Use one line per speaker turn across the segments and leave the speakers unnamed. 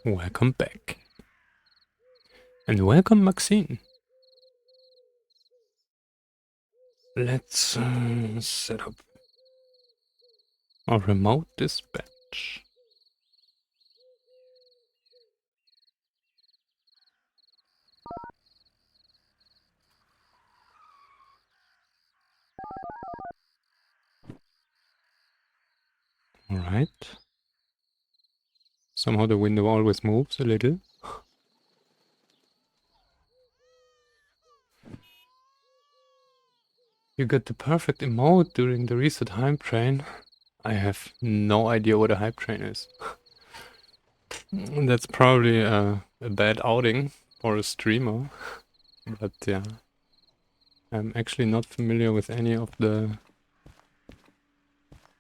Welcome back. And welcome, Maxine. Let's set up a remote dispatch. Alright. Somehow the window always moves a little. You got the perfect emote during the reset hype train. I have no idea what a hype train is. That's probably a bad outing for a streamer. But yeah. I'm actually not familiar with any of the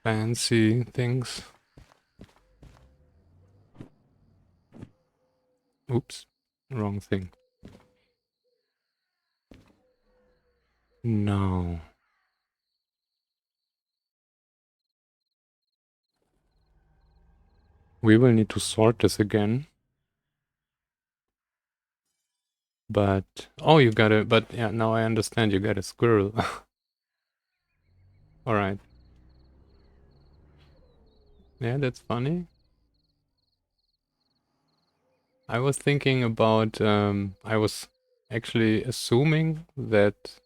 fancy things. Oops. Wrong thing. No. We will need to sort this again. But, oh, you got it. But yeah, now I understand you got a squirrel. Alright. Yeah, that's funny. I was thinking about, I was actually assuming that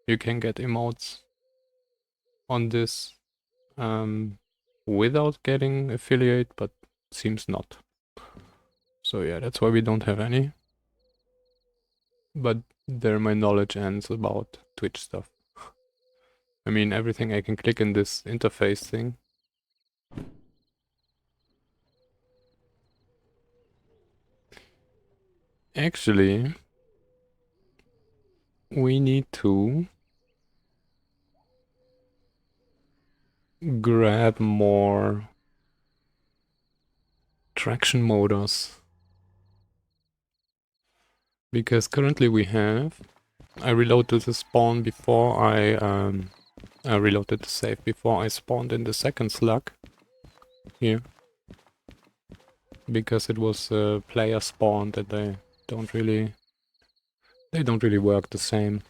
you can get emotes on this without getting affiliate, but seems not. So yeah, that's why we don't have any. But there my knowledge ends about Twitch stuff. I mean, everything I can click in this interface thing. Actually, we need to grab more traction motors. Because currently we have... I reloaded the spawn before I reloaded the save before I spawned in the second slug. Here. Because it was player spawned and they don't really work the same.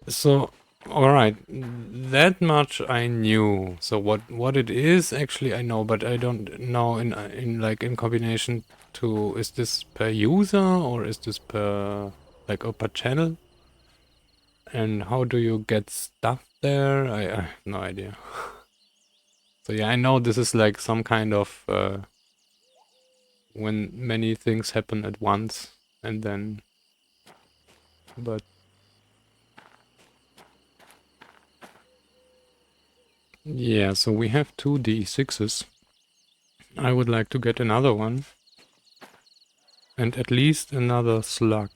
So, alright, that much I knew. So what it is actually I know, but I don't know in combination to, is this per user or is this per per channel? And how do you get stuff there? I have no idea. So yeah, I know this is like some kind of when many things happen at once and then, but yeah, so we have two D6s. I would like to get another one. And at least another slug.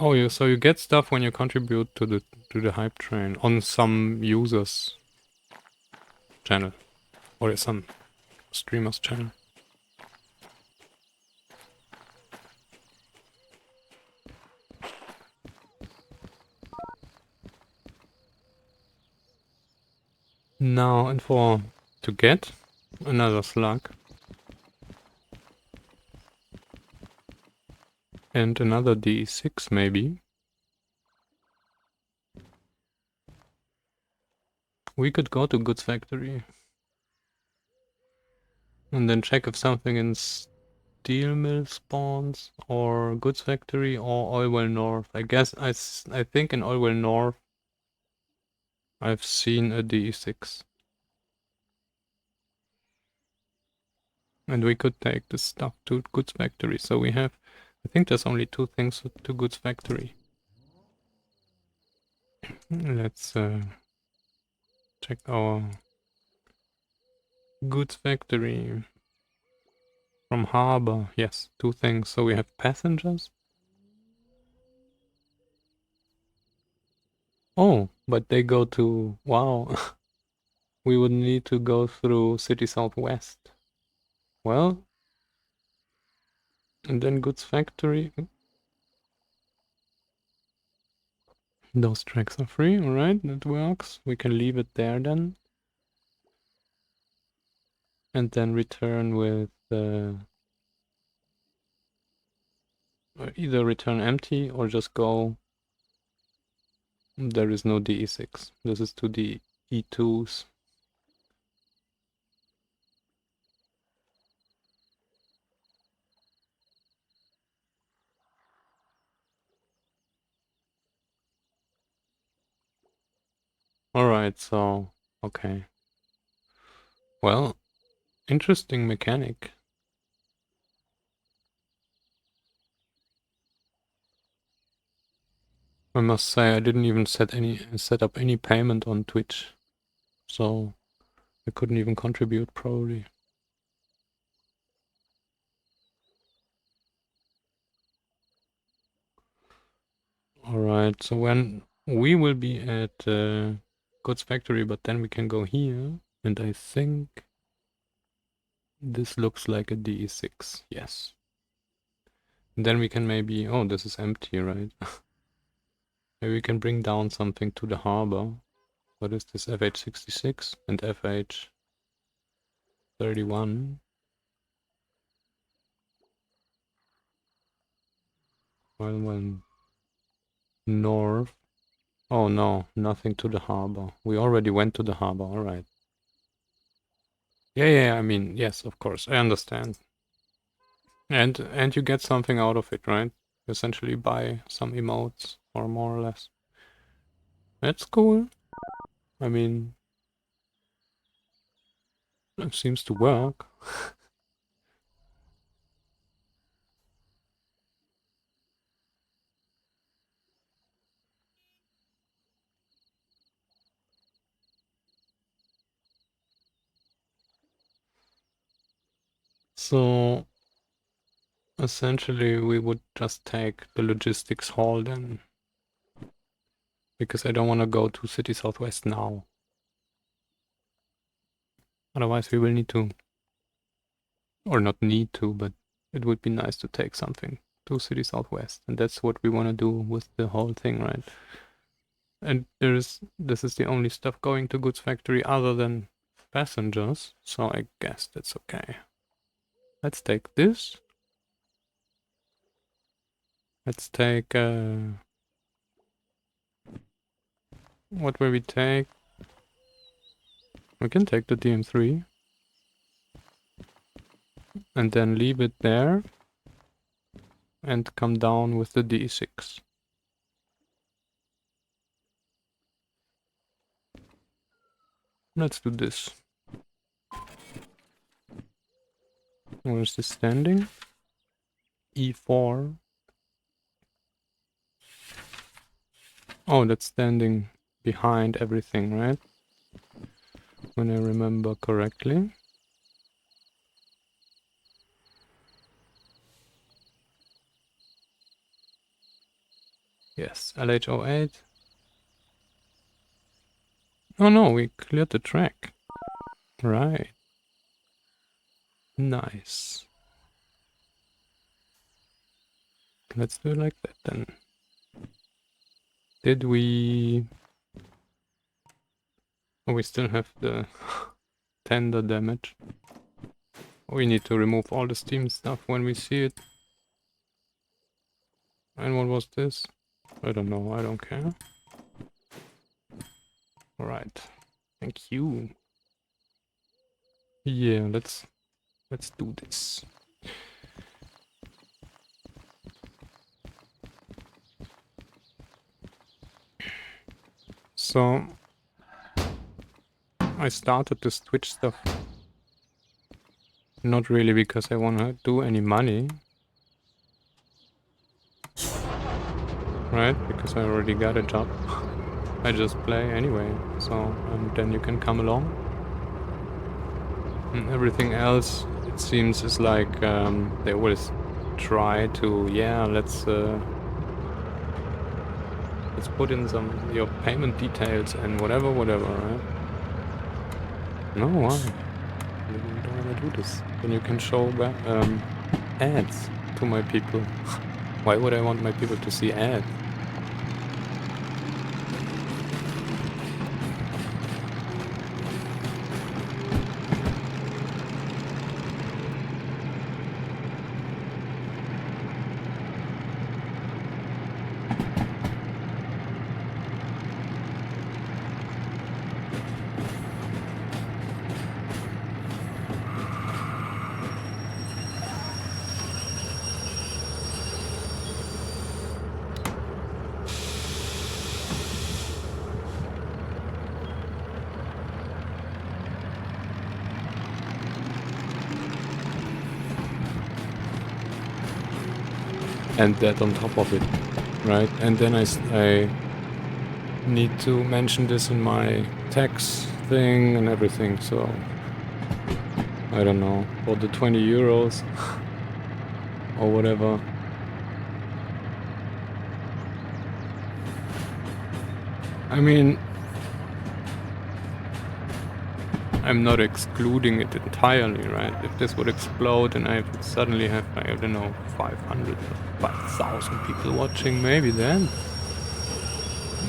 Oh, so you get stuff when you contribute to the hype train on some users' channel or some streamer's channel. Now, and to get another slug and another D6 maybe, we could go to Goods Factory and then check if something in Steel Mill spawns or Goods Factory or Oilwell North. I guess I think in Oilwell North I've seen a D6. And we could take this stuff to Goods Factory. So we have, I think there's only two things to Goods Factory. Let's check our Goods Factory. From Harbor, yes, two things. So we have passengers. Oh, but they go to, wow. We would need to go through City Southwest. Well, and then Goods Factory. Those tracks are free, alright, that works. We can leave it there then. And then return with either return empty or just go. There is no DE6. This is to the E2s. Alright, so okay. Well, interesting mechanic. I must say I didn't even set up any payment on Twitch. So I couldn't even contribute probably. Alright, so when we will be at Goods Factory, but then we can go here, and I think this looks like a DE6, yes. And then we can maybe, oh, this is empty, right? Maybe we can bring down something to the harbor. What is this, FH66 and FH31? Well, north. Oh no, nothing to the harbor. We already went to the harbor, alright. Yeah, I mean, yes, of course, I understand. And you get something out of it, right? You essentially buy some emotes, or more or less. That's cool. I mean, it seems to work. So, essentially, we would just take the logistics hall then. Because I don't want to go to City Southwest now. Otherwise, we will need to, or not need to, but it would be nice to take something to City Southwest. And that's what we want to do with the whole thing, right? And this is the only stuff going to Goods Factory other than passengers, so I guess that's okay. Let's take this. Let's take, what will we take? We can take the DM3. And then leave it there. And come down with the D6. Let's do this. Where's this standing? E4. Oh, that's standing behind everything, right? When I remember correctly. Yes, LH08. Oh no, we cleared the track. Right. Nice. Let's do it like that then. Did we... Oh, we still have the tender damage. We need to remove all the steam stuff when we see it. And what was this? I don't know, I don't care. Alright. Thank you. Yeah, let's do this. So I started this Twitch stuff not really because I wanna do any money. Right? Because I already got a job. I just play anyway, so then you can come along. And everything else, it seems, is like they always try to, yeah, let's put in your payment details and whatever, right? No, why? I don't want to do this. Then you can show ads to my people. Why would I want my people to see ads? And that on top of it, right? And then I need to mention this in my tax thing and everything, so I don't know, for the 20 euros or whatever. I mean, I'm not excluding it entirely, right? If this would explode and I would suddenly have, I don't know, 500 or 5,000 people watching, maybe then.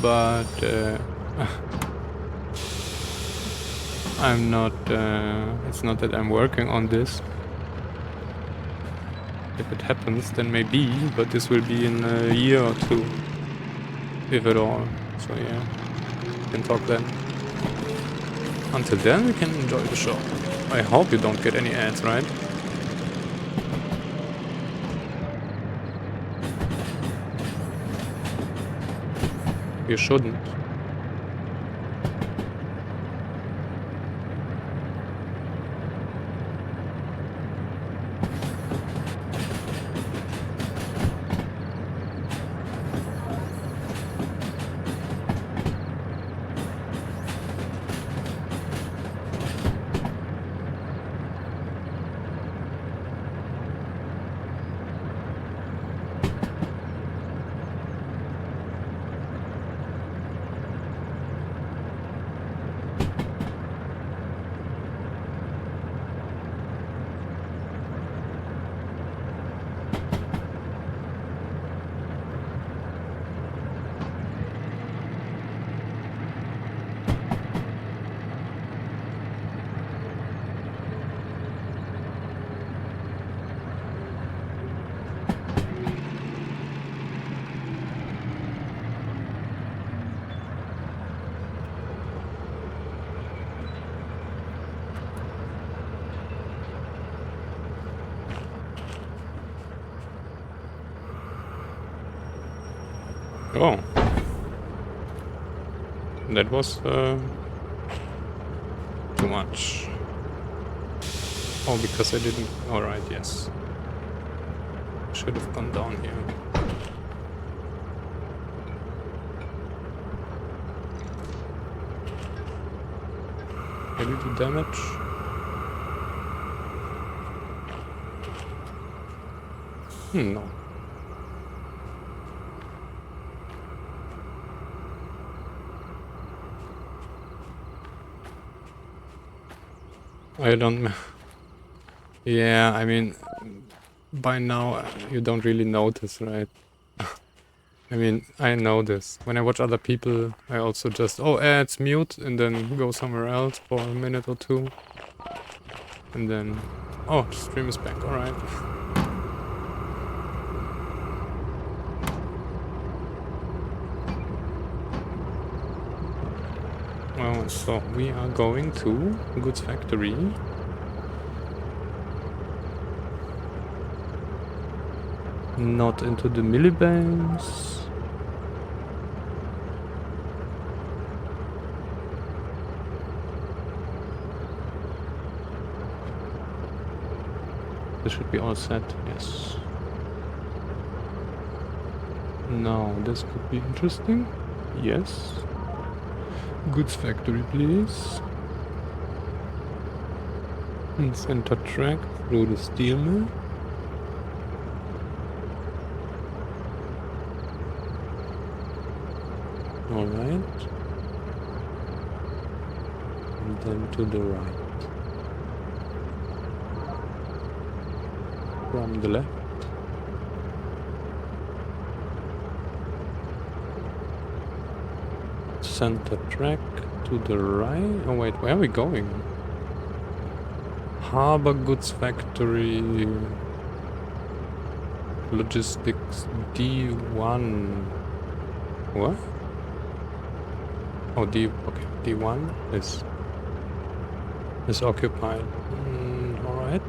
But I'm not, it's not that I'm working on this. If it happens, then maybe, but this will be in a year or two, if at all. So yeah, we can talk then. Until then, we can enjoy the show. I hope you don't get any ads, right? You shouldn't. Oh. That was too much. Oh, because I didn't... Alright, yes. Should have gone down here. Can you do damage? No. I don't... Yeah, I mean, by now you don't really notice, right? I mean, I know this. When I watch other people, I also just, oh, ads, mute, and then go somewhere else for a minute or two. And then, oh, stream is back, alright. Well, so we are going to Goods Factory. Not into the millibands. This should be all set, yes. Now, this could be interesting. Yes. Goods Factory, please. And center track through the steel mill. Alright. And then to the right. From the left. Center track to the right. Oh wait, where are we going? Harbor Goods Factory. Logistics D1. What? Oh, okay. D1 is occupied. Alright.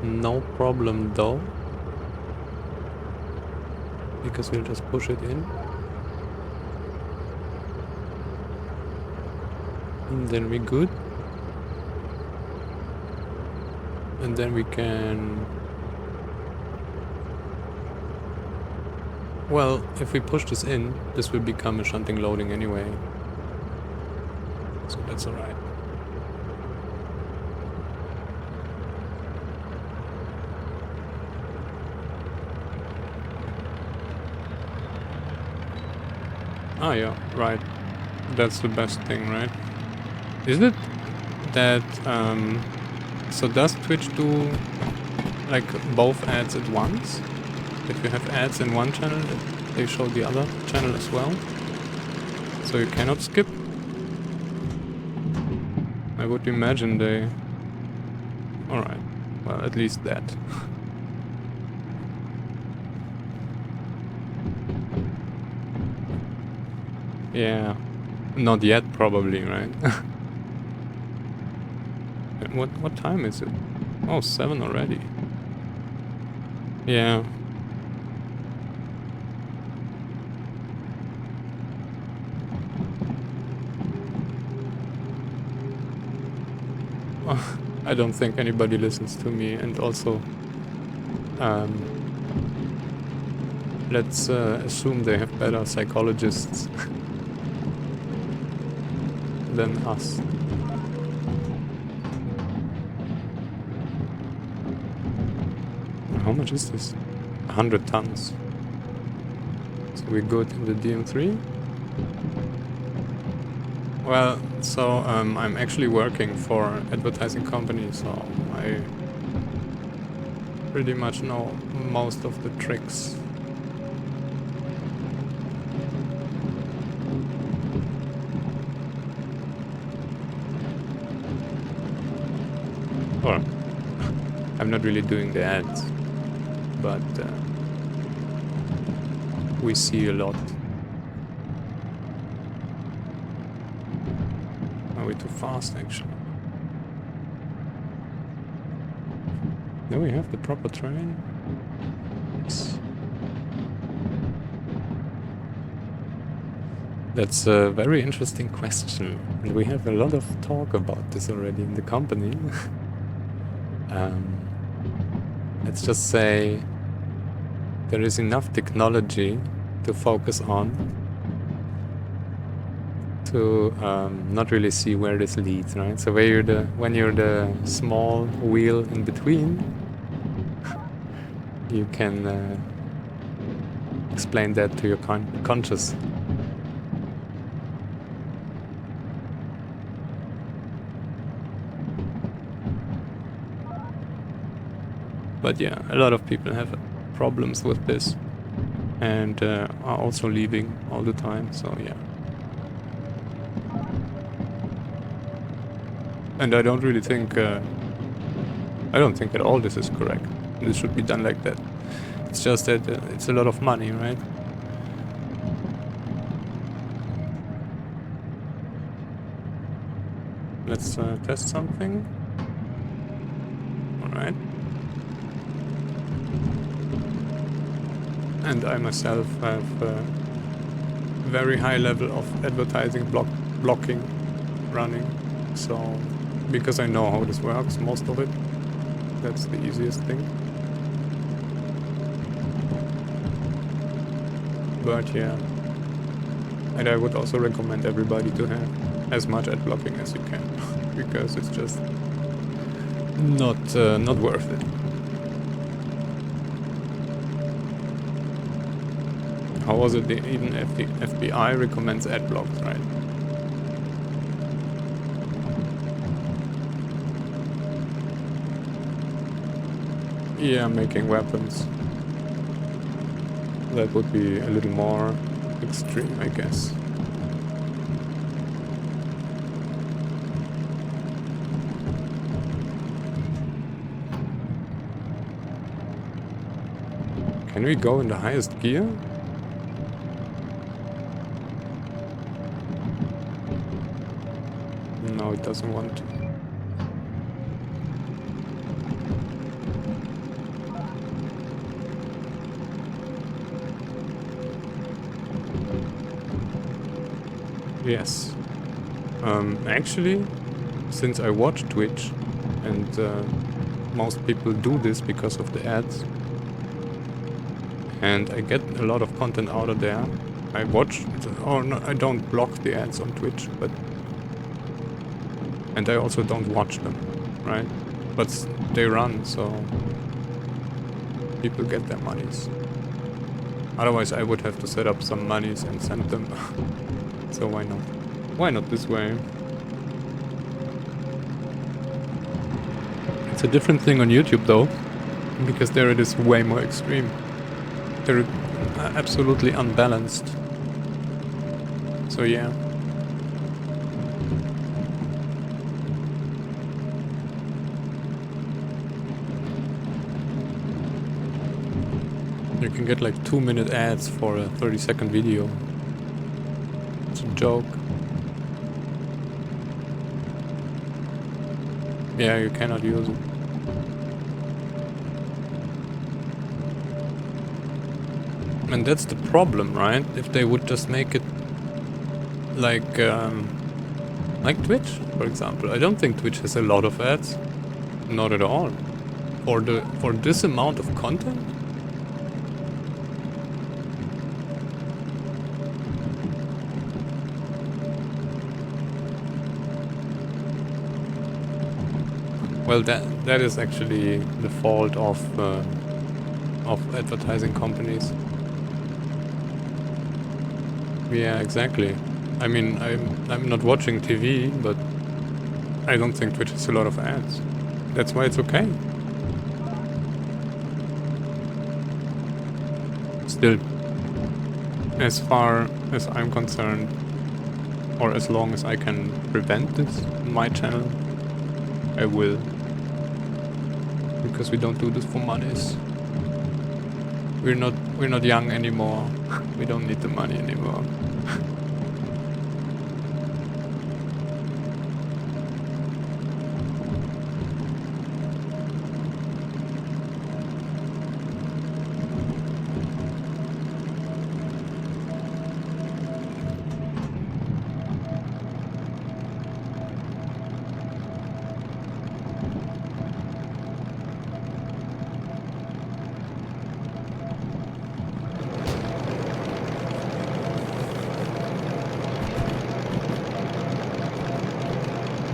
No problem though. Because we'll just push it in. And then we're good. And then we can... Well, if we push this in, this will become a shunting loading anyway. So that's alright. Ah yeah, right. That's the best thing, right? Is it that... so does Twitch do like both ads at once? If you have ads in one channel, they show the other channel as well? So you cannot skip? I would imagine they... Alright, well at least that. Yeah, not yet probably, right? What time is it? Oh, 7 already. Yeah. I don't think anybody listens to me, and also let's assume they have better psychologists than us. How much is this? 100 tons. So we're good in the DM3? Well, so I'm actually working for an advertising company, so I pretty much know most of the tricks. Or, I'm not really doing the ads, but we see a lot. Are we too fast, actually? Do we have the proper train? Yes. That's a very interesting question, and we have a lot of talk about this already in the company. Let's just say there is enough technology to focus on to not really see where this leads, right? So when you're the small wheel in between, you can explain that to your conscious. But yeah, a lot of people have problems with this and are also leaving all the time, so yeah. And I don't really think, I don't think at all this is correct. This should be done like that. It's just that it's a lot of money, right? Let's test something. Alright. And I myself have a very high level of advertising blocking running. So, because I know how this works, most of it, that's the easiest thing. But yeah. And I would also recommend everybody to have as much ad blocking as you can, because it's just not worth it. How was it? Even if the FBI recommends ad blocks, right? Yeah, making weapons. That would be a little more extreme, I guess. Can we go in the highest gear? No, it doesn't want to. Yes. Actually, since I watch Twitch, and most people do this because of the ads, and I get a lot of content out of there. I watch, or no, I don't block the ads on Twitch, but and I also don't watch them, right? But they run, so people get their monies. Otherwise, I would have to set up some monies and send them. So why not? Why not this way? It's a different thing on YouTube though, because there it is way more extreme. They're absolutely unbalanced. So yeah. You can get like 2-minute ads for a 30-second video. It's a joke. Yeah, you cannot use it. And that's the problem, right? If they would just make it like Twitch, for example. I don't think Twitch has a lot of ads. Not at all. For this amount of content? Well, that is actually the fault of advertising companies. Yeah, exactly. I mean, I'm not watching TV, but I don't think Twitch has a lot of ads. That's why it's okay. Still, as far as I'm concerned, or as long as I can prevent this on my channel, I will. Because we don't do this for monies. We're not young anymore. We don't need the money anymore.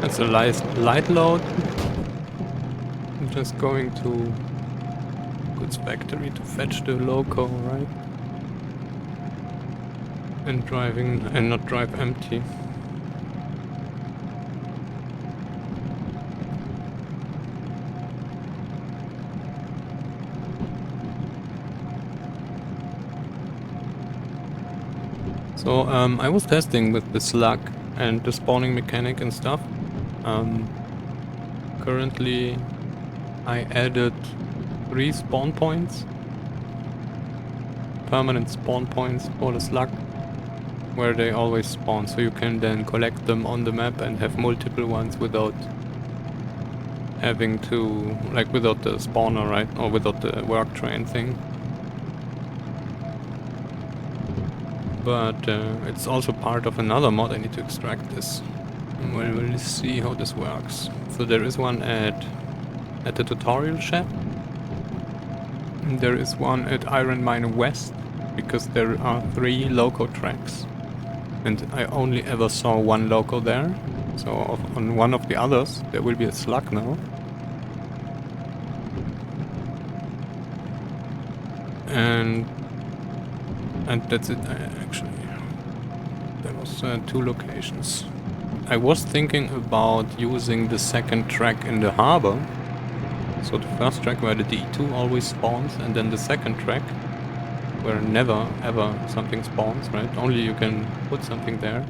That's a light load. I'm just going to goods factory to fetch the loco, right? And not drive empty. So I was testing with the slug and the spawning mechanic and stuff. Currently I added 3 spawn points, permanent spawn points for the slug, where they always spawn, so you can then collect them on the map and have multiple ones without having to, like, without the spawner, right? Or without the work train thing. But it's also part of another mod. I need to extract this. We'll see how this works. So there is one at the tutorial shed. There is one at Iron Mine West, because there are 3 loco tracks. And I only ever saw 1 loco there. So on one of the others there will be a slug now. And that's it actually. There was 2 locations. I was thinking about using the second track in the harbor. So the first track where the D2 always spawns, and then the second track where never ever something spawns, right? Only you can put something there.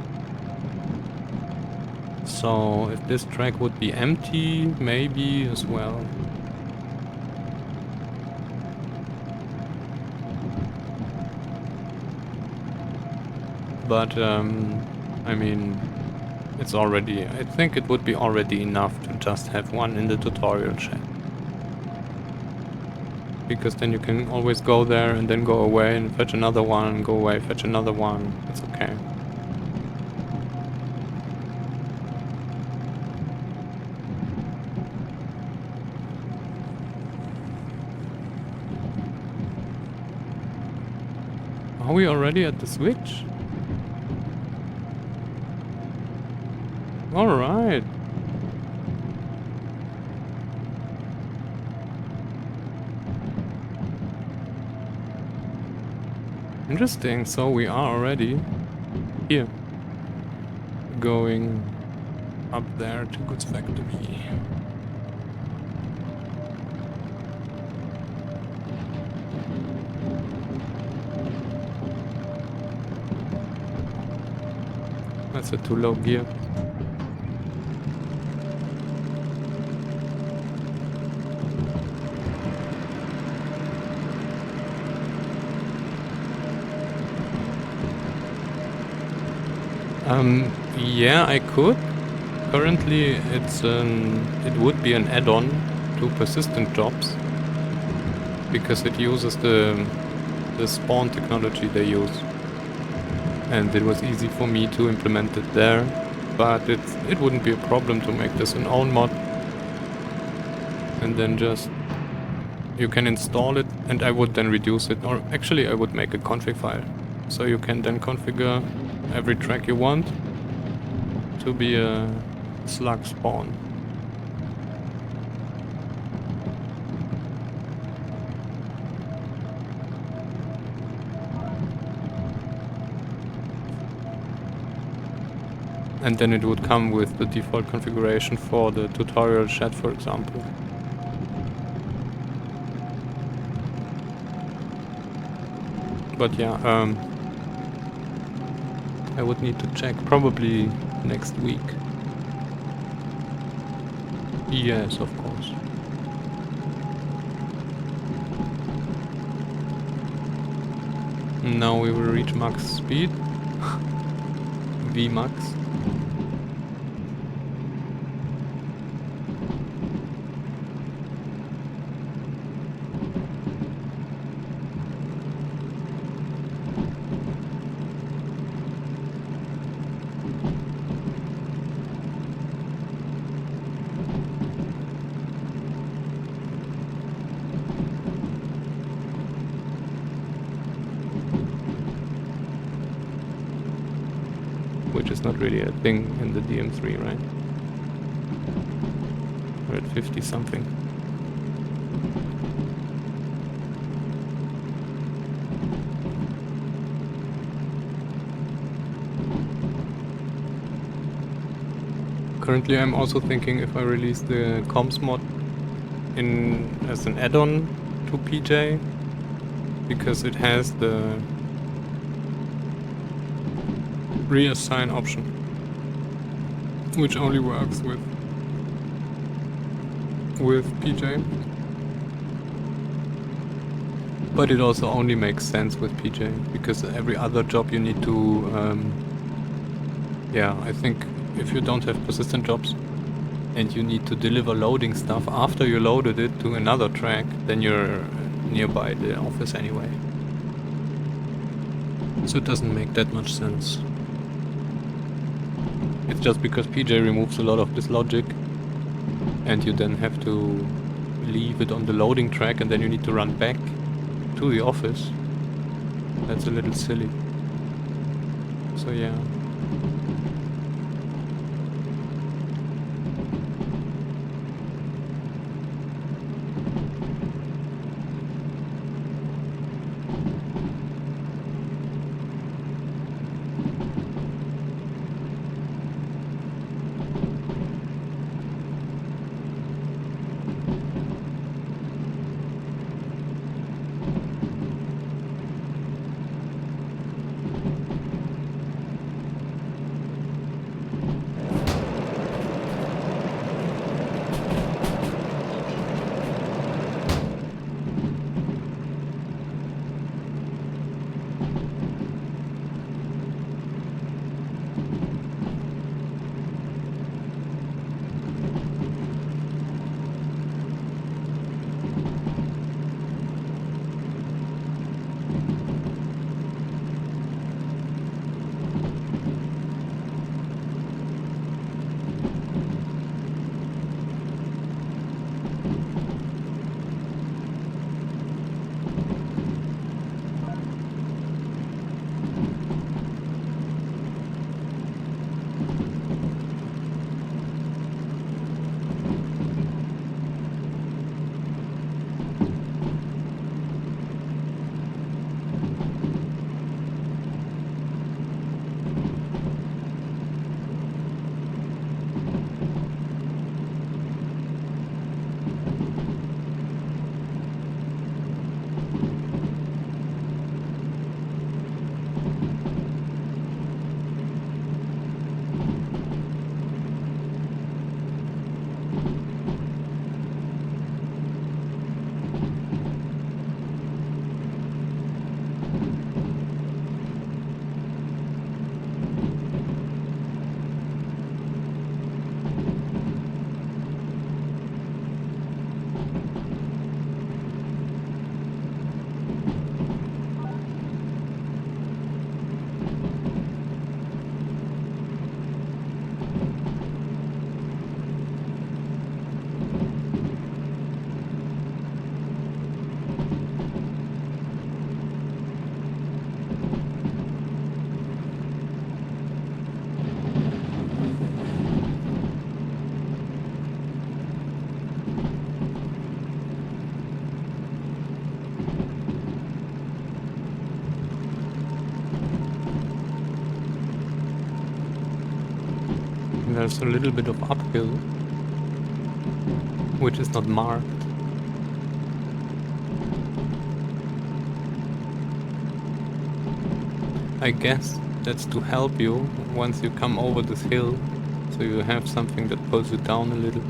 So if this track would be empty, maybe as well. But I mean, It's already, I think it would be already enough to just have one in the tutorial chat. Because then you can always go there and then go away and fetch another one, go away, fetch another one. It's okay. Are we already at the switch? Alright. Interesting, so we are already here. Going up there to Goods Factory. That's a too low gear. Yeah, I could. Currently, it would be an add-on to persistent jobs because it uses the spawn technology they use, and it was easy for me to implement it there. But it wouldn't be a problem to make this an own mod, and then just you can install it, and I would then reduce it, or actually I would make a config file, so you can then configure every track you want to be a slug spawn. And then it would come with the default configuration for the tutorial chat, for example. But yeah, I would need to check probably next week. Yes, of course. Now we will reach max speed. V max. Which is not really a thing in the DM3, right? We're at 50 something. Currently I'm also thinking if I release the comms mod as an add-on to PJ, because it has the reassign option, which only works with PJ. But it also only makes sense with PJ, because every other job you need to, yeah, I think if you don't have persistent jobs and you need to deliver loading stuff after you loaded it to another track, then you're nearby the office anyway. So it doesn't make that much sense. It's just because PJ removes a lot of this logic, and you then have to leave it on the loading track, and then you need to run back to the office. That's a little silly. So yeah. there's a little bit of uphill, which is not marked. I guess that's to help you once you come over this hill, so you have something that pulls you down a little.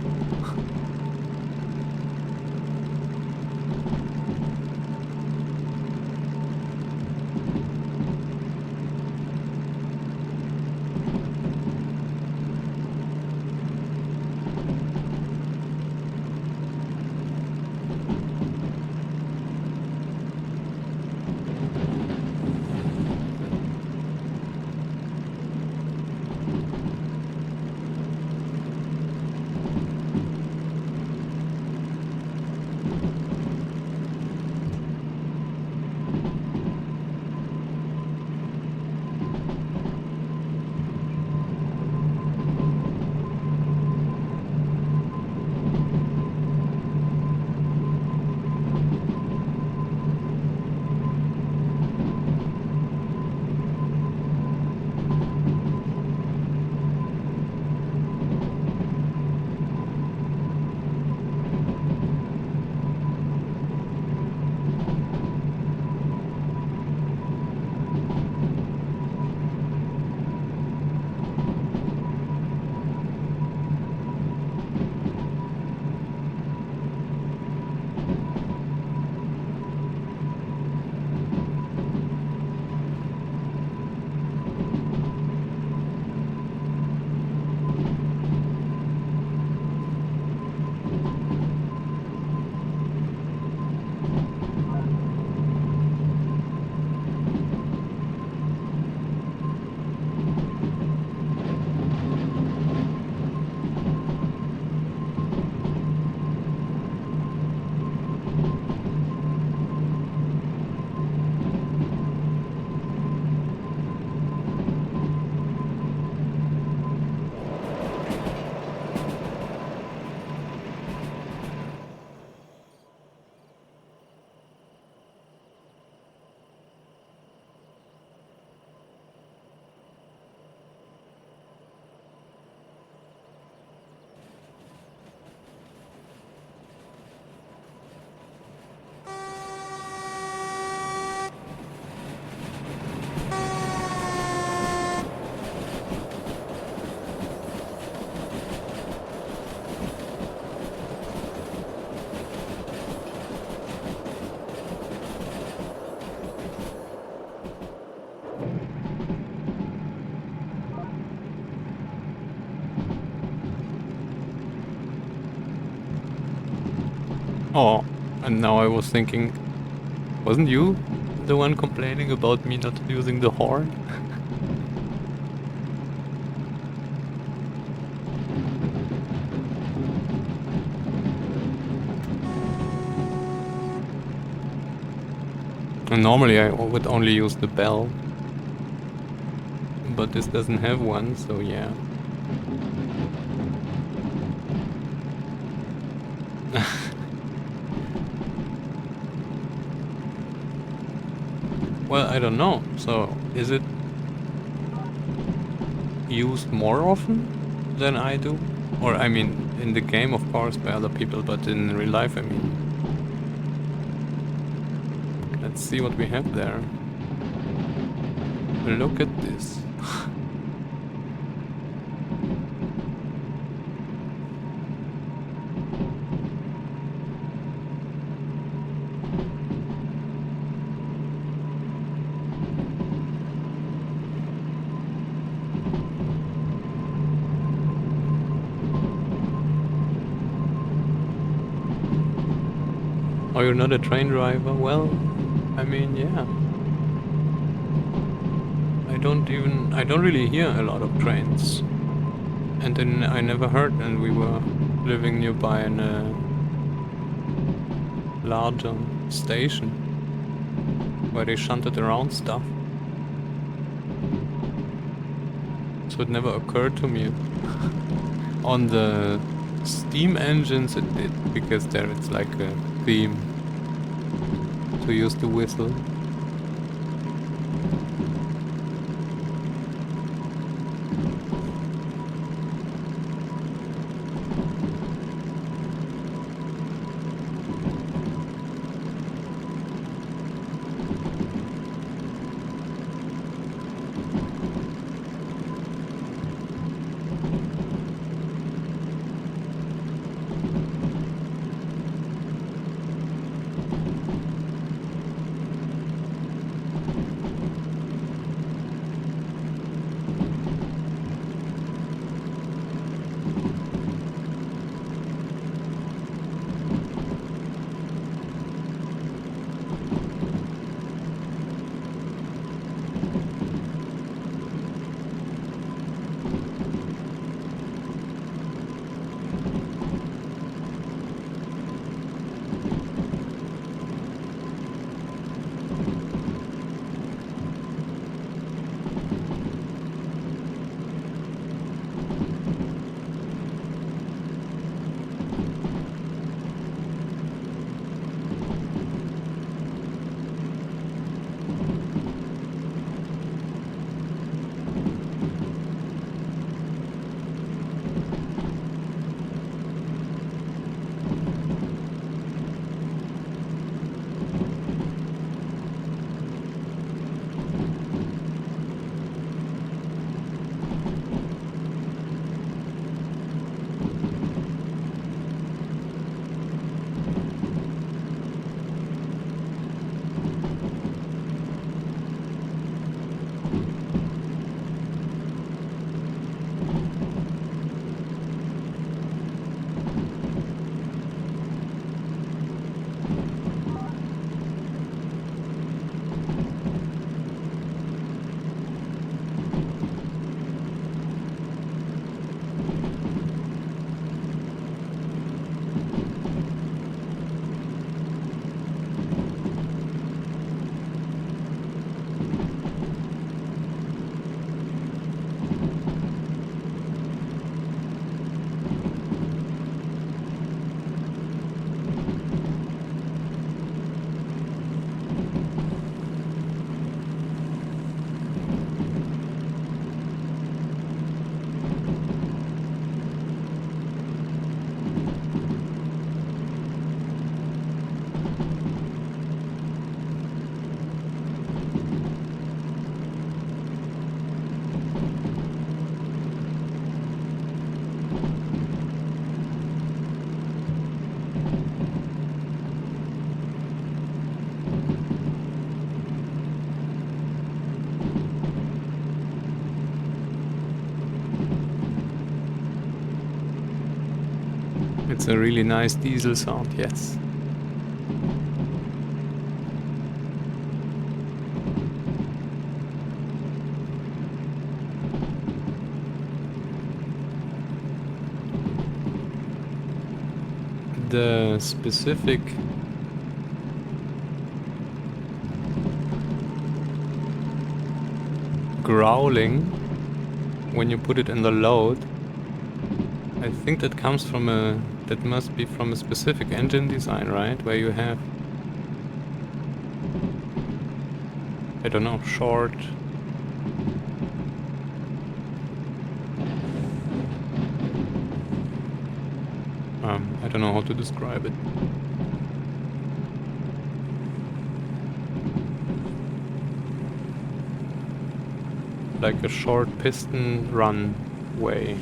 Oh, and now I was thinking, wasn't you the one complaining about me not using the horn? And normally I would only use the bell, but this doesn't have one, so yeah. Well, I don't know. So, is it used more often than I do? Or, I mean, in the game, of course, by other people, but in real life, I mean. Let's see what we have there. Look at this. Oh, you're not a train driver? Well, I mean, yeah. I don't really hear a lot of trains. And then I never heard, and we were living nearby in a larger station where they shunted around stuff. So it never occurred to me. On the steam engines it did, because there it's like a theme to use the whistle. It's a really nice diesel sound, yes. The specific growling when you put it in the load, I think that comes from that must be from a specific engine design, right? Where you have, I don't know, short I don't know how to describe it. Like a short piston run way.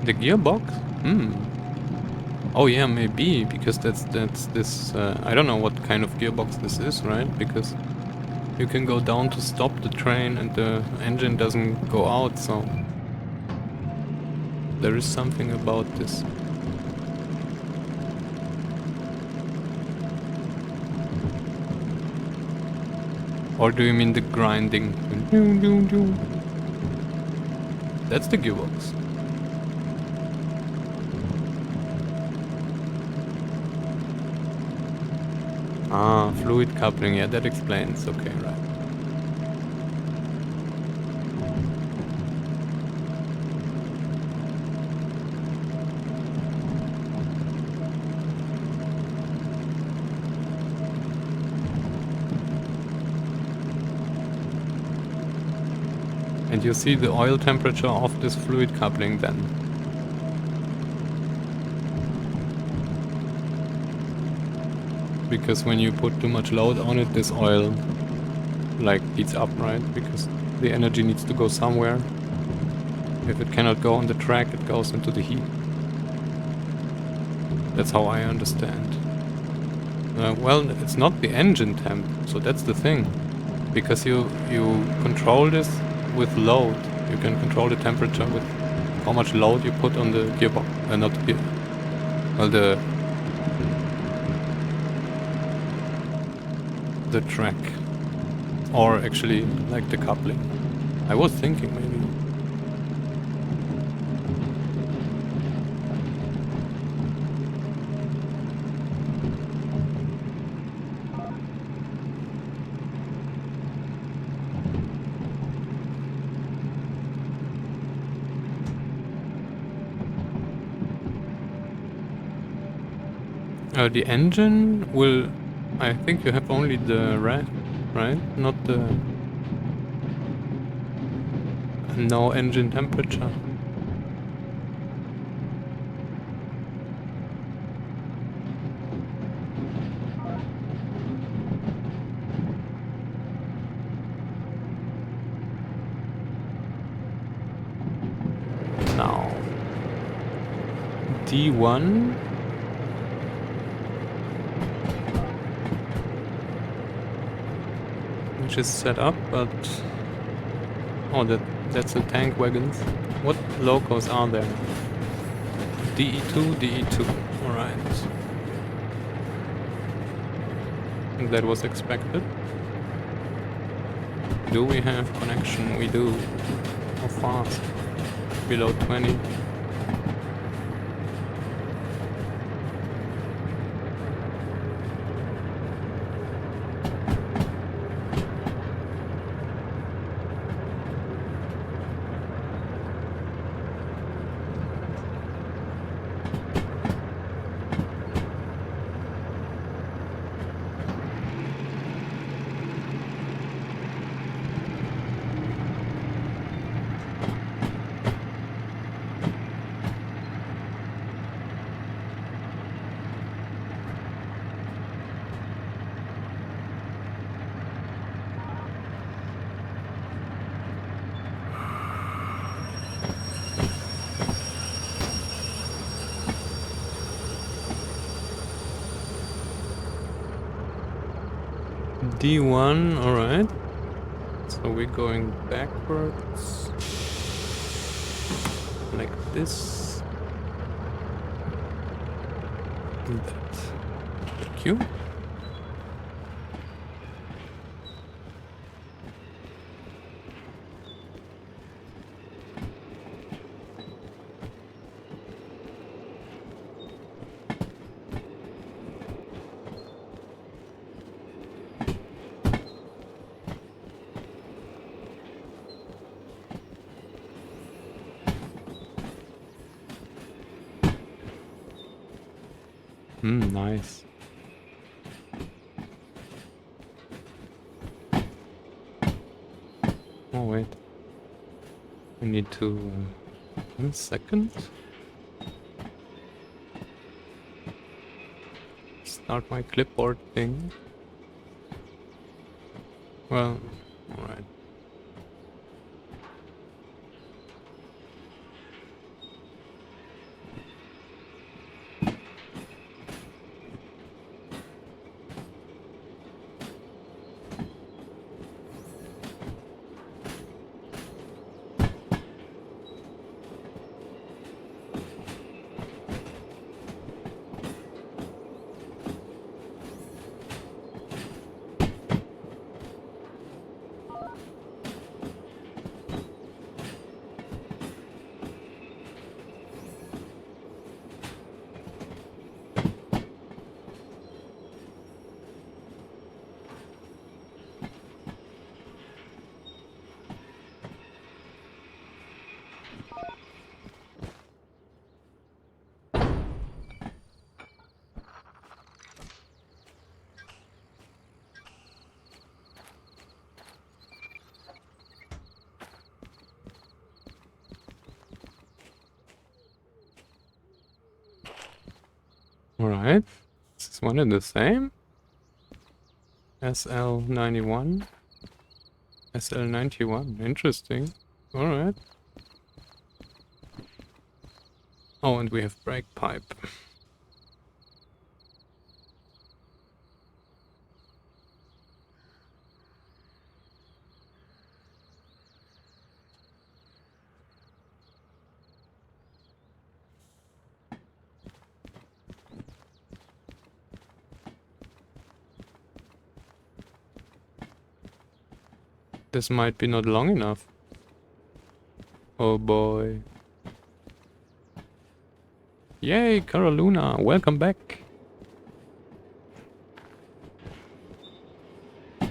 The gearbox? Oh yeah, maybe, because that's this, I don't know what kind of gearbox this is, right? Because you can go down to stop the train and the engine doesn't go out, so there is something about this. Or do you mean the grinding? That's the gearbox. Ah, fluid coupling, yeah, that explains. Okay, right. And you see the oil temperature of this fluid coupling then. because when you put too much load on it, this oil like heats up, right? Because the energy needs to go somewhere. If it cannot go on the track, it goes into the heat. That's how I understand. Well, it's not the engine temp, so that's the thing. Because you control this with load. You can control the temperature with how much load you put on the gearbox. Not the gear. Well, the track. Or actually, like the coupling. I was thinking maybe. The engine will... I think you have only the red, right? Not the... No engine temperature. Now... D1... which is set up, but... Oh, that's the tank wagons. What locos are there? DE2, DE2. Alright. That was expected. Do we have connection? We do. How fast? Below 20. D1, alright. So we're going backwards. Like this. And that. Thank you. Nice. Oh wait. I need to... 1 second. Start my clipboard thing. Well, alright. Alright. Is this one and the same? SL91. SL91. Interesting. Alright. Oh, and we have brake pipe. This might be not long enough. Oh boy. Yay, Caroluna, welcome back. I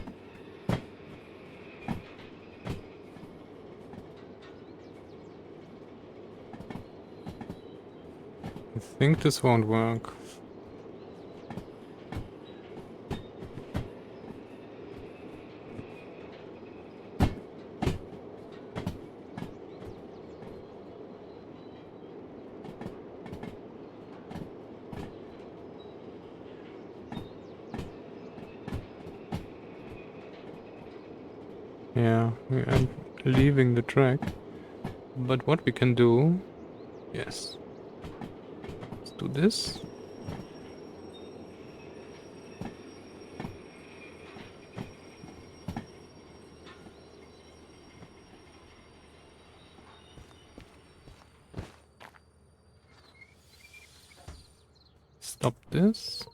think this won't work. Yeah, I'm leaving the track. But what we can do... Yes. Let's do this. Stop this.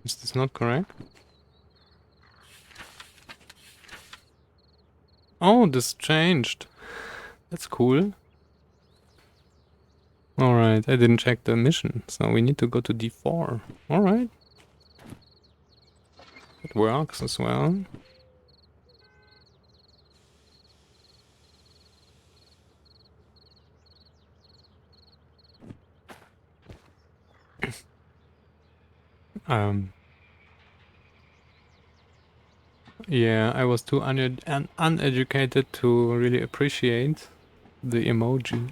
Is this not correct? Oh, this changed. That's cool. Alright, I didn't check the mission, so we need to go to D4. Alright. It works as well. Yeah, I was too uneducated to really appreciate the emoji.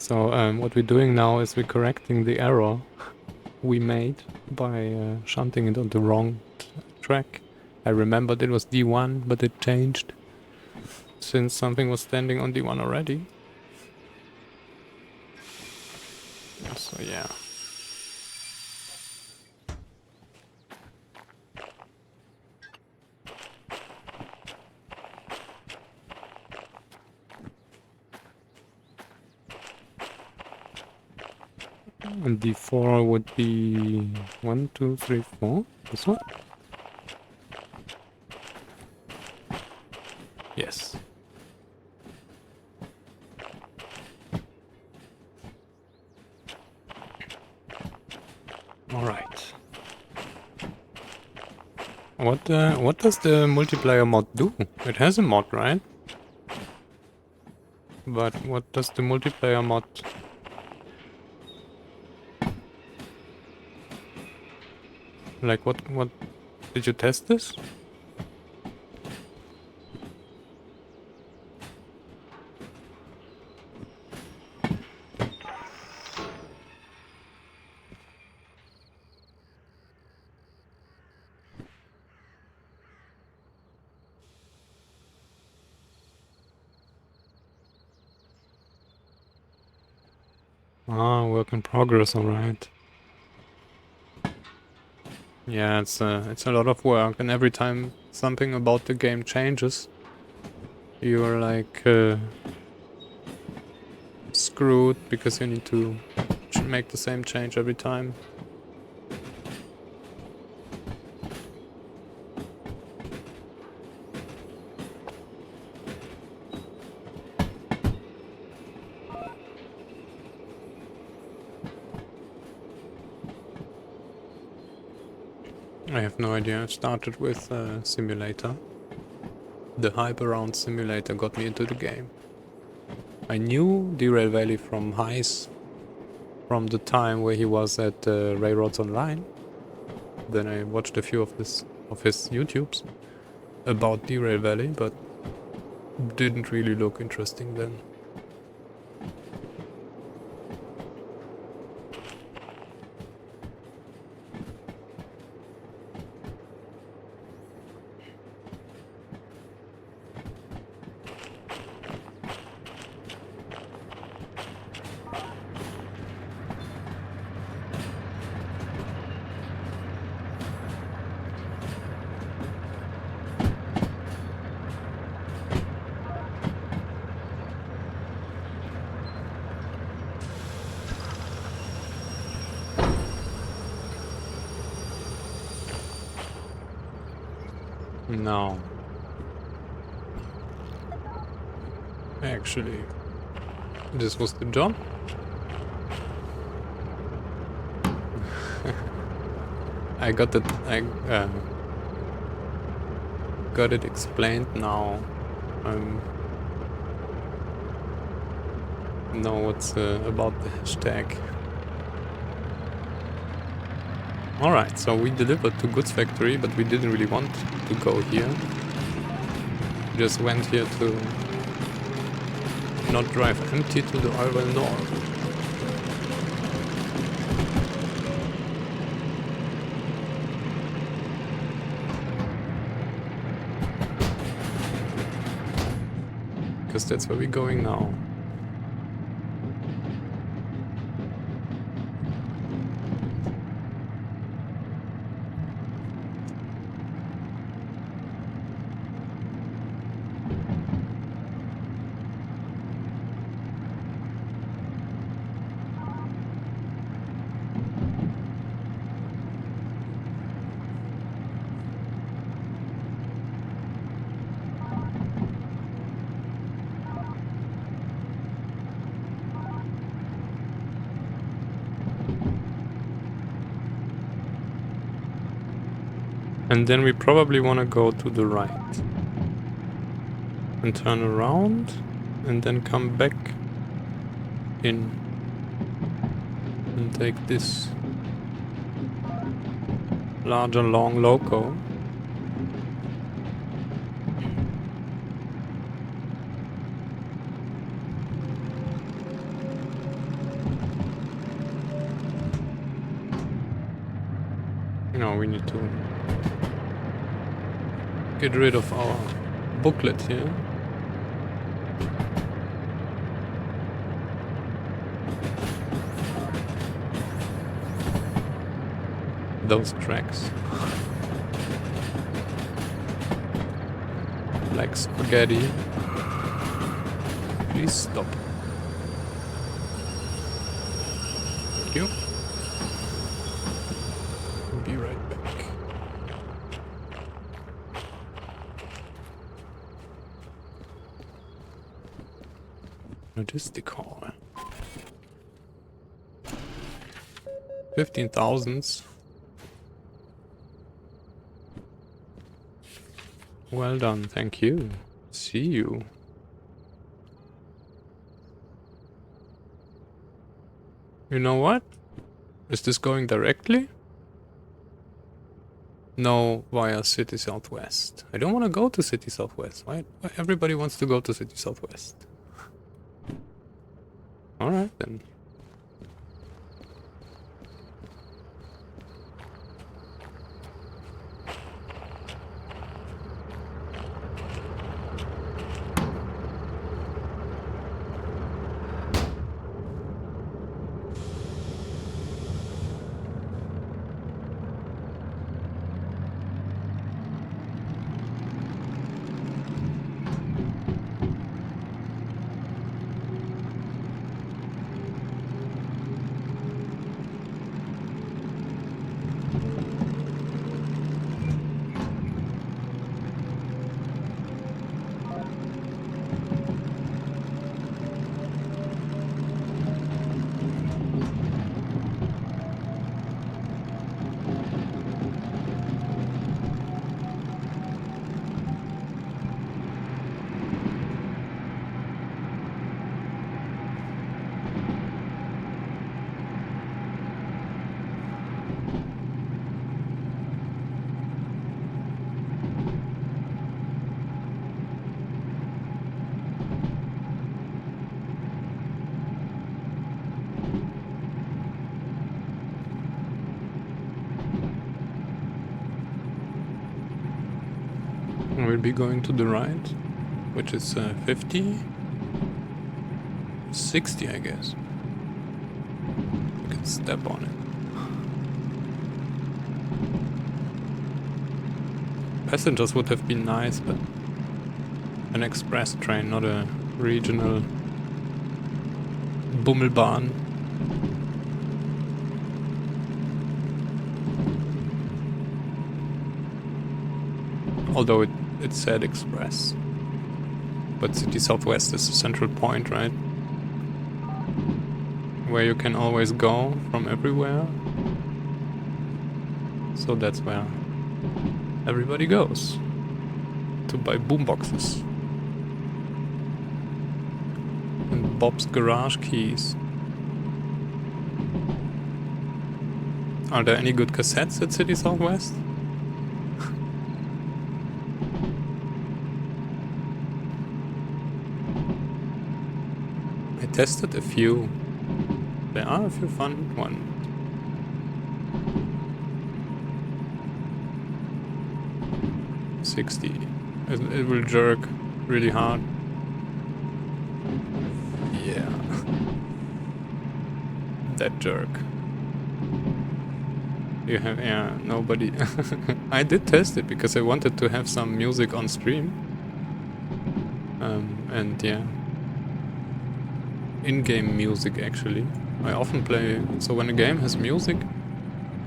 So what we're doing now is we're correcting the error we made by shunting it on the wrong track. I remembered it was D1, but it changed since something was standing on D1 already. So yeah. And D4 would be 1, 2, 3, 4. This one? Yes. Alright. What does the multiplayer mod do? It has a mod, right? But what does the multiplayer mod... Like what did you test this? Ah, work in progress, alright. Yeah, it's a lot of work, and every time something about the game changes, you're like screwed because you need to make the same change every time. I have no idea. I started with Simulator. The hype around Simulator got me into the game. I knew Derail Valley from Heis from the time where he was at Railroads Online. Then I watched a few of his YouTubes about Derail Valley, but didn't really look interesting then. No. Actually, this was the job. I got it. I got it explained now. Know what's about the hashtag. Alright, so we delivered to Goods Factory, but we didn't really want to go here. Just went here to not drive empty to the Oil North. Because that's where we're going now. And then we probably want to go to the right. And turn around. And then come back in. And take this larger long loco. No, we need to get rid of our booklet here. Those tracks. Like spaghetti. Please stop. Thank you. Be right back. Logistic hall. 15,000. Well done, thank you. See you. You know what? Is this going directly? No, via City Southwest. I don't want to go to City Southwest. Why everybody wants to go to City Southwest? Alright then. We'll be going to the right, which is 50, 60, I guess. We can step on it. Passengers would have been nice, but an express train, not a regional Bummelbahn. Although it said express. But City Southwest is the central point, right? Where you can always go from everywhere. So that's where everybody goes to buy boomboxes. And Bob's garage keys. Are there any good cassettes at City Southwest? I tested a few. There are a few fun ones. It will jerk really hard. Yeah. That jerk. You have, yeah, nobody. I did test it because I wanted to have some music on stream. And yeah. In-game music actually. I often play, so when a game has music,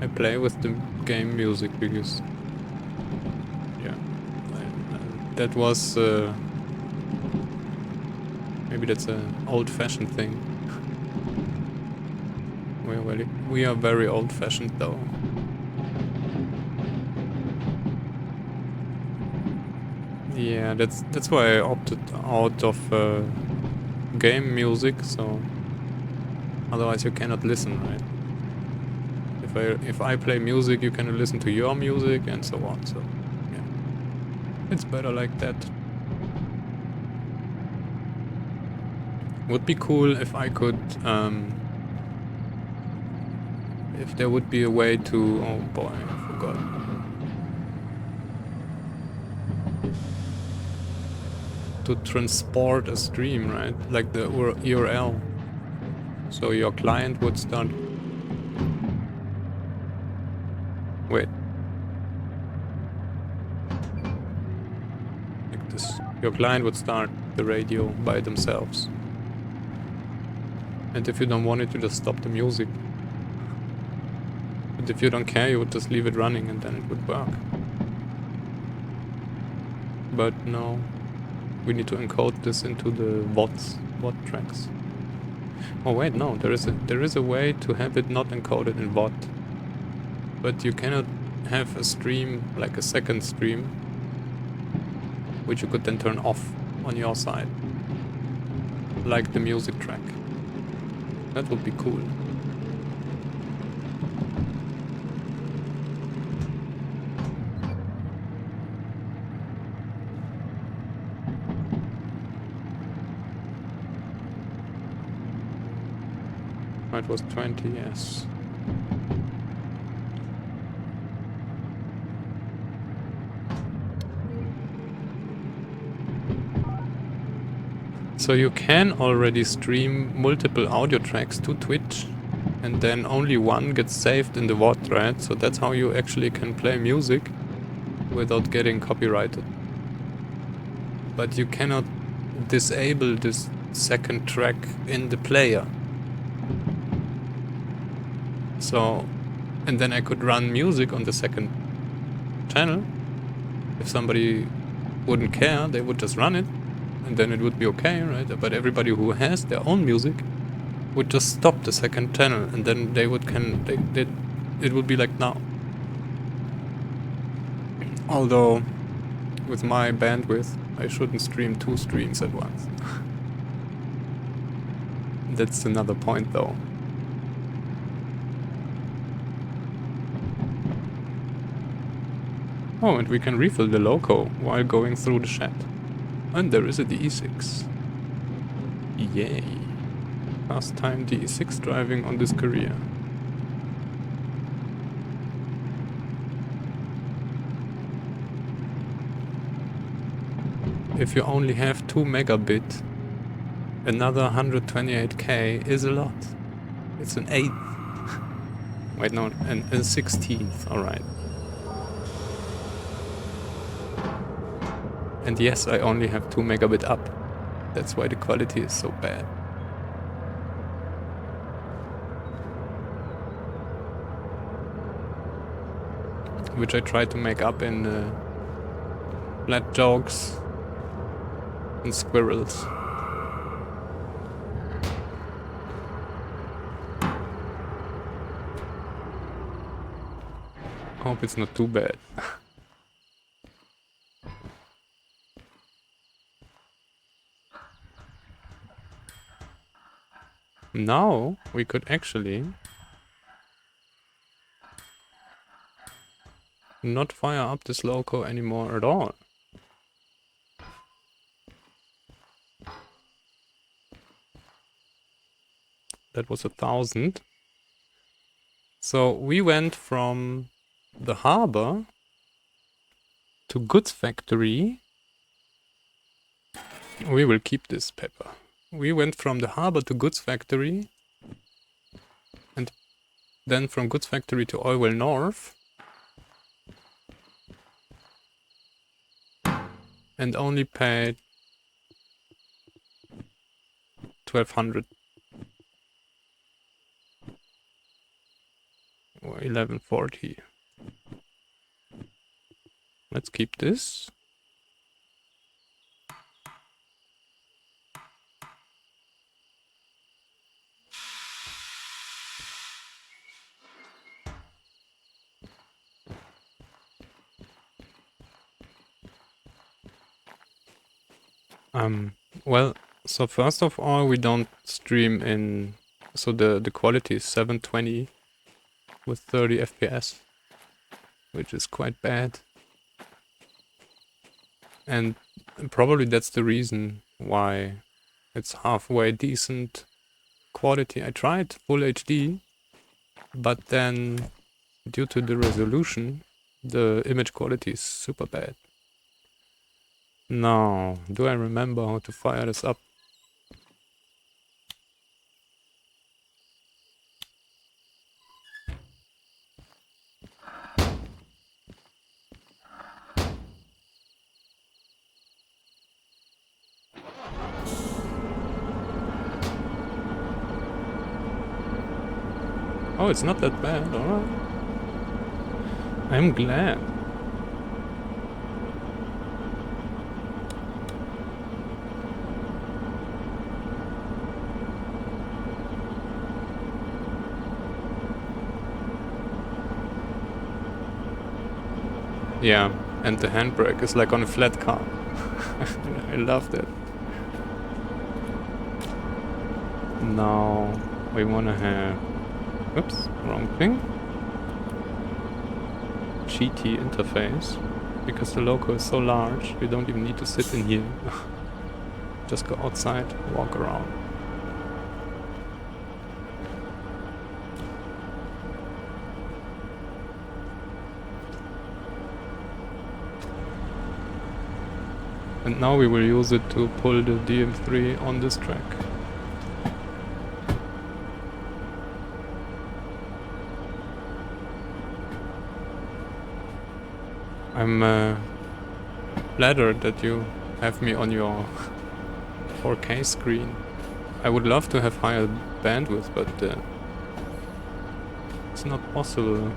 I play with the game music because, yeah, that was, maybe that's an old-fashioned thing. We are very old-fashioned though. Yeah, that's why I opted out of game music, so otherwise you cannot listen, right? If I play music, you can listen to your music and so on, so yeah. It's better like that. Would be cool if I could, if there would be a way to, oh boy, I forgot. To transport a stream, right? Like the URL. So your client would start... Wait. Like this. Your client would start the radio by themselves. And if you don't want it, you just stop the music. But if you don't care, you would just leave it running and then it would work. But no. We need to encode this into the VOD tracks. Oh wait, no, there is a way to have it not encoded in VOD. But you cannot have a stream, like a second stream, which you could then turn off on your side. Like the music track. That would be cool. It was 20, yes. So you can already stream multiple audio tracks to Twitch, and then only one gets saved in the VOD, right? So that's how you actually can play music without getting copyrighted. But you cannot disable this second track in the player. So, and then I could run music on the second channel. If somebody wouldn't care, they would just run it, and then it would be okay, right? But everybody who has their own music would just stop the second channel, and then they would it would be like now. Although, with my bandwidth, I shouldn't stream 2 streams at once. That's another point though. Oh, and we can refill the loco while going through the shed. And there is a DE6. Yay. First time DE6 driving on this career. if you only have 2 megabit, another 128k is a lot. It's an eighth. Wait, no, a 16th, alright. And yes, I only have 2 megabit up. That's why the quality is so bad. Which I try to make up in flat jokes and squirrels. Hope it's not too bad. Now we could actually not fire up this loco anymore at all. That was 1,000. So we went from the harbor to goods factory. We will keep this paper. We went from the harbor to goods factory, and then from goods factory to oil well north, and only paid 1,200 or 1140. Let's keep this. Well, so first of all, we don't stream in, so the quality is 720 with 30 FPS, which is quite bad. And probably that's the reason why it's halfway decent quality. I tried full HD, but then due to the resolution, the image quality is super bad. Now, do I remember how to fire this up? Oh, it's not that bad, alright. I'm glad. Yeah, and the handbrake is like on a flat car. I love that. Now we wanna have... Oops, wrong thing. GT interface. Because the loco is so large, you don't even need to sit in here. Just go outside, walk around. And now we will use it to pull the DM3 on this track. I'm flattered that you have me on your 4K screen. I would love to have higher bandwidth, but it's not possible.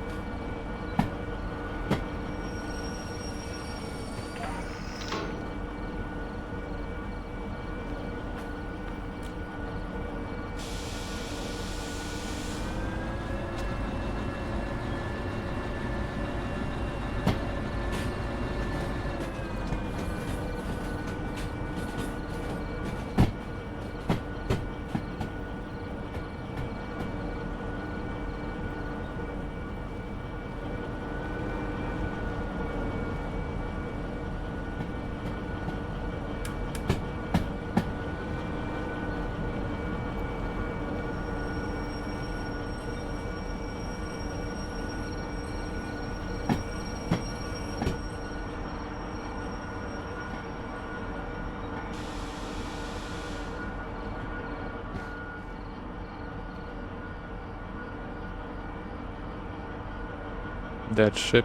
that ship.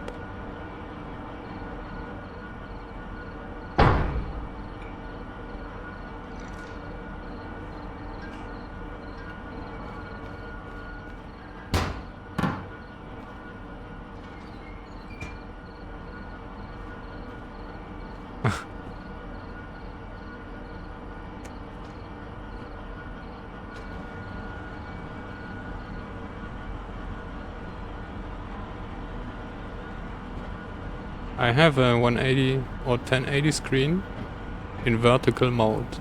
I have a 180 or 1080 screen in vertical mode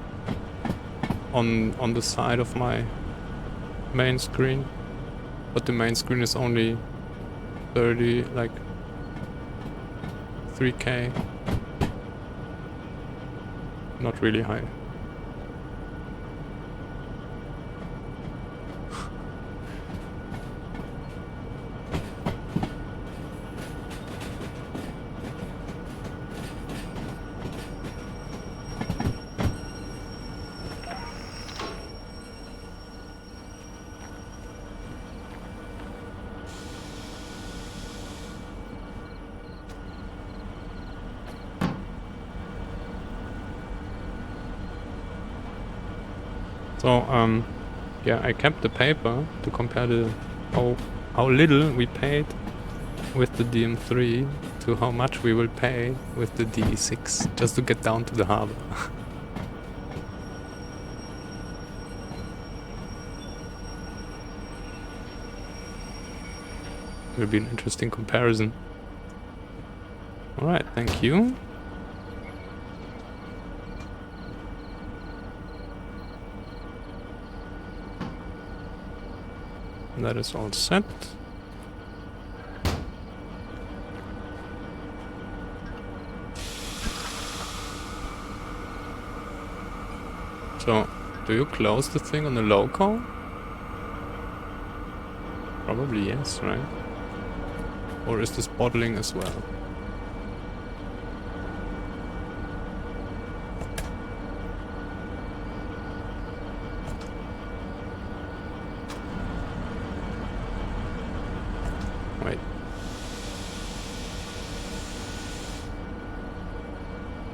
on the side of my main screen, but the main screen is only 30, like 3K, not really high. So, yeah, I kept the paper to compare how little we paid with the DM3 to how much we will pay with the DE6 just to get down to the harbor. Will be an interesting comparison. Alright, thank you. That is all set. So, do you close the thing on the local? Probably yes, right? Or is this bottling as well? Wait.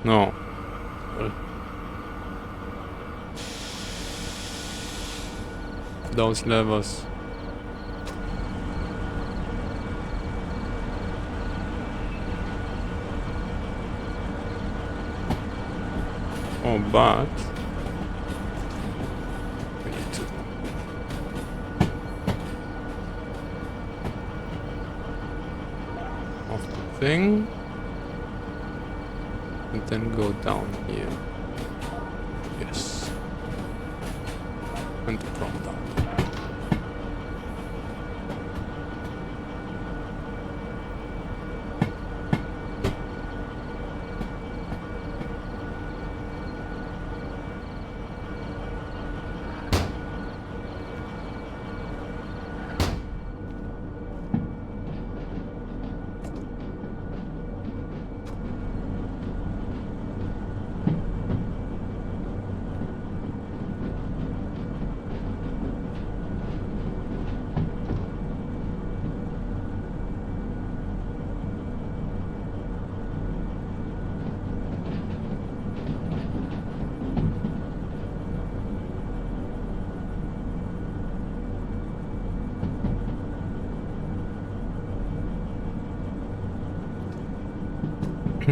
No. Those levers. Oh, but we need to off the thing and then go down here. Yes. And drop down.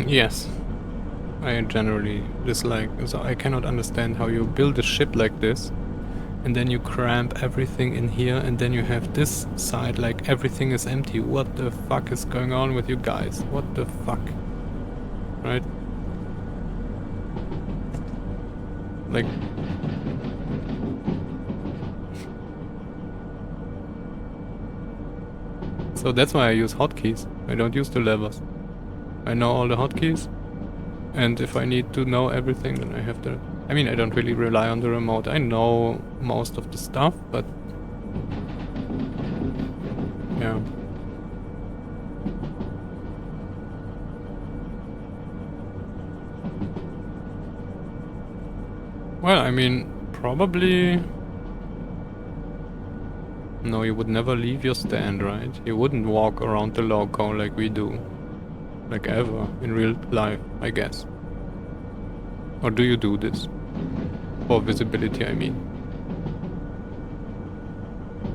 Yes, I generally dislike, so I cannot understand how you build a ship like this and then you cramp everything in here and then you have this side like everything is empty. What the fuck is going on with you guys? What the fuck? Right? Like... So that's why I use hotkeys. I don't use the levers. I know all the hotkeys, and if I need to know everything, then I have to... I mean, I don't really rely on the remote. I know most of the stuff, but... yeah. Well, I mean, probably... No, you would never leave your stand, right? You wouldn't walk around the loco like we do. Like ever, in real life, I guess. Or do you do this? For visibility, I mean.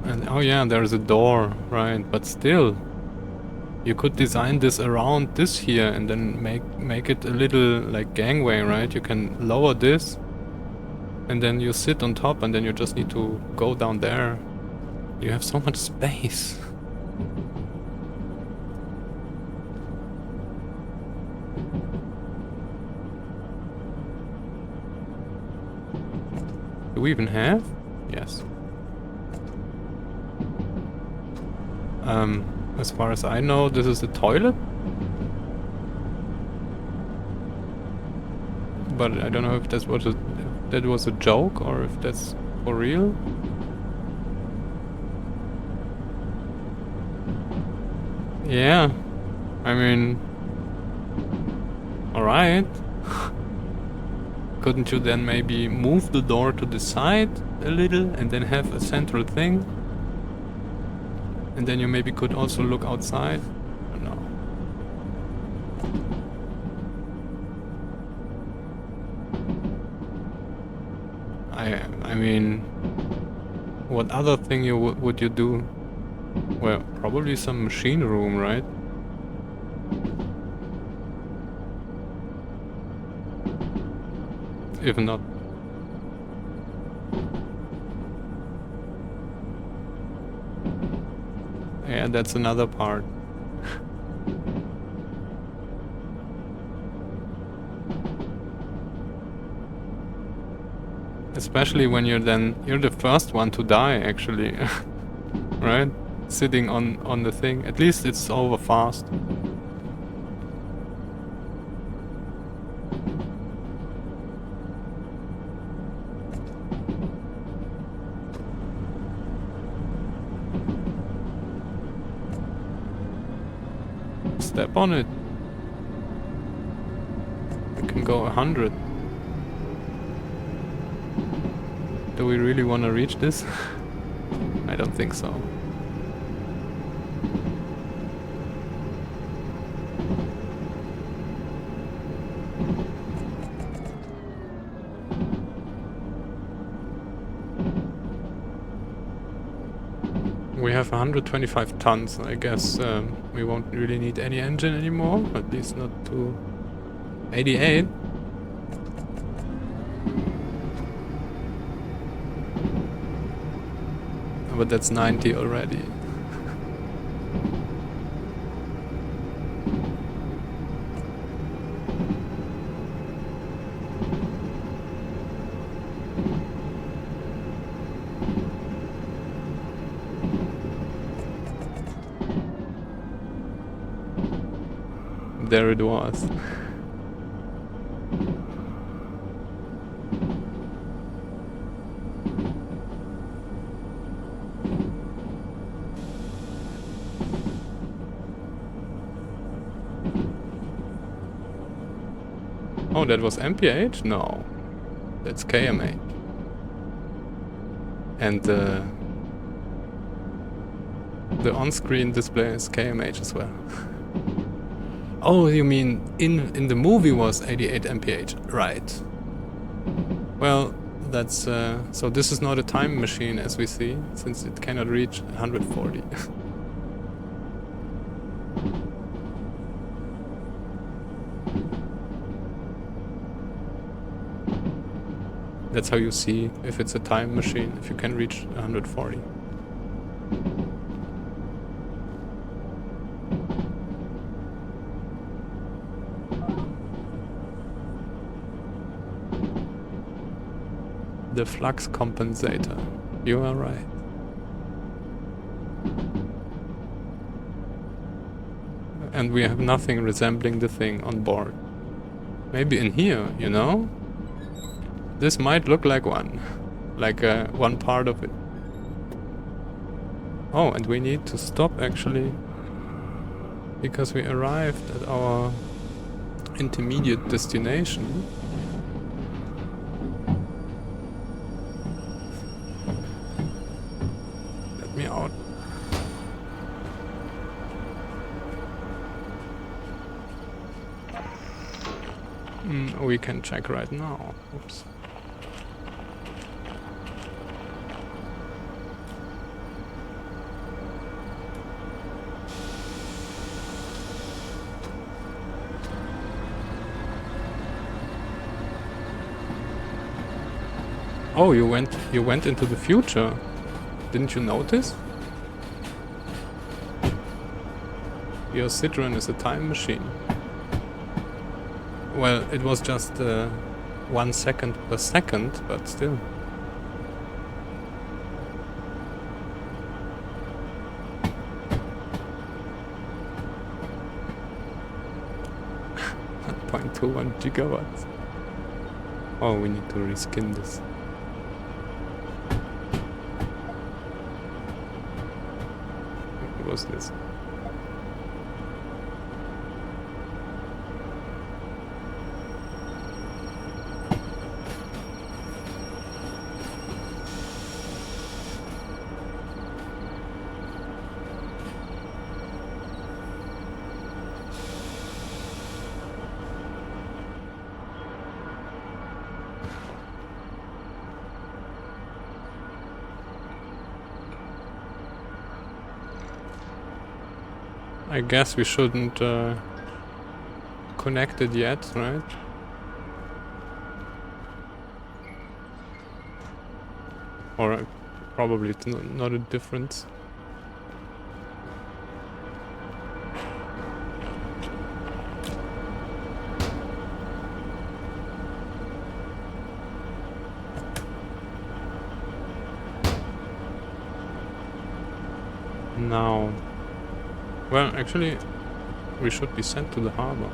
And oh yeah, there's a door, right? But still, you could design this around this here and then make it a little like gangway, right? You can lower this and then you sit on top and then you just need to go down there. You have so much space. Do we even have? Yes. As far as I know, this is the toilet. But I don't know if that was a joke or if that's for real. Yeah. I mean... Alright. Couldn't you then maybe move the door to the side a little and then have a central thing? And then you maybe could also look outside? I don't know. I mean... What other thing would you do? Well, probably some machine room, right? If not... Yeah, that's another part. Especially when you're the first one to die, actually. Right? Sitting on the thing. At least it's over fast. Step on it. We can go 100. Do we really want to reach this? I don't think so. We have 125 tons, I guess we won't really need any engine anymore, at least not to 88. But that's 90 already. There it was. Oh, that was MPH? No. That's KMH. And the on-screen display is KMH as well. Oh, you mean in the movie was 88 mph, right? Well, that's so this is not a time machine as we see, since it cannot reach 140. That's how you see if it's a time machine, if you can reach 140. The flux compensator. You are right. And we have nothing resembling the thing on board. Maybe in here, you know? This might look like one. Like one part of it. Oh, and we need to stop actually. Because we arrived at our intermediate destination. Let me out. We can check right now. Oops. Oh, you went into the future. Didn't you notice? Your Citroen is a time machine. Well, it was just 1 second per second, but still. .21 gigawatts. Oh, we need to reskin this. What was this? I guess we shouldn't connect it yet, right? Or probably it's not a difference. Now, well, actually, we should be sent to the harbor.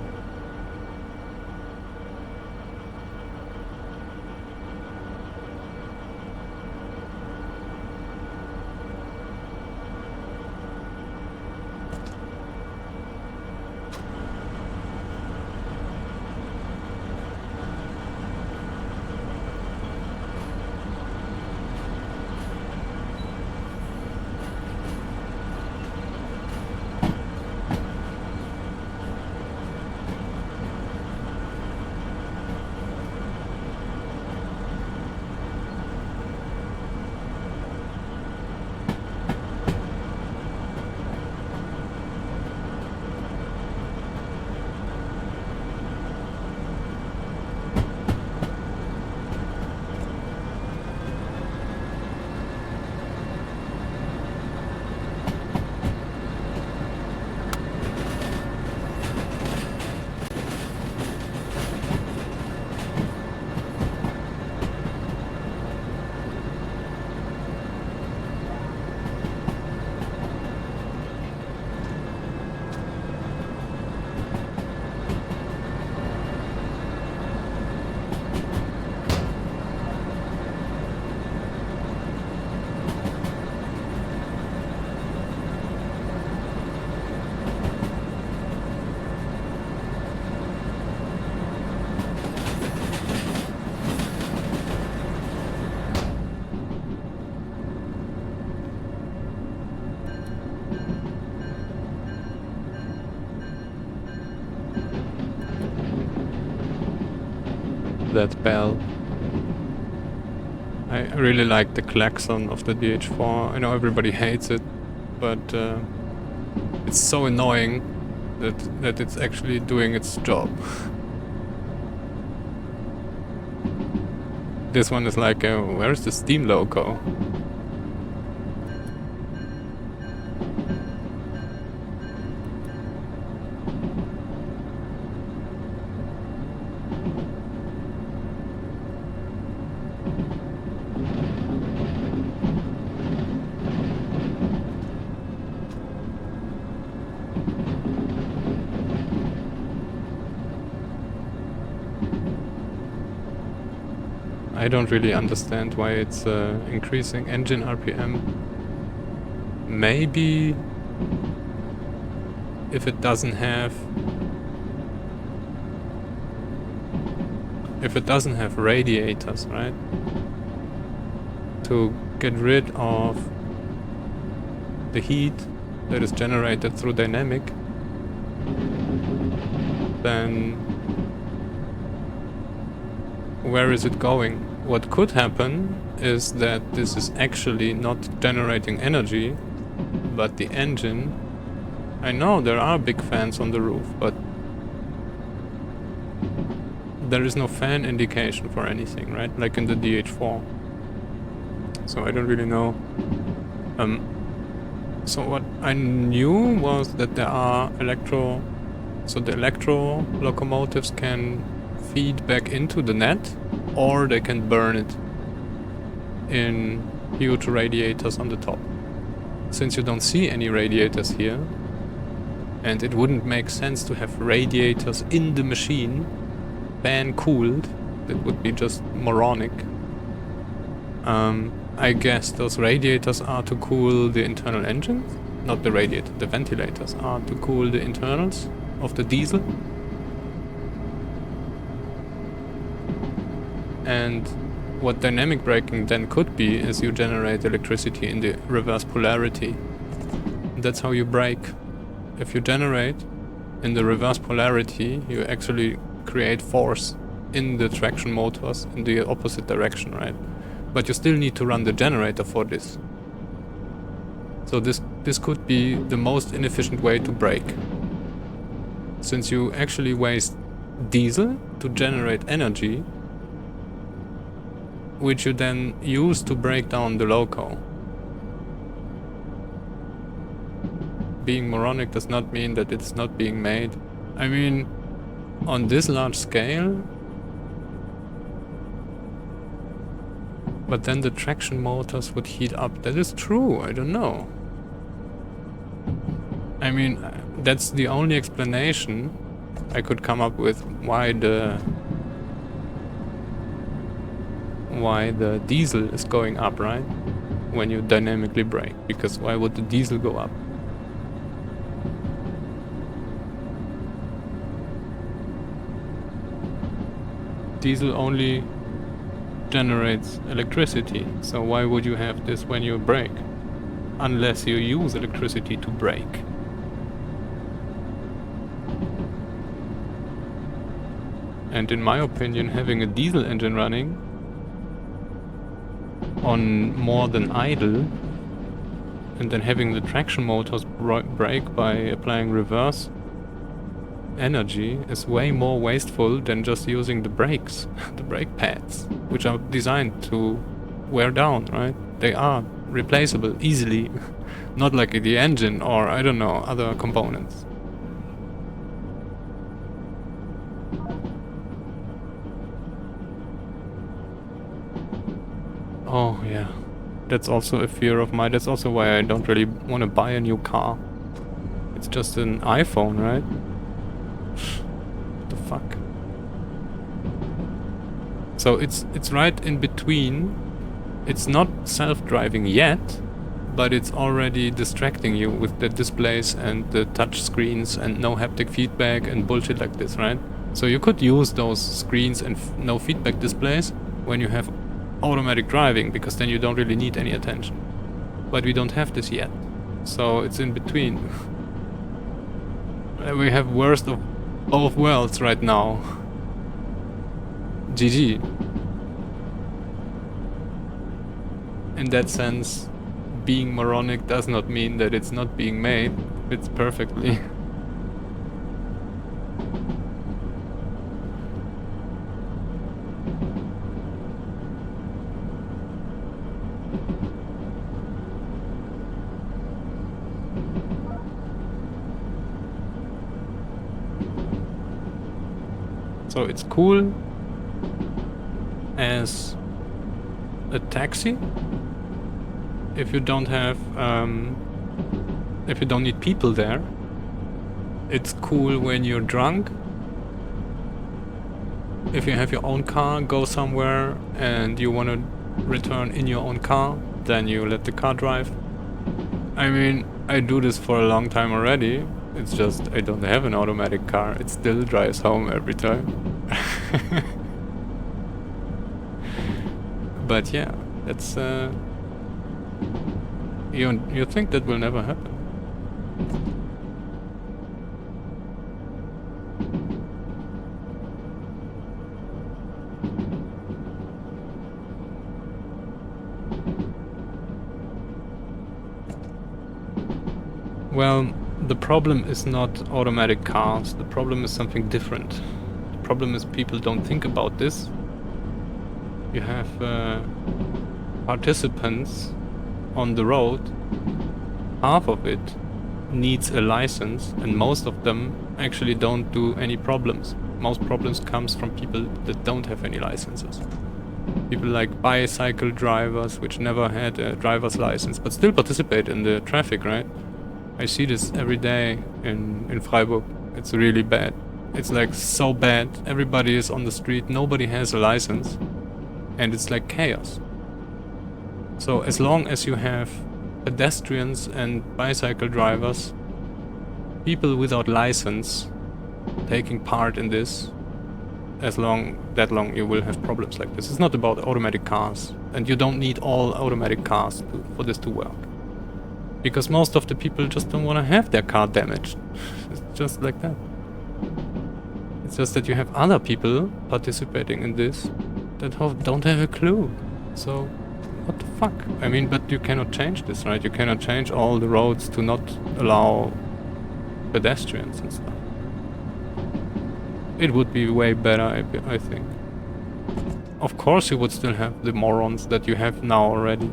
That bell. I really like the klaxon of the DH4. I know everybody hates it, but it's so annoying that it's actually doing its job. This one is like, where's the steam loco? I don't really understand why it's increasing engine RPM. Maybe if it doesn't have radiators, right? To get rid of the heat that is generated through dynamic, then where is it going? What could happen is that this is actually not generating energy, but the engine... I know there are big fans on the roof, but there is no fan indication for anything, right? Like in the DH4. So I don't really know. So what I knew was that there are so the electro locomotives can feed back into the net, or they can burn it in huge radiators on the top. Since you don't see any radiators here, and it wouldn't make sense to have radiators in the machine, fan cooled, that would be just moronic. I guess those radiators are to cool the internal engine. Not the radiator, the ventilators are to cool the internals of the diesel. And what dynamic braking then could be is you generate electricity in the reverse polarity. That's how you brake. If you generate in the reverse polarity, you actually create force in the traction motors in the opposite direction, right? But you still need to run the generator for this. So this could be the most inefficient way to brake. Since you actually waste diesel to generate energy, which you then use to break down the loco. Being moronic does not mean that it's not being made. I mean, on this large scale... But then the traction motors would heat up. That is true, I don't know. I mean, that's the only explanation I could come up with why the diesel is going up, right? When you dynamically brake. Because why would the diesel go up? Diesel only generates electricity, so why would you have this when you brake? Unless you use electricity to brake. And in my opinion, having a diesel engine running on more than idle, and then having the traction motors brake by applying reverse energy is way more wasteful than just using the brakes, the brake pads, which are designed to wear down, right? They are replaceable easily, not like the engine or, I don't know, other components. Oh yeah, that's also a fear of mine. That's also why I don't really want to buy a new car. It's just an iPhone, right? What the fuck? So it's right in between. It's not self-driving yet, but it's already distracting you with the displays and the touch screens and no haptic feedback and bullshit like this, right? So you could use those screens and no feedback displays when you have automatic driving, because then you don't really need any attention. But we don't have this yet, so it's in between. We have worst of both worlds right now. GG. In that sense, being moronic does not mean that it's not being made. It's perfectly. So it's cool as a taxi if you don't have if you don't need people there. It's cool when you're drunk. If you have your own car, go somewhere and you want to return in your own car, then you let the car drive. I mean, I do this for a long time already. It's just I don't have an automatic car. It still drives home every time. But yeah, that's you think that will never happen. Well, the problem is not automatic cars. The problem is something different. The problem is people don't think about this. You have participants on the road. Half of it needs a license, and most of them actually don't do any problems. Most problems comes from people that don't have any licenses. People like bicycle drivers, which never had a driver's license, but still participate in the traffic, right? I see this every day in Freiburg. It's really bad. It's like so bad. Everybody is on the street, nobody has a license, and it's like chaos. So as long as you have pedestrians and bicycle drivers, people without license, taking part in this, that long you will have problems like this. It's not about automatic cars, and you don't need all automatic cars for this to work. Because most of the people just don't want to have their car damaged. It's just like that. It's just that you have other people participating in this that don't have a clue. So, what the fuck? I mean, but you cannot change this, right? You cannot change all the roads to not allow pedestrians and stuff. It would be way better, I think. Of course you would still have the morons that you have now already.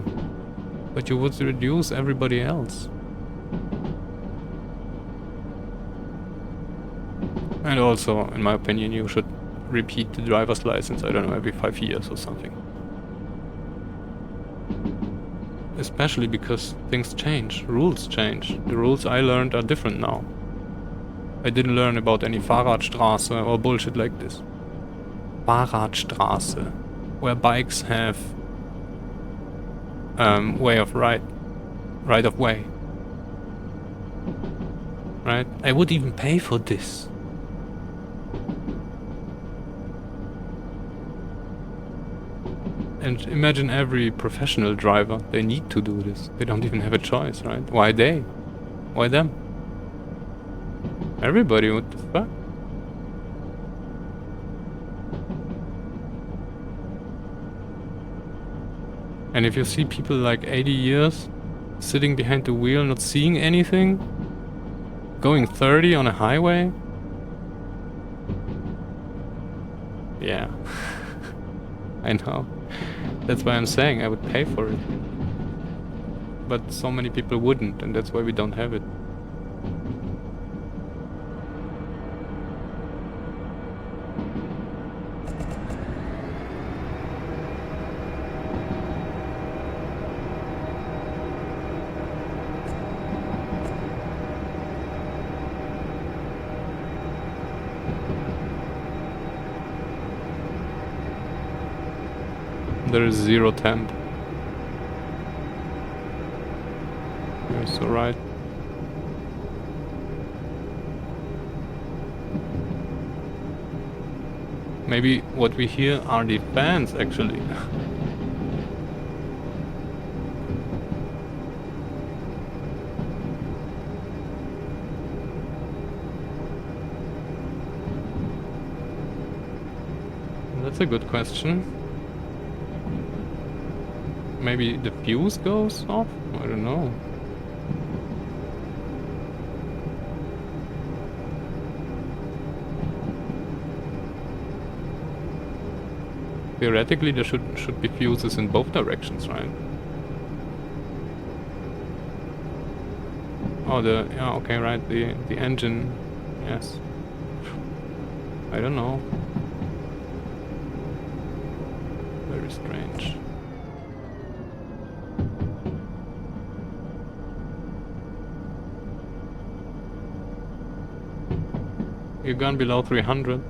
But you would reduce everybody else. And also, in my opinion, you should repeat the driver's license, I don't know, every 5 years or something. Especially because things change, rules change. The rules I learned are different now. I didn't learn about any Fahrradstraße or bullshit like this. Fahrradstraße, where bikes have right of way. Right? I would even pay for this. And imagine every professional driver, they need to do this. They don't even have a choice, right? Why they? Why them? Everybody, what the fuck? And if you see people like 80 years sitting behind the wheel, not seeing anything, going 30 on a highway, yeah, I know. That's why I'm saying I would pay for it. But so many people wouldn't, and that's why we don't have it. There is 0 temp. You're so right. Maybe what we hear are the fans, actually. That's a good question. Maybe the fuse goes off? I don't know. Theoretically, there should be fuses in both directions, right? Oh, yeah, okay, right, the engine, yes. I don't know. Very strange. You've gone below 300?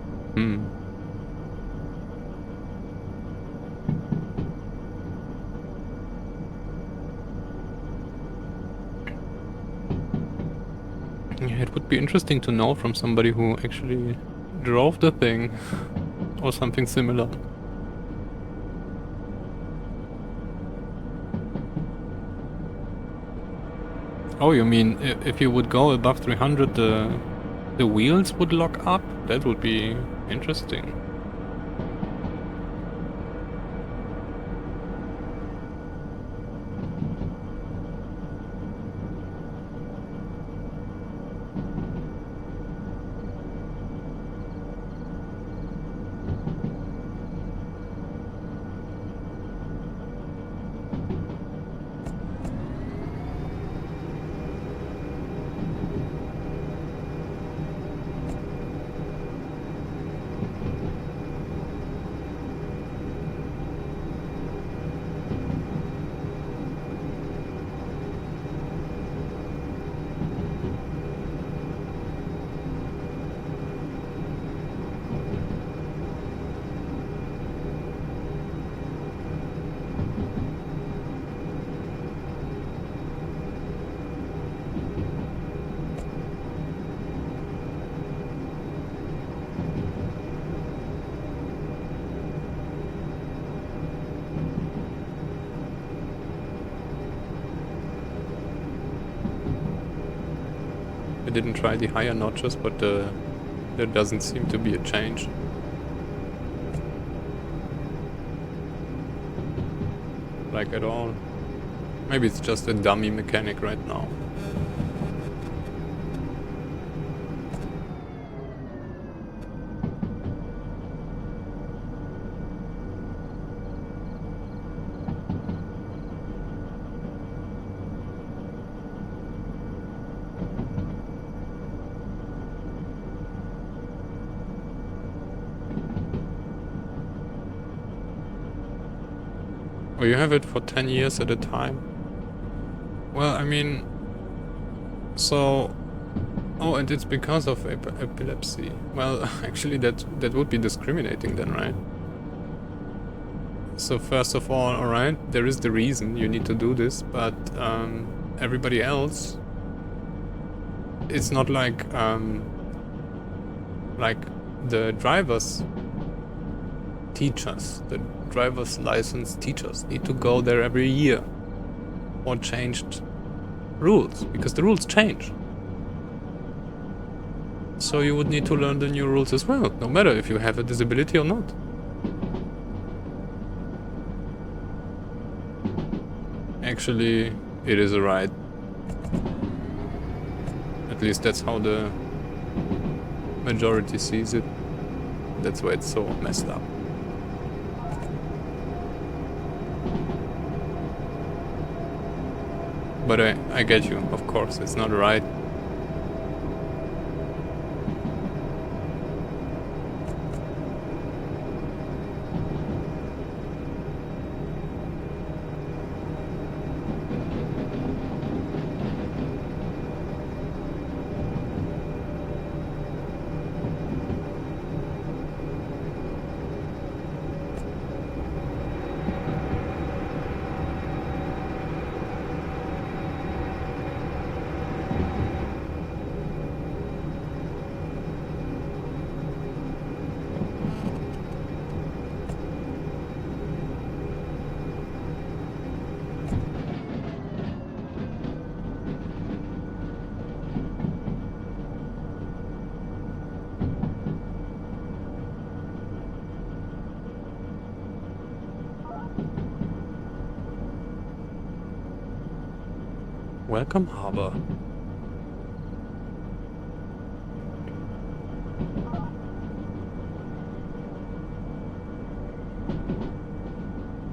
Yeah, it would be interesting to know from somebody who actually drove the thing or something similar. Oh, you mean if you would go above 300, the wheels would lock up? That would be interesting. didn't try the higher notches, but there doesn't seem to be a change. Like at all. Maybe it's just a dummy mechanic right now. Oh, you have it for 10 years at a time? Well, I mean... So... Oh, and it's because of epilepsy. Well, actually that would be discriminating then, right? So first of all, alright, there is the reason you need to do this, but everybody else... It's not like the driver's teachers, the driver's license teachers need to go there every year or changed rules, because the rules change. So you would need to learn the new rules as well, no matter if you have a disability or not. Actually, it is a right. At least that's how the majority sees it. That's why it's so messed up. But I get you, of course, it's not right. Welcome, Harbor.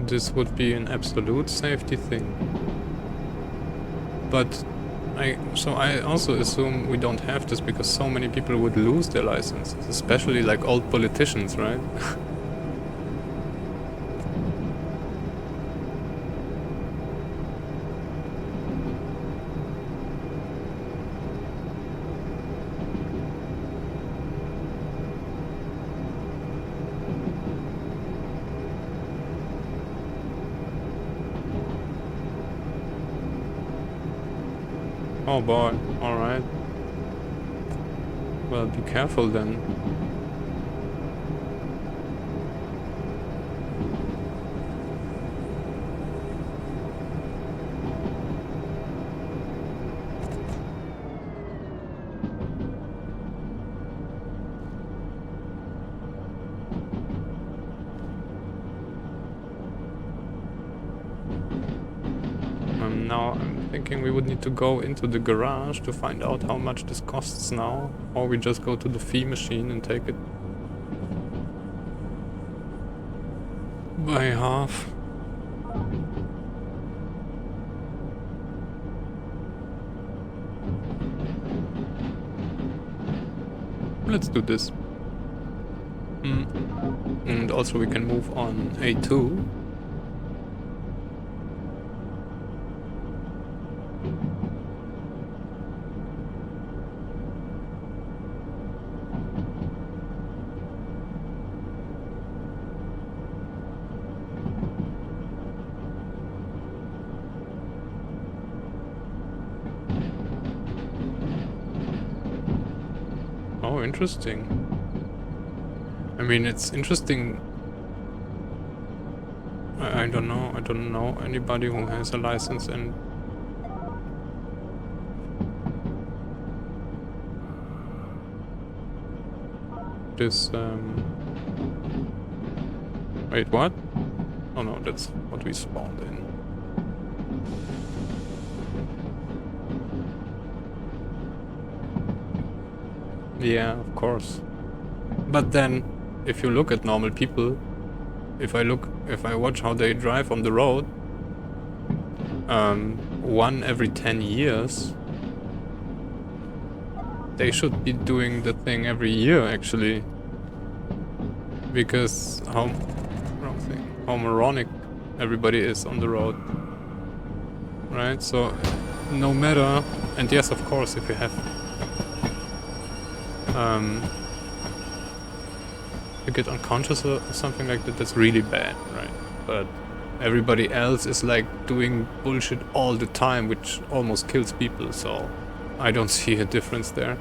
This would be an absolute safety thing. But I also assume we don't have this because so many people would lose their licenses, especially like old politicians, right? Oh boy, alright. Well, be careful then. Now I'm thinking we would need to go into the garage to find out how much this costs now, or we just go to the fee machine and take it by half. Let's do this. And also we can move on A2. Oh, interesting. I mean, it's interesting. I don't know. I don't know anybody who has a license and this, wait, what? Oh no, that's what we spawned in. Yeah, of course. But then, if you look at normal people, if I watch how they drive on the road, one every 10 years, they should be doing the thing every year, actually. Because wrong thing, how moronic everybody is on the road. Right, so no matter, and yes, of course, if you have you get unconscious or something like that, that's really bad, right? But everybody else is like doing bullshit all the time, which almost kills people, so I don't see a difference there.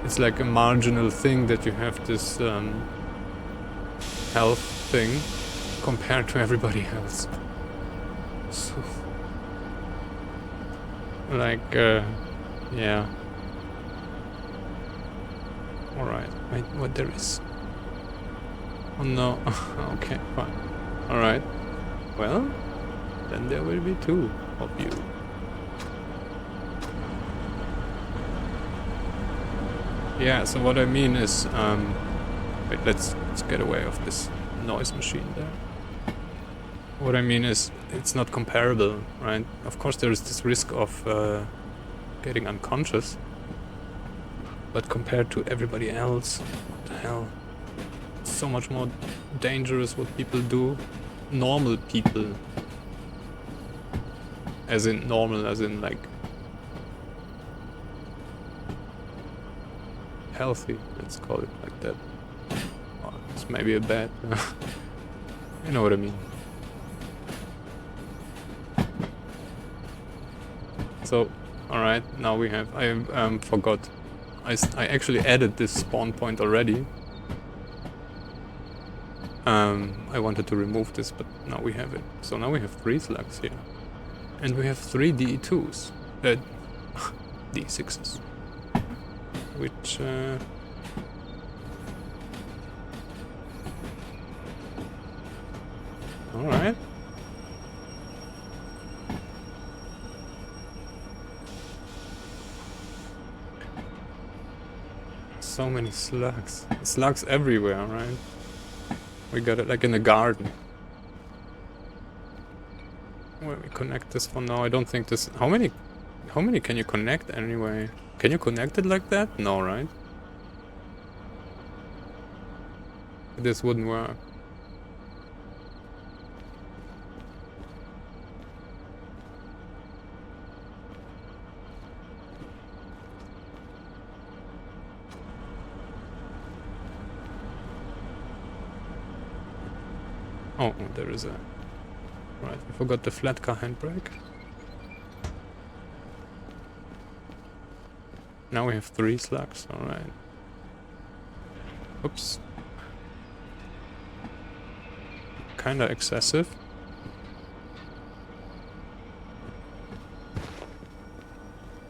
It's like a marginal thing that you have this health thing compared to everybody else. So, like, yeah. Alright, wait, what there is? Oh no, okay, fine. Alright, well, then there will be two of you. Yeah, so what I mean is, wait, let's get away of this noise machine there. What I mean is, it's not comparable, right? Of course there is this risk of getting unconscious, but compared to everybody else, what the hell? It's so much more dangerous what people do. Normal people. As in normal, as in like healthy, let's call it like that. Oh, it's maybe a bad... you know what I mean. So, alright, now we have... I forgot. I actually added this spawn point already. I wanted to remove this, but now we have it. So now we have 3 slugs here. And we have 3 DE2s. D6s. Which... alright. So many slugs. Slugs everywhere, right? We got it like in the garden. Where we connect this for now? I don't think this... How many can you connect anyway? Can you connect it like that? No, right? This wouldn't work. Oh, there is a... Right, I forgot the flat car handbrake. Now we have 3 slugs, alright. Oops. Kinda excessive.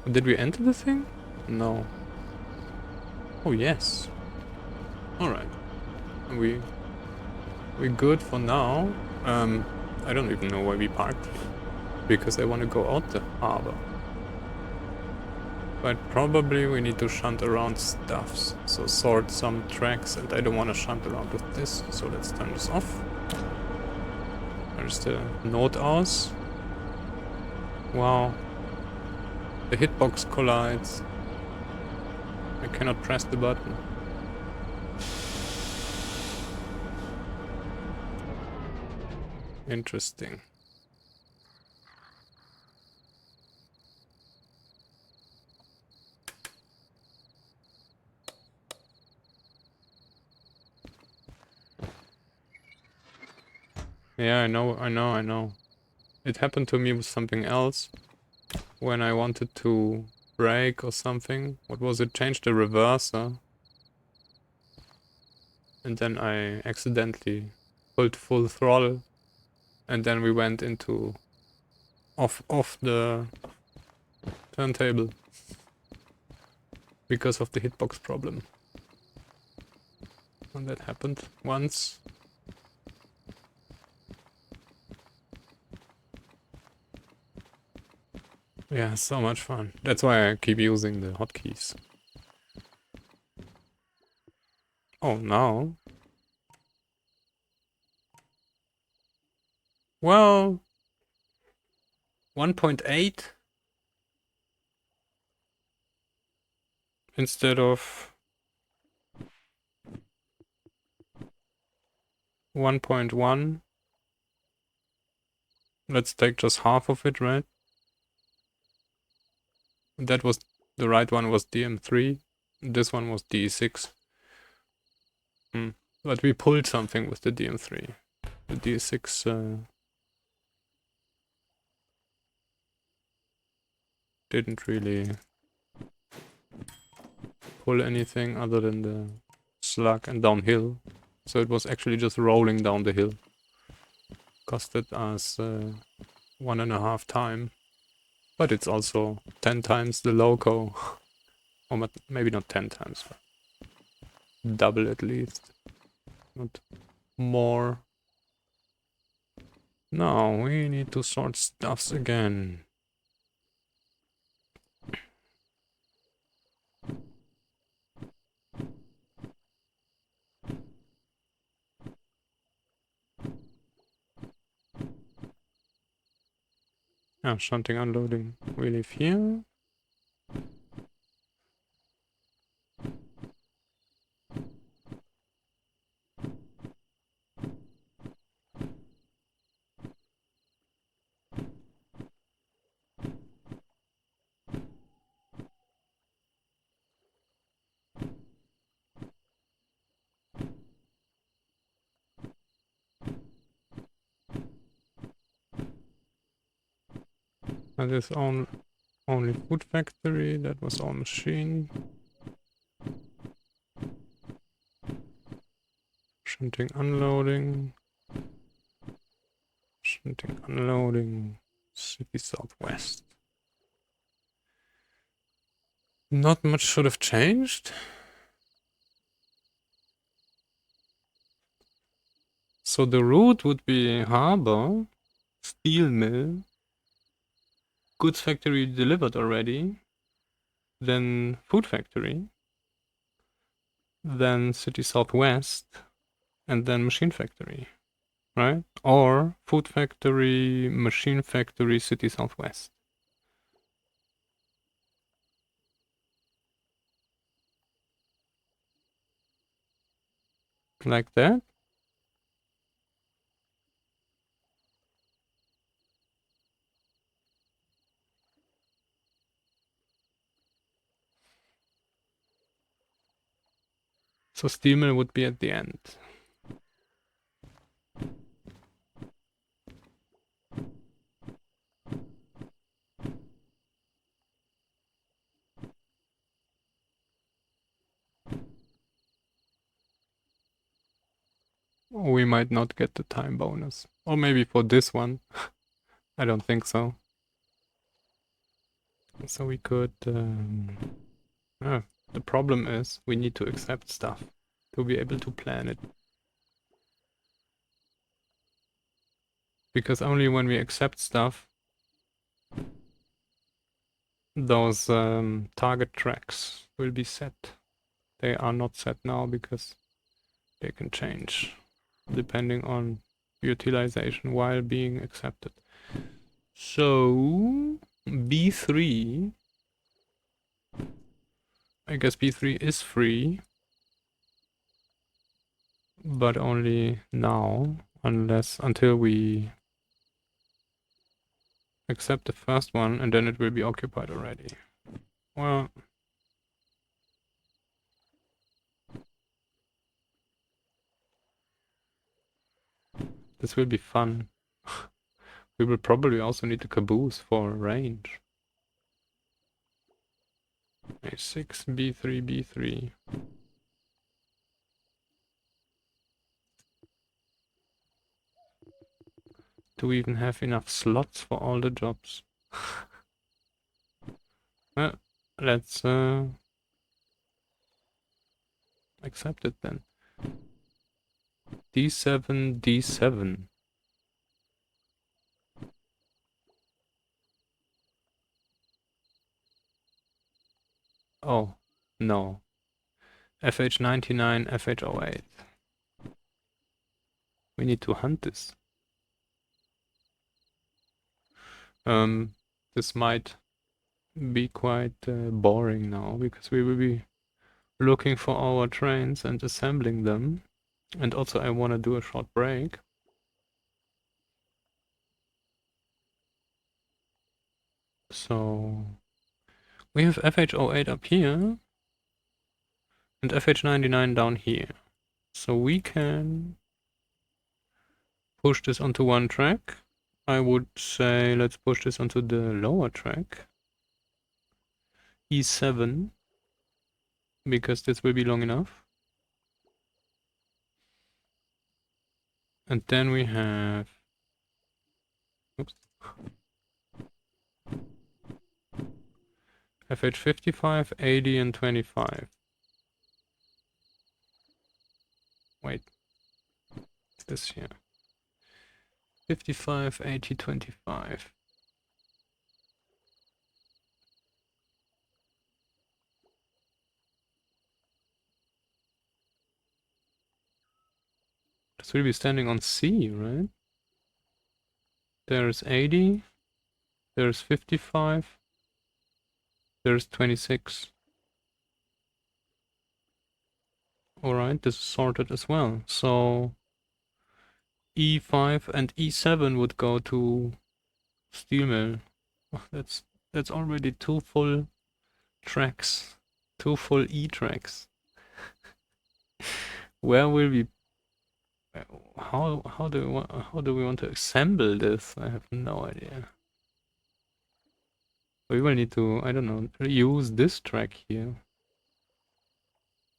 Did we enter the thing? No. Oh, yes. Alright. We're good for now. I don't even know why we parked here. Because I want to go out the harbor. But probably we need to shunt around stuffs. So sort some tracks, and I don't want to shunt around with this. So let's turn this off. There's the note aus. Wow. The hitbox collides. I cannot press the button. Interesting. Yeah, I know. It happened to me with something else. When I wanted to brake or something. What was it? Change the reverser. And then I accidentally pulled full throttle. And then we went into... off the turntable. Because of the hitbox problem. And that happened once. Yeah, so much fun. That's why I keep using the hotkeys. Oh, now? Well, 1.8 instead of 1.1. Let's take just half of it, right? That was, the right one was DM3. This one was D6. But we pulled something with the DM3. The D6 didn't really pull anything other than the slug and downhill. So it was actually just rolling down the hill. Costed us 1.5 time. But it's also 10 times the loco. Or maybe not 10 times, but double at least. Not more. Now we need to sort stuffs again. Ah, shunting, unloading. We leave here. That is only food factory. That was all machine. Shunting, unloading. Shunting, unloading. City Southwest. Not much should have changed. So the route would be harbor, steel mill, goods factory delivered already, then food factory, then city southwest, and then machine factory, right? Or food factory, machine factory, city southwest. Like that? So steel mill would be at the end. We might not get the time bonus. Or maybe for this one. I don't think so. So we could... the problem is we need to accept stuff to be able to plan it. Because only when we accept stuff, those target tracks will be set. They are not set now because they can change depending on utilization while being accepted. So B3, I guess B3 is free, but only now, until we accept the first one, and then it will be occupied already. Well, this will be fun. We will probably also need the caboose for range. A6, B3, B3. Do we even have enough slots for all the jobs? Well, let's accept it then. D7, D7. Oh, no. FH99, FH08. We need to hunt this. This might be quite boring now, because we will be looking for our trains and assembling them. And also I want to do a short break. So we have FH08 up here and FH99 down here. So we can push this onto one track. I would say let's push this onto the lower track. E7, because this will be long enough. And then we have, oops, FH55, 80 and 25. Wait, this here. 55, 80, 25. This will be standing on C, right? There's 80, there's 55, there's 26. Alright, this is sorted as well. So E5 and E7 would go to steel mill. Oh, that's already two full tracks. Two full E tracks. Where will we how do we want to assemble this? I have no idea. We will need to, I don't know, use this track here.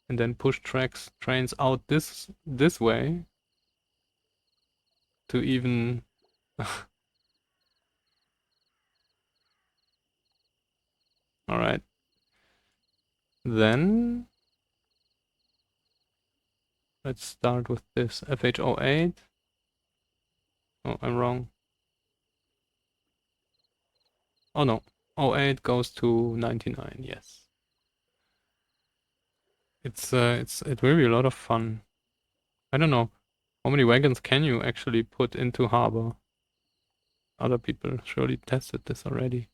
And then push trains out this way to even Alright. Then let's start with this FH08. Oh, I'm wrong. Oh no. 08 goes to 99, yes. It will be a lot of fun. I don't know. How many wagons can you actually put into harbor? Other people surely tested this already.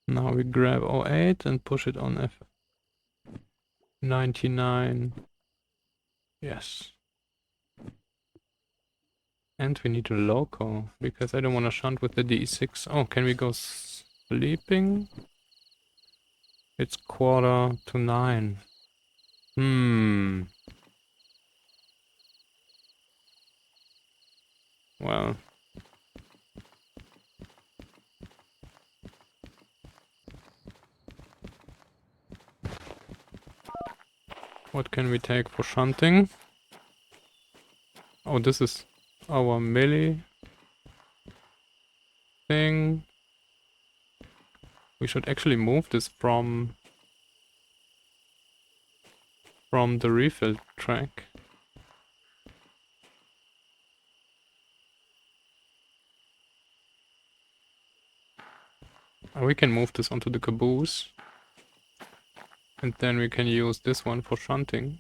Now we grab 08 and push it on F99. Yes. And we need a loco, because I don't want to shunt with the DE6. Oh, can we go sleeping? It's 8:45. Well. What can we take for shunting? Oh, this is our melee thing. We should actually move this from the refill track. We can move this onto the caboose. And then we can use this one for shunting.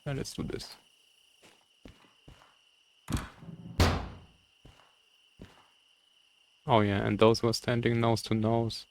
And let's do this. Oh yeah, and those were standing nose to nose.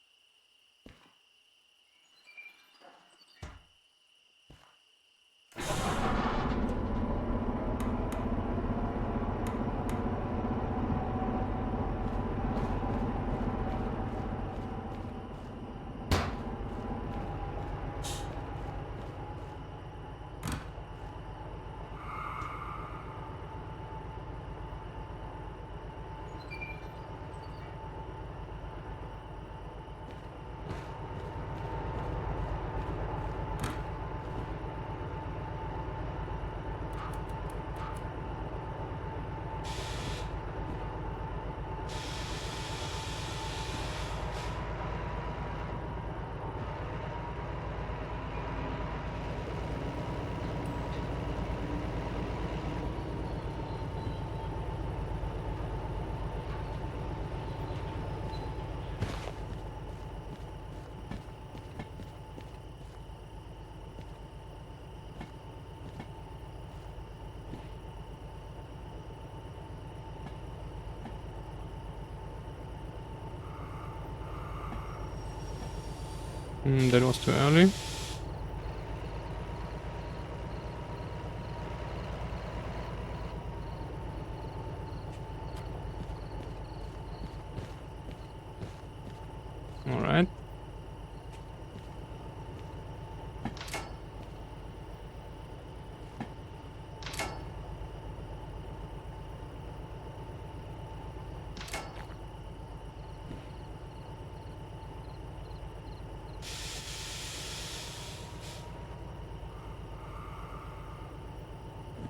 That was too early. Alright.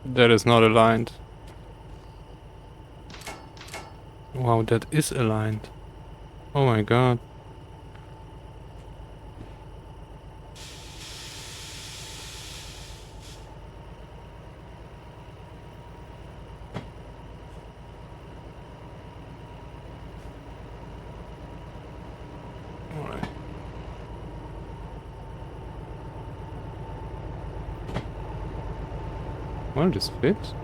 That is not aligned. Wow, that is aligned. Oh my god. Alright. Well, this fits.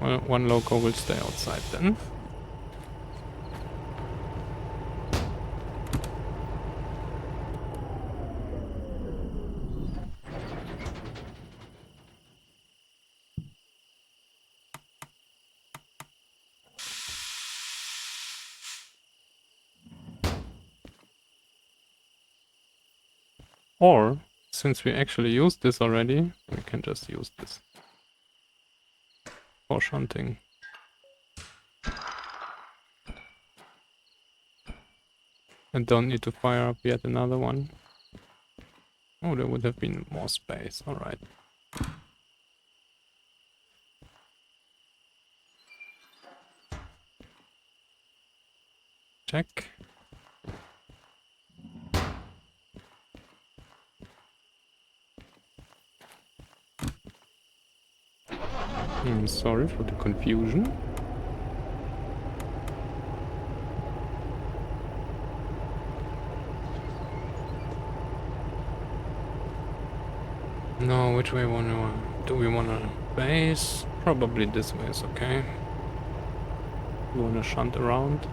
Well, one loco will stay outside then. Or, since we actually used this already, we can just use this for shunting. And don't need to fire up yet another one. Oh, there would have been more space. Alright. Check. Sorry for the confusion. No, which way do we wanna base? Probably this way is okay. We wanna shunt around.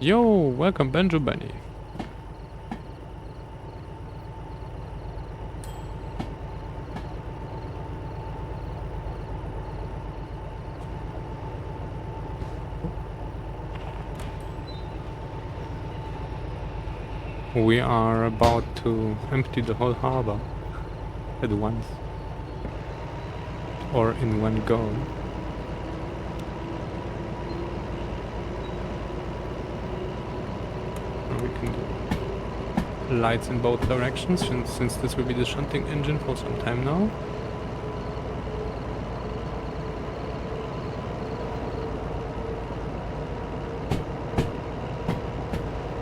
Yo, welcome Benjo Benny. We are about to empty the whole harbor at once. Or in one go. We can do lights in both directions, since this will be the shunting engine for some time now.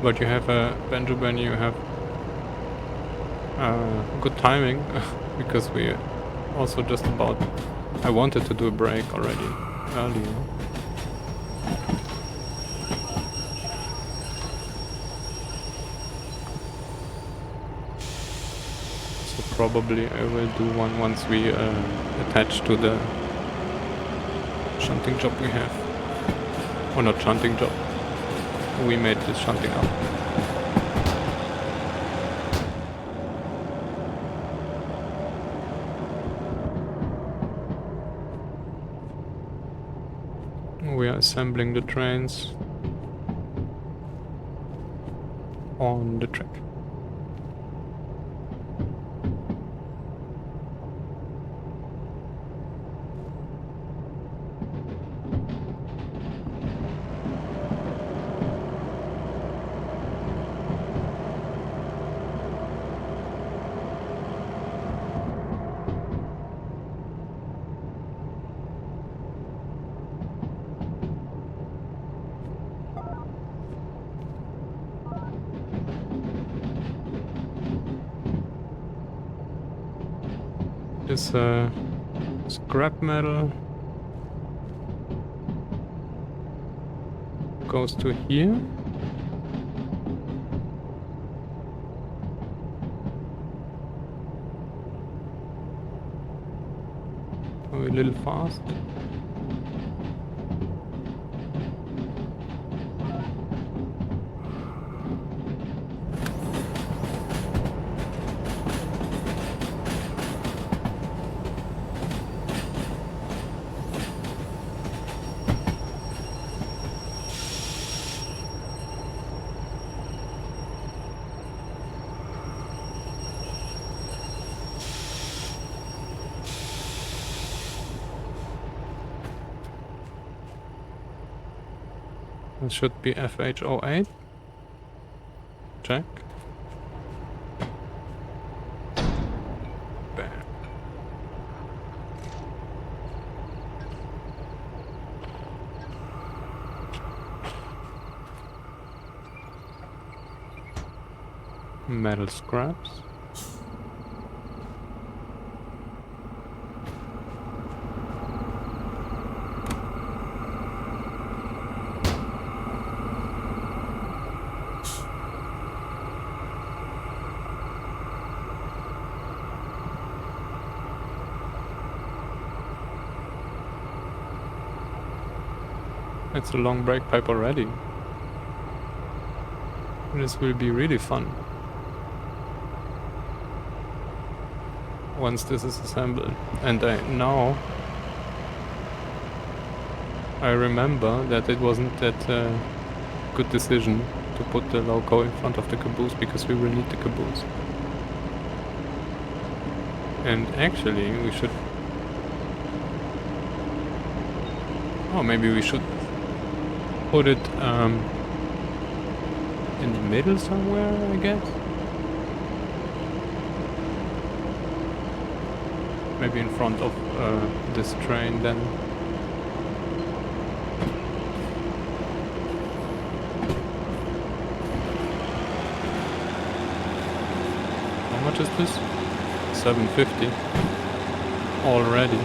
But you have a Benjo Benny, you have good timing because we also just about... I wanted to do a break already earlier. So probably I will do one once we attach to the shunting job we have. Or not shunting job. We made this shunting up. We are assembling the trains on the track. this scrap metal goes to here. Go a little fast. This should be FH08. Check. Bam. Metal scraps. It's a long brake pipe already. This will be really fun once this is assembled. And now I remember that it wasn't that good decision to put the logo in front of the caboose, because we will need the caboose. And actually we should... Oh, maybe we should put it in the middle somewhere, I guess. Maybe in front of this train then. How much is this? 750 already.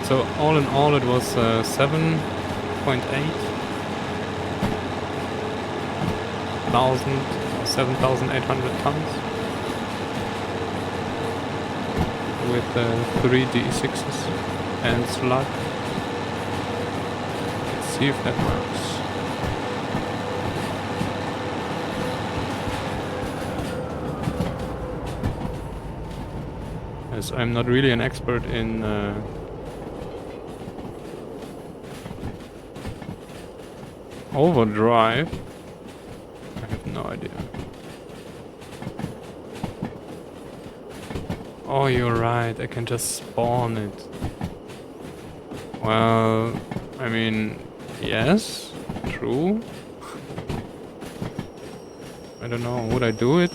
So all in all it was 7,800 tons with 3 D6s and slug. Let's see if that works. As I'm not really an expert in overdrive. I have no idea. Oh, you're right. I can just spawn it. Well, I mean, yes, true. I don't know. Would I do it?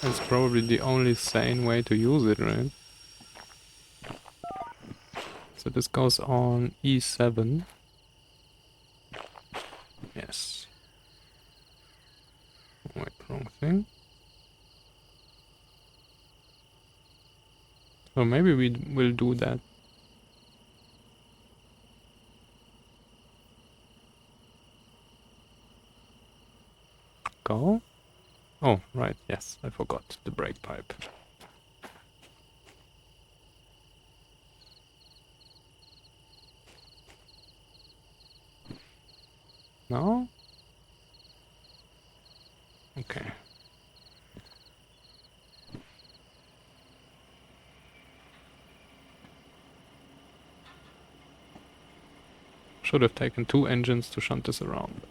That's probably the only sane way to use it, right? So this goes on E7. Yes. Wait, wrong thing. So maybe we will do that. Go. Oh, right, yes, I forgot the brake pipe. No? Okay. Should have taken 2 engines to shunt this around.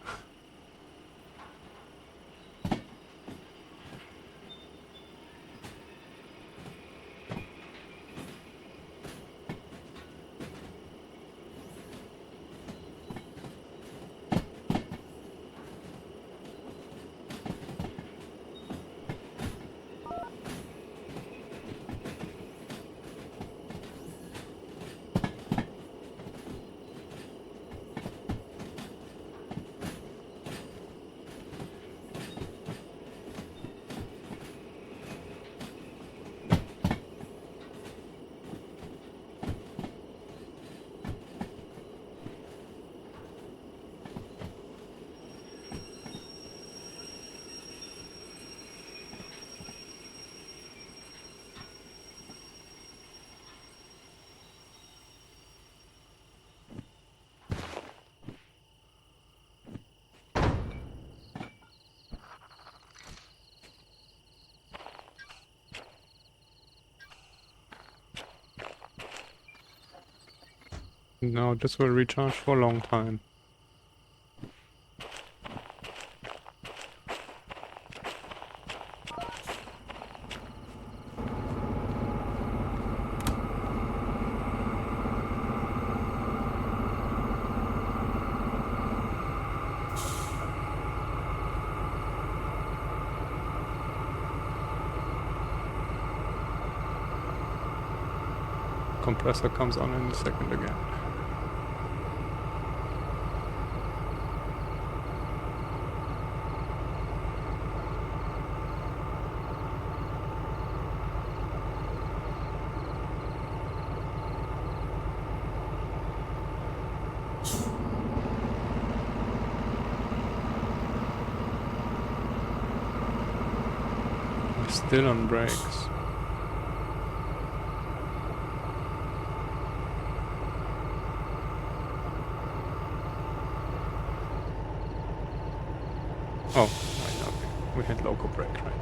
No, this will recharge for a long time. Compressor comes on in a second again. We're still on brakes. Oh, right, okay. We had local brake, right?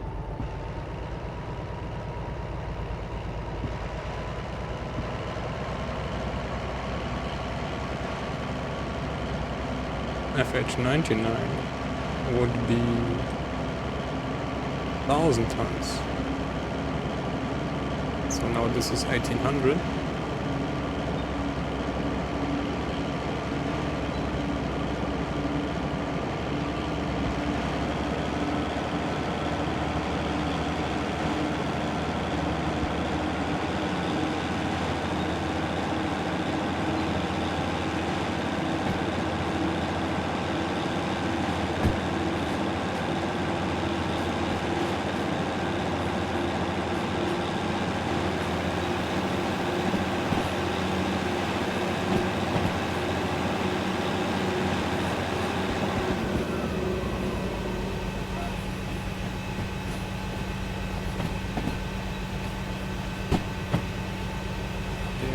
FH99 would be 1,000 tons. So now this is 1,800.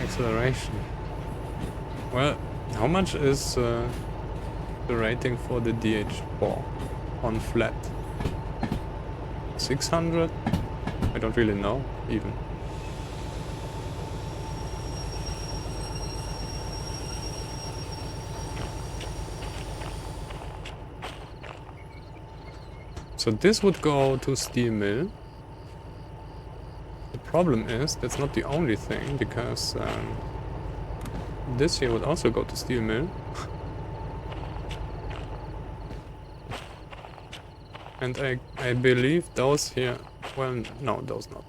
Acceleration. Well, how much is the rating for the DH4 on flat? 600? I don't really know, even. So this would go to steel mill. The problem is, that's not the only thing, because this here would also go to steel mill. And I believe those here... Well, no, those not.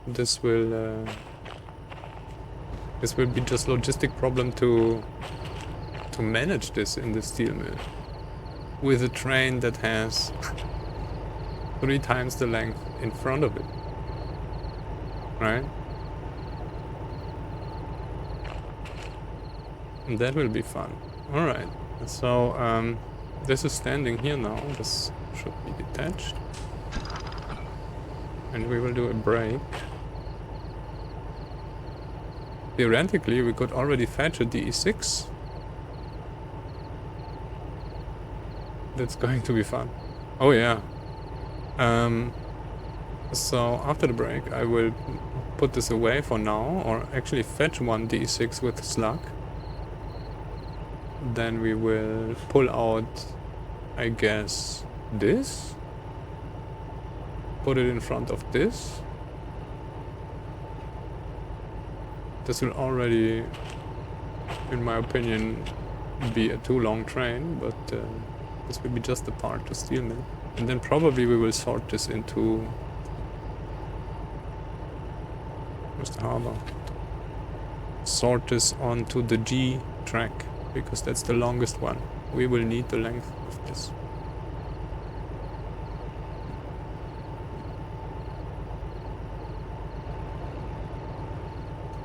This will be just logistic problem to manage this in the steel mill. With a train that has 3 times the length in front of it. Right? And that will be fun. Alright, so this is standing here now. This should be detached. And we will do a break. Theoretically, we could already fetch a DE6. That's going to be fun. Oh yeah. So after the break, I will put this away for now, or actually fetch one DE6 with slug. Then we will pull out, I guess, this. Put it in front of this. This will already, in my opinion, be a too long train, but this will be just a part to steel mill. And then probably we will sort this into... Where's the harbor? Sort this onto the G track, because that's the longest one. We will need the length of this.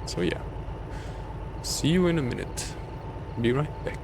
So yeah, see you in a minute. Be right back.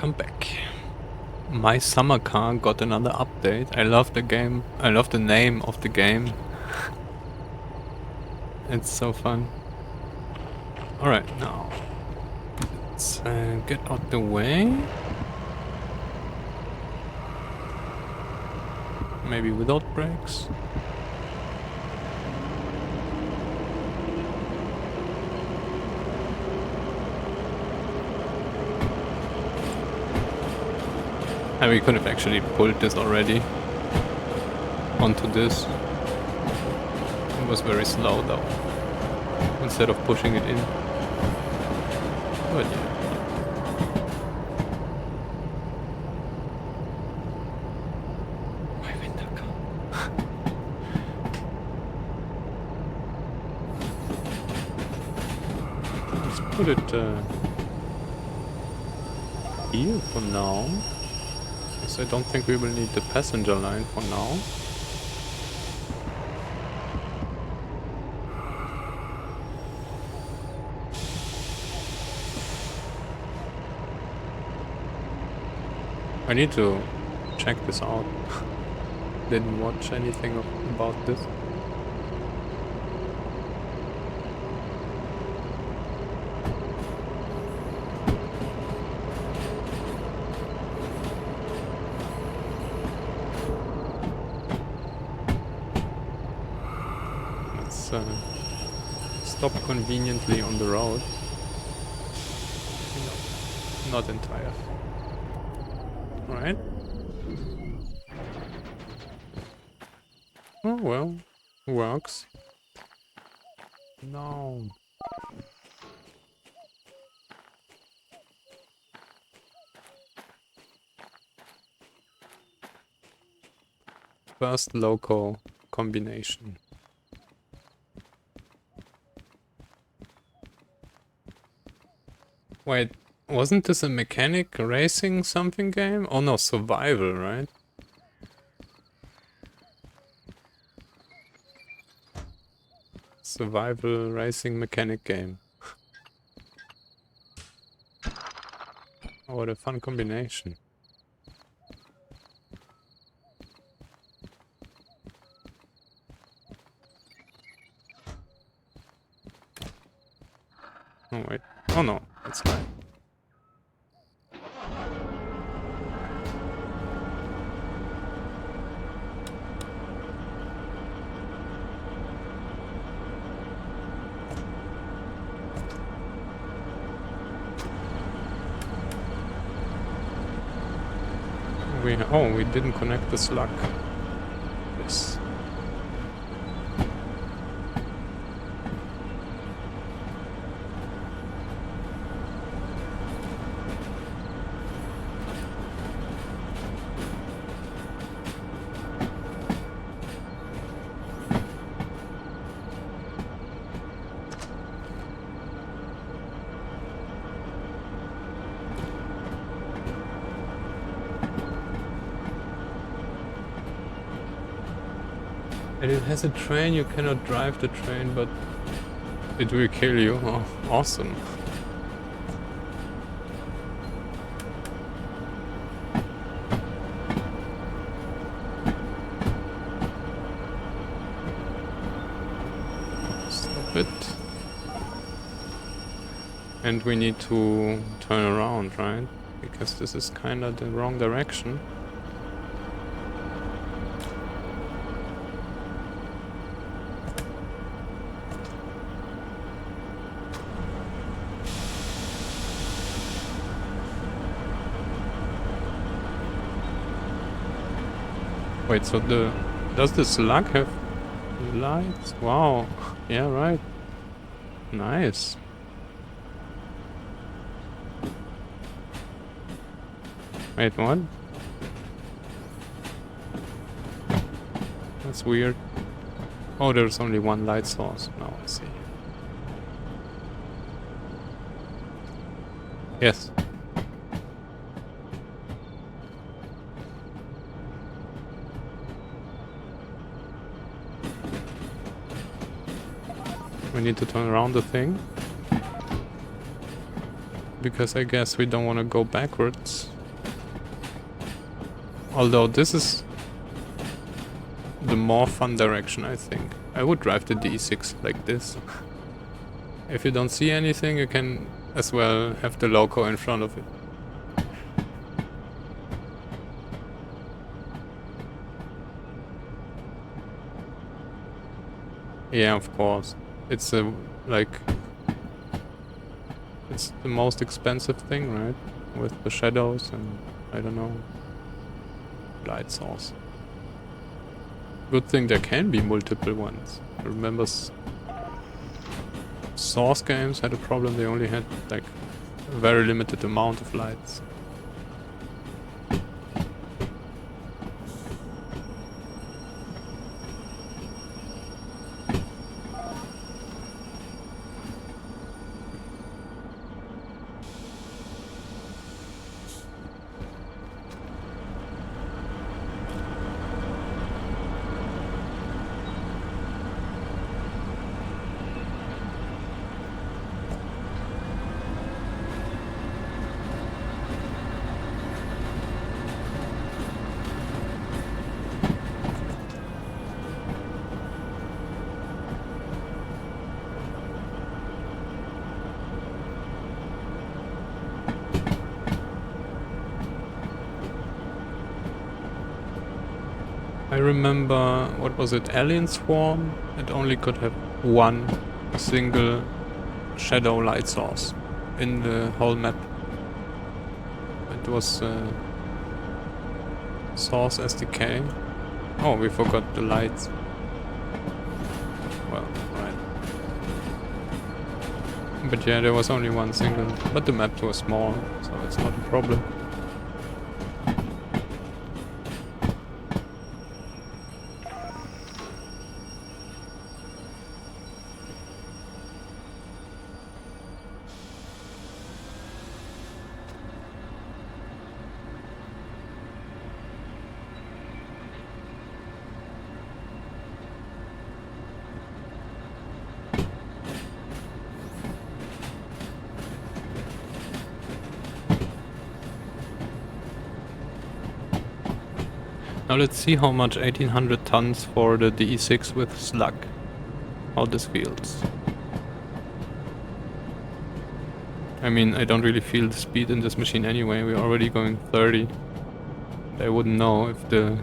I'm back. My summer car got another update. I love the game. I love the name of the game. It's so fun. Alright, now let's get out the way. Maybe without brakes. And we could have actually pulled this already onto this. It was very slow though, instead of pushing it in. But yeah. My winter car. Let's put it here for now. I don't think we will need the passenger line for now. I need to check this out. Didn't watch anything about this. Stop conveniently on the road. No, not entire. Alright. Oh well, works. No. First local combination. Wait, wasn't this a mechanic racing something game? Oh no, survival, right? Survival racing mechanic game. Oh, what a fun combination. Oh wait, oh no, it's fine. We didn't connect the slug. Yes. And it has a train, you cannot drive the train, but it will kill you. Oh, awesome. Stop it. And we need to turn around, right? Because this is kinda the wrong direction. Wait, so does the slug have lights? Wow. Yeah, right. Nice. Wait, what? That's weird. Oh, there's only one light source. Now I see. Yes. We need to turn around the thing. Because I guess we don't want to go backwards. Although this is the more fun direction, I think. I would drive the DE6 like this. If you don't see anything, you can as well have the loco in front of it. Yeah, of course. It's a, like... It's the most expensive thing, right? With the shadows and, I don't know, light source. Good thing there can be multiple ones. I remember Source games had a problem, they only had like a very limited amount of lights. I remember, what was it, Alien Swarm? It only could have one single shadow light source in the whole map. It was Source SDK. Oh, we forgot the lights. Well, right. But yeah, there was only one single, but the map was small, so it's not a problem. Now let's see how much 1800 tons for the DE6 with slug. How this feels. I mean, I don't really feel the speed in this machine anyway, we're already going 30. I wouldn't know if the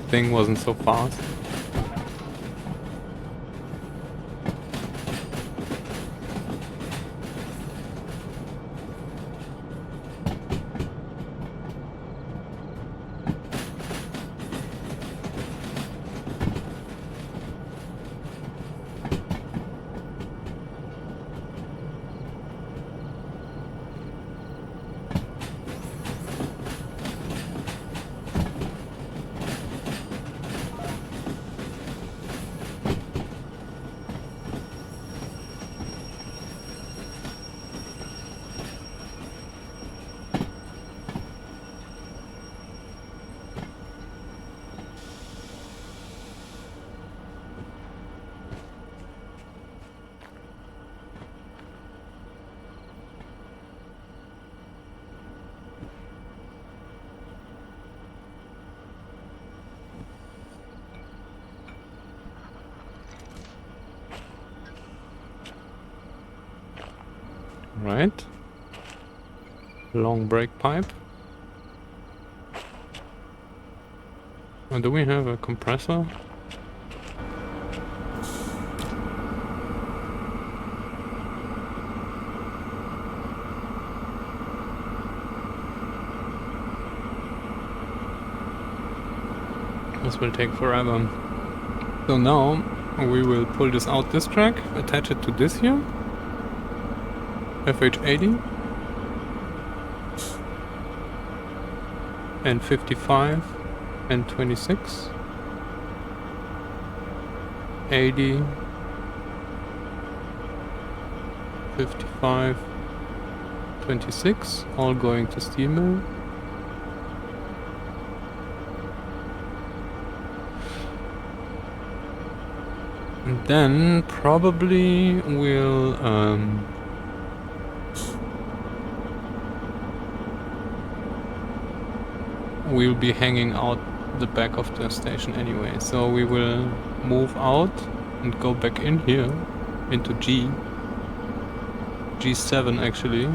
thing wasn't so fast. Right. Long brake pipe. Oh, do we have a compressor? This will take forever. So now we will pull this out this track, attach it to this here. FH80 and 55 and 26 80 55 26 all going to steel mill. And then probably we'll we'll be hanging out the back of the station anyway. So we will move out and go back in here into G7 actually,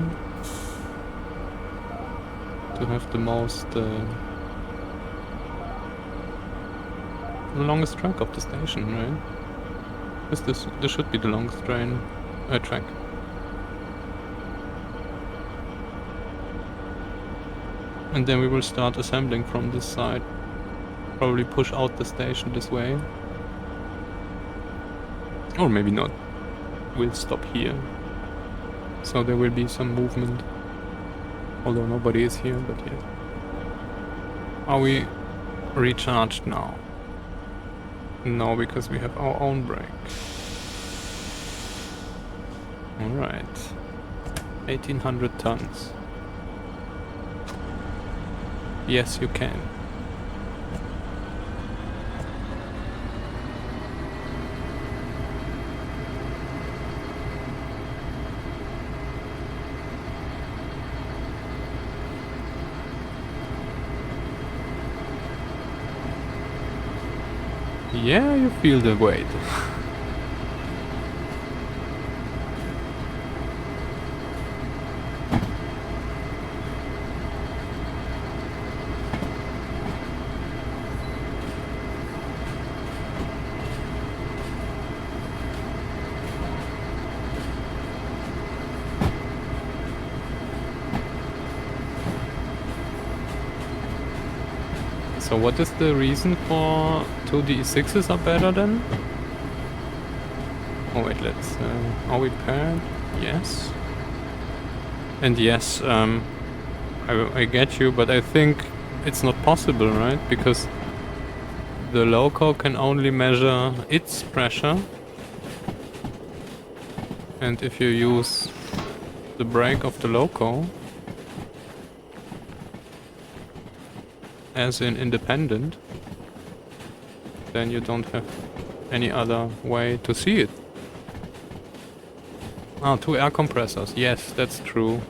to have the longest track of the station, right? This should be the longest track. And then we will start assembling from this side. Probably push out the station this way. Or maybe not. We'll stop here. So there will be some movement. Although nobody is here, but yeah. Are we recharged now? No, because we have our own brake. Alright. 1800 tons. Yes, you can. Yeah, you feel the weight. So what is the reason for 2D6s are better then? Oh wait, let's... are we paired? Yes. And yes, I get you, but I think it's not possible, right? Because the loco can only measure its pressure. And if you use the brake of the loco as in independent, then you don't have any other way to see it. Ah, 2 air compressors. Yes, that's true.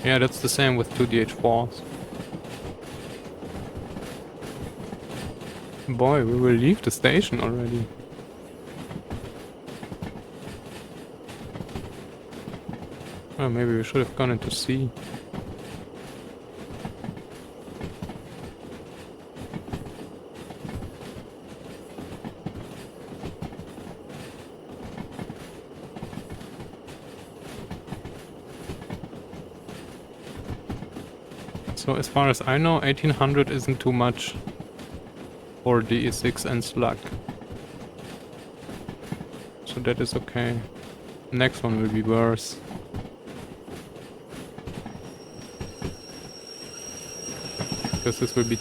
Yeah, that's the same with 2DH4s. Boy, we will leave the station already. Oh, maybe we should have gone into C. So as far as I know, 1800 isn't too much for DE6 and slug. So that is okay. Next one will be worse. Because this will be...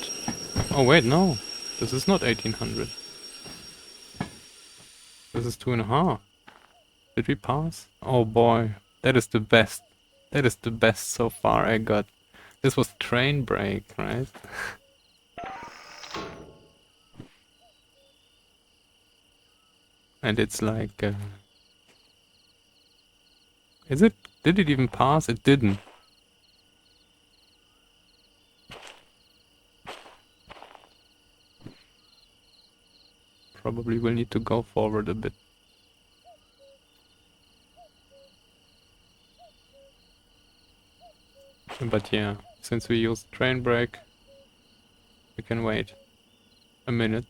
oh wait, no. This is not 1800. This is 2.5. Did we pass? Oh boy. That is the best. That is the best so far I got. This was train brake, right? And it's like... is it? Did it even pass? It didn't. Probably will need to go forward a bit. But yeah, since we used train brake, we can wait a minute.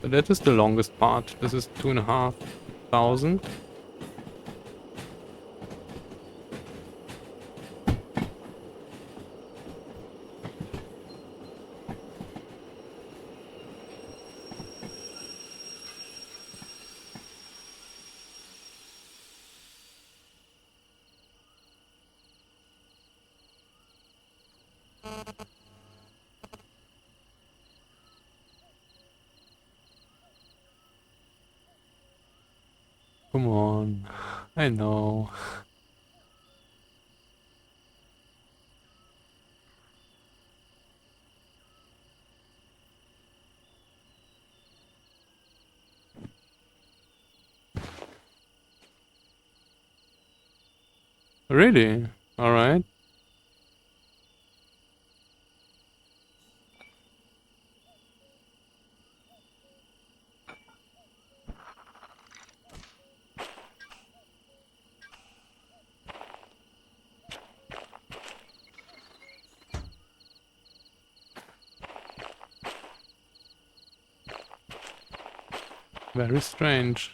So that is the longest part. This is 2,500. Come on. I know. Really? Alright. Very strange.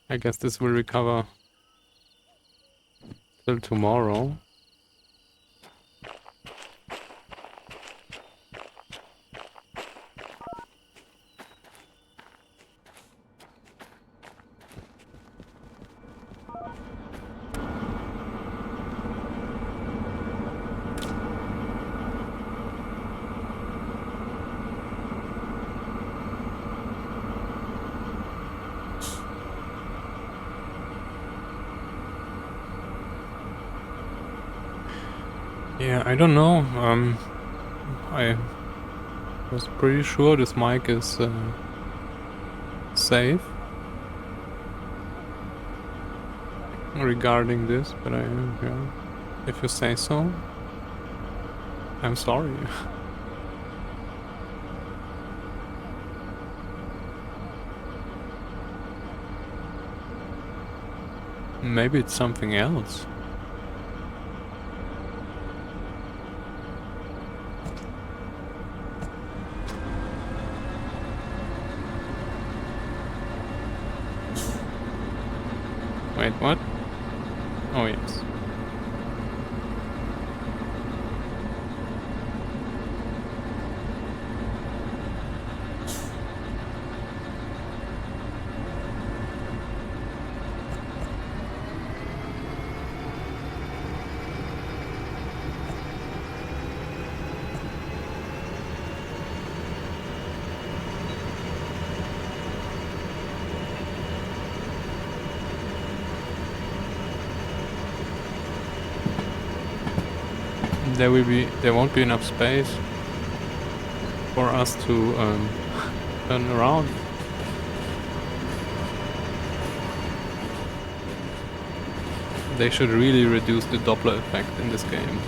I guess this will recover till tomorrow. Yeah, I don't know. I was pretty sure this mic is safe regarding this, but yeah, if you say so, I'm sorry. Maybe it's something else. Wait, what? Oh, yes. There won't be enough space for us to turn around. They should really reduce the Doppler effect in this game.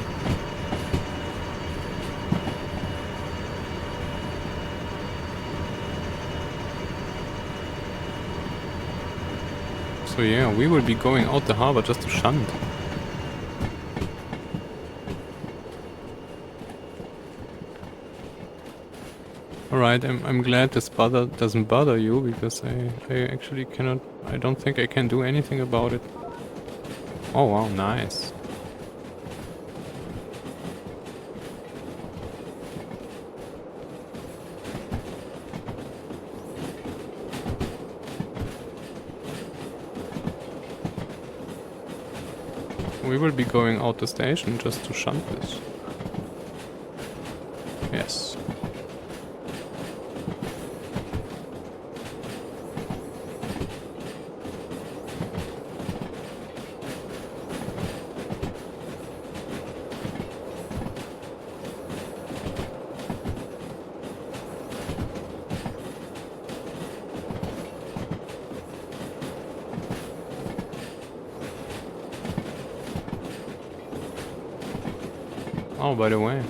So yeah, we will be going out the harbor just to shunt. Alright, I'm glad this doesn't bother you, because I actually cannot... I don't think I can do anything about it. Oh wow, nice. We will be going out the station just to shunt this. Yes. Oh, by the way.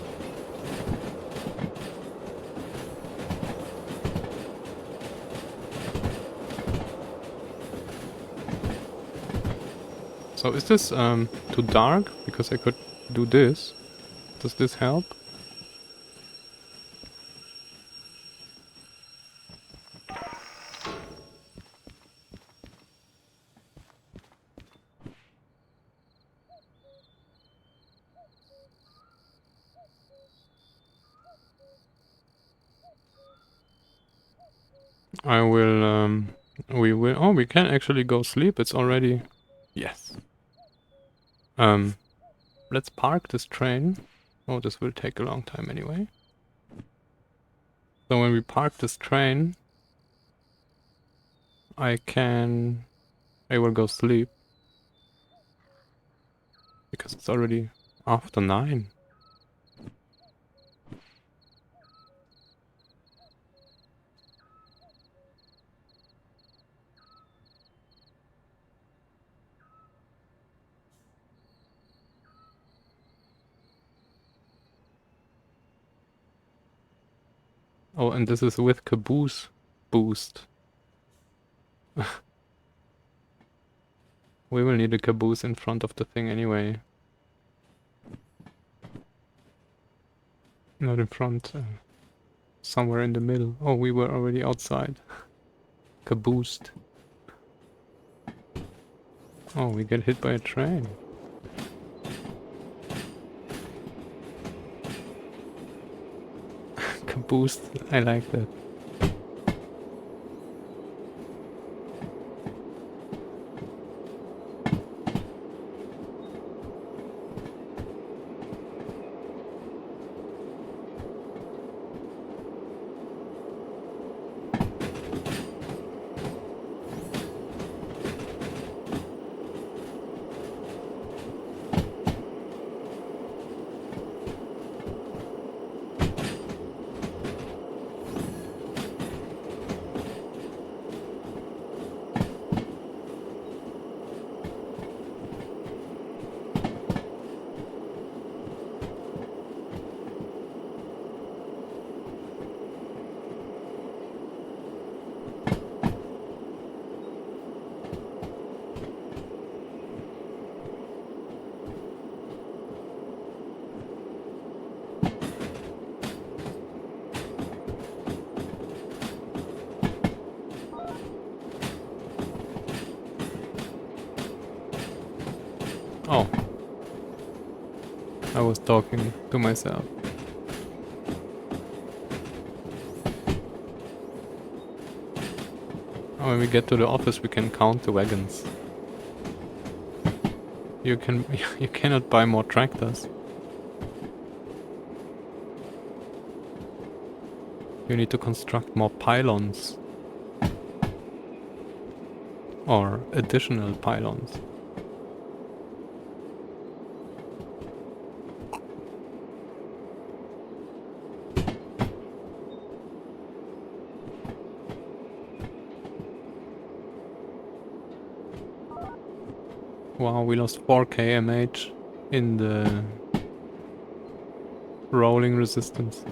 So is this too dark? Because I could do this. Does this help? I will, we will, oh, we can actually go sleep. It's already, yes. Let's park this train. Oh, this will take a long time anyway. So when we park this train, I will go sleep. Because it's already after 9. Oh, and this is with caboose boost. We will need a caboose in front of the thing anyway. Not in front, somewhere in the middle. Oh, we were already outside. Caboosed. Oh, we get hit by a train. Caboosed, I like that. Oh. I was talking to myself. Oh, when we get to the office we can count the wagons. You cannot buy more tractors. You need to construct more pylons. Or additional pylons. Wow, we lost 4 kmh in the rolling resistance.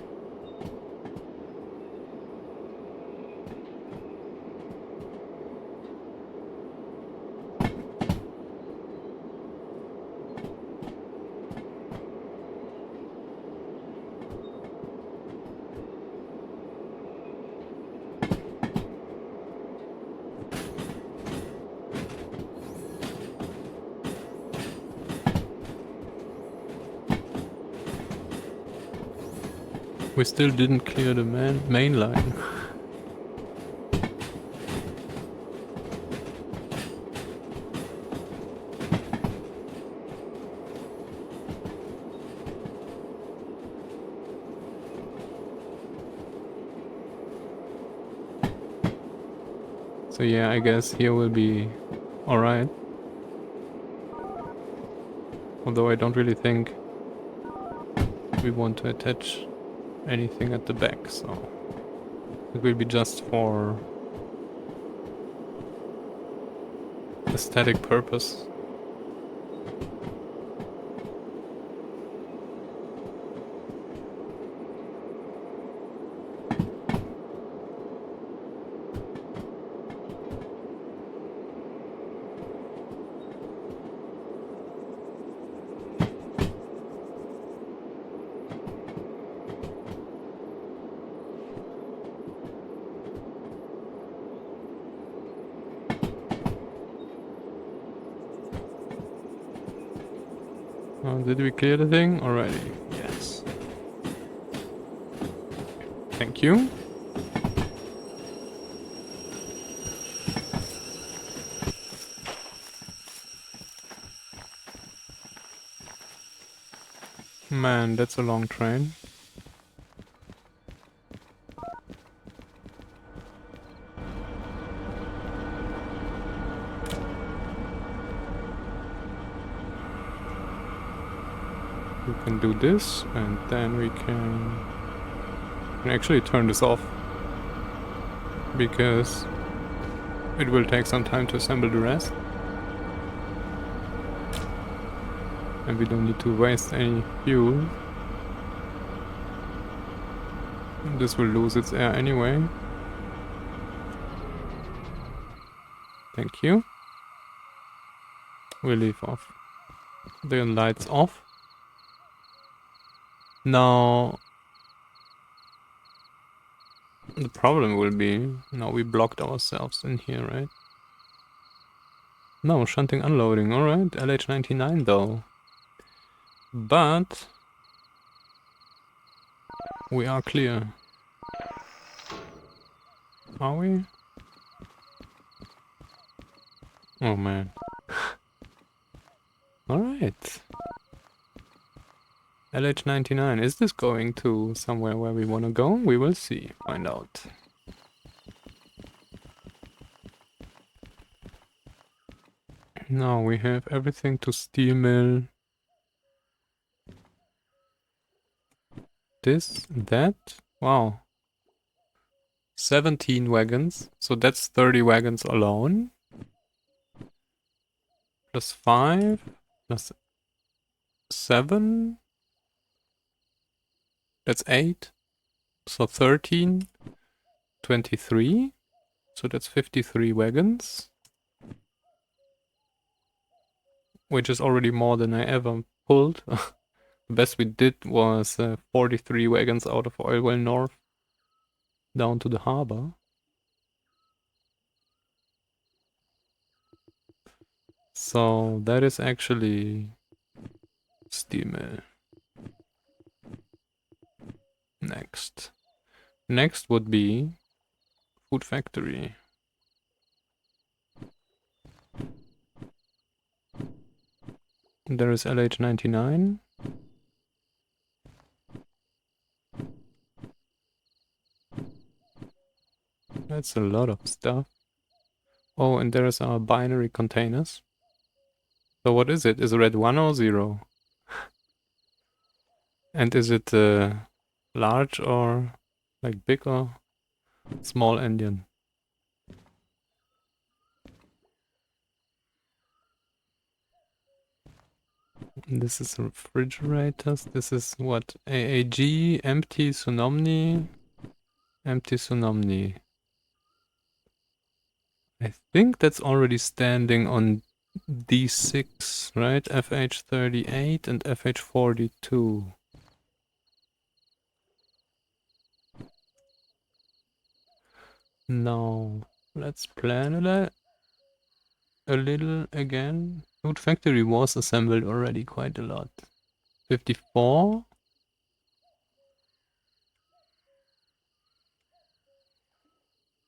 We still didn't clear the main line. So yeah, I guess here will be alright. Although I don't really think we want to attach anything at the back, so it will be just for aesthetic purpose. Did we clear the thing already?
Yes.
Thank you. Man, that's a long train. We can do this, and then we can actually turn this off, because it will take some time to assemble the rest. And we don't need to waste any fuel. This will lose its air anyway. Thank you. We'll leave off. The lights off. Now, the problem will be, now we blocked ourselves in here, right? No, shunting unloading, alright. LH99 though. But we are clear. Are we? Oh man. Alright. LH99, is this going to somewhere where we wanna go? We will see. Find out. Now we have everything to steel mill. This, that. Wow. 17 wagons. So that's 30 wagons alone. Plus 5. Plus 7. That's 8. So 13. 23. So that's 53 wagons. Which is already more than I ever pulled. The best we did was 43 wagons out of Oilwell North down to the harbor. So that is actually steel mill. Next. Next would be food factory. There is LH99. That's a lot of stuff. Oh, and there is our binary containers. So what is it? Is it red 1 or 0? And is it large or like big or small engine? This is refrigerators. This is what? AAG, empty Tsunomni. Empty Tsunomni. I think that's already standing on D6, right? FH38 and FH42. Now, let's plan a little again. Food factory was assembled already quite a lot. 54.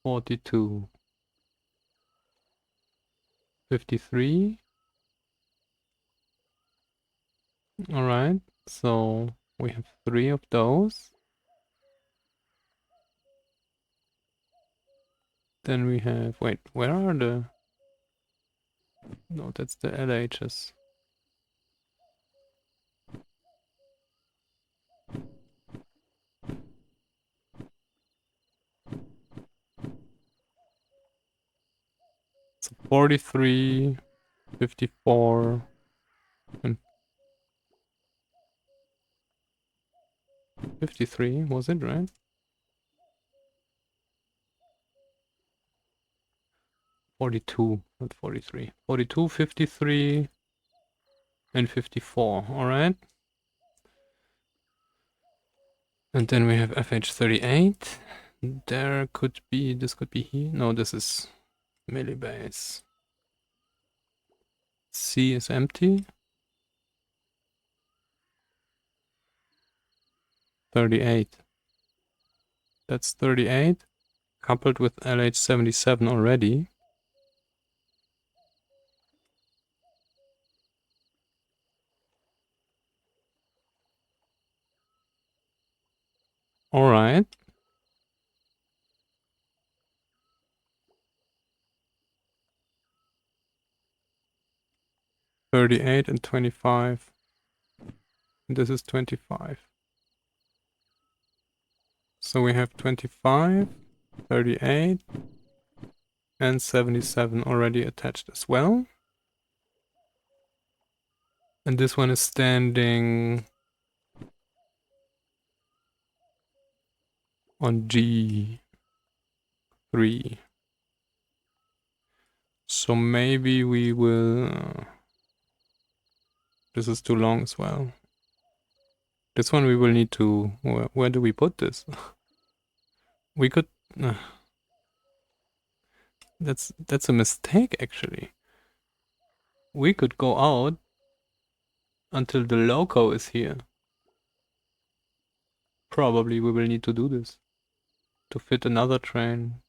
42. 53. Alright, so we have 3 of those. Then we have, wait, where are the... No, that's the LHs. So 43, 54, and 53, was it, right? 42, not 43. 42, 53, and 54, alright? And then we have FH38. There could be, this could be here. No, this is millibase. C is empty. 38. That's 38, coupled with LH77 already. Alright. $38 and $25. This is 25. So we have 25, 38, and 77 already attached as well. And this one is standing on G3. So maybe we will... this is too long as well. This one we will need to... where do we put this? We could... that's a mistake, actually. We could go out until the loco is here. Probably we will need to do this to fit another train.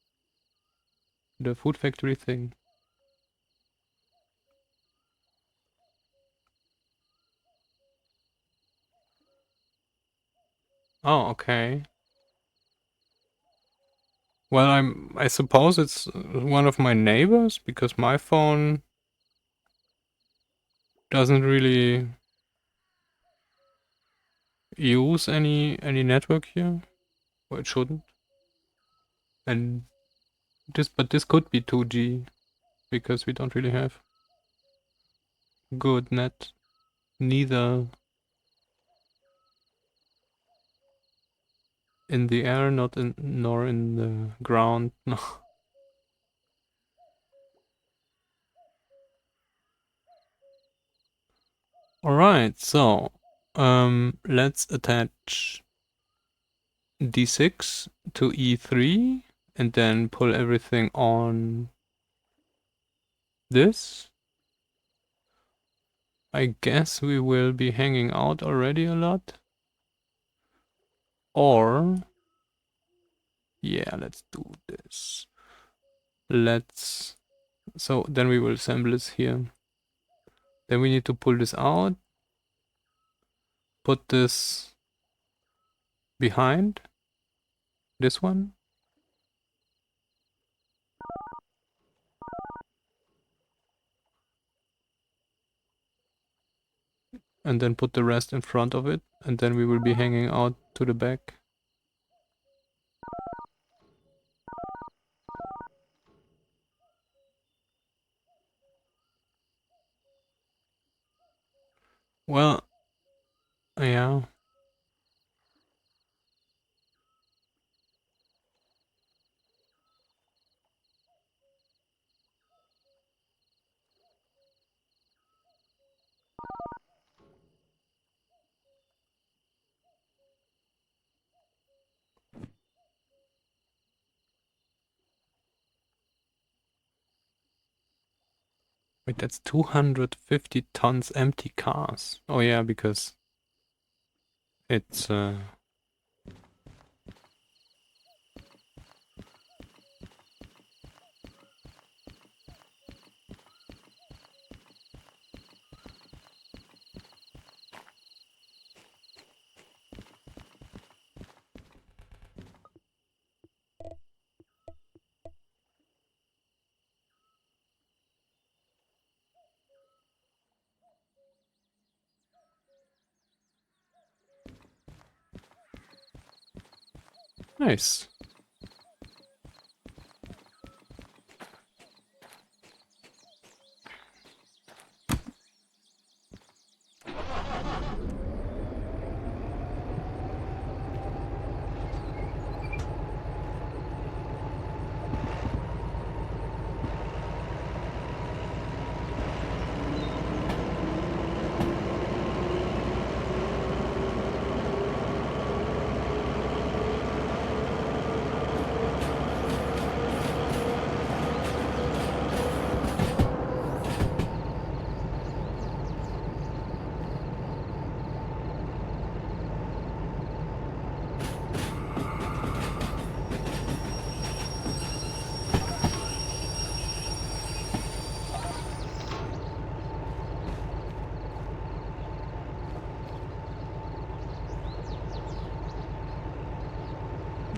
The food factory thing. Oh, okay. Well, I suppose it's one of my neighbors, because my phone doesn't really use any network here. Well, it shouldn't. And but this could be 2G, because we don't really have good net, neither in the air, nor in the ground. No. Alright, so let's attach D6 to E3 and then pull everything on this. I guess we will be hanging out already a lot. Or, yeah, let's do this. So then we will assemble this here. Then we need to pull this out. Put this behind this one. And then put the rest in front of it. And then we will be hanging out to the back. Well, yeah. Wait, that's 250 tons empty cars. Oh yeah, because it's nice.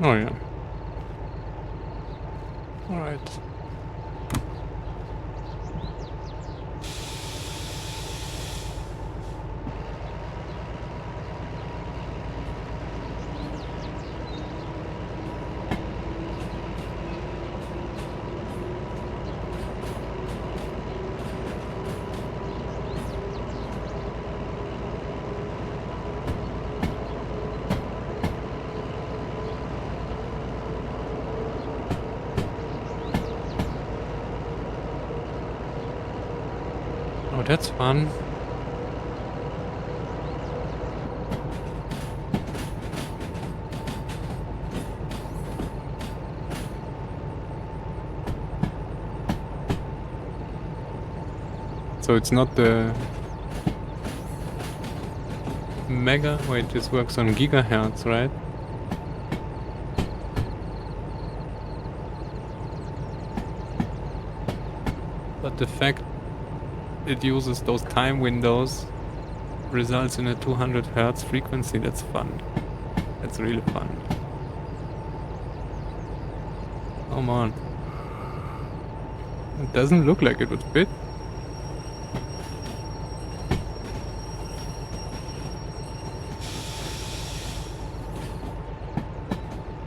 Oh yeah. Alright. Oh, that's fun. So it's not the mega... Wait, this works on gigahertz, right? But the fact it uses those time windows results in a 200 hertz frequency. That's fun. That's really fun. Come on. It doesn't look like it would fit.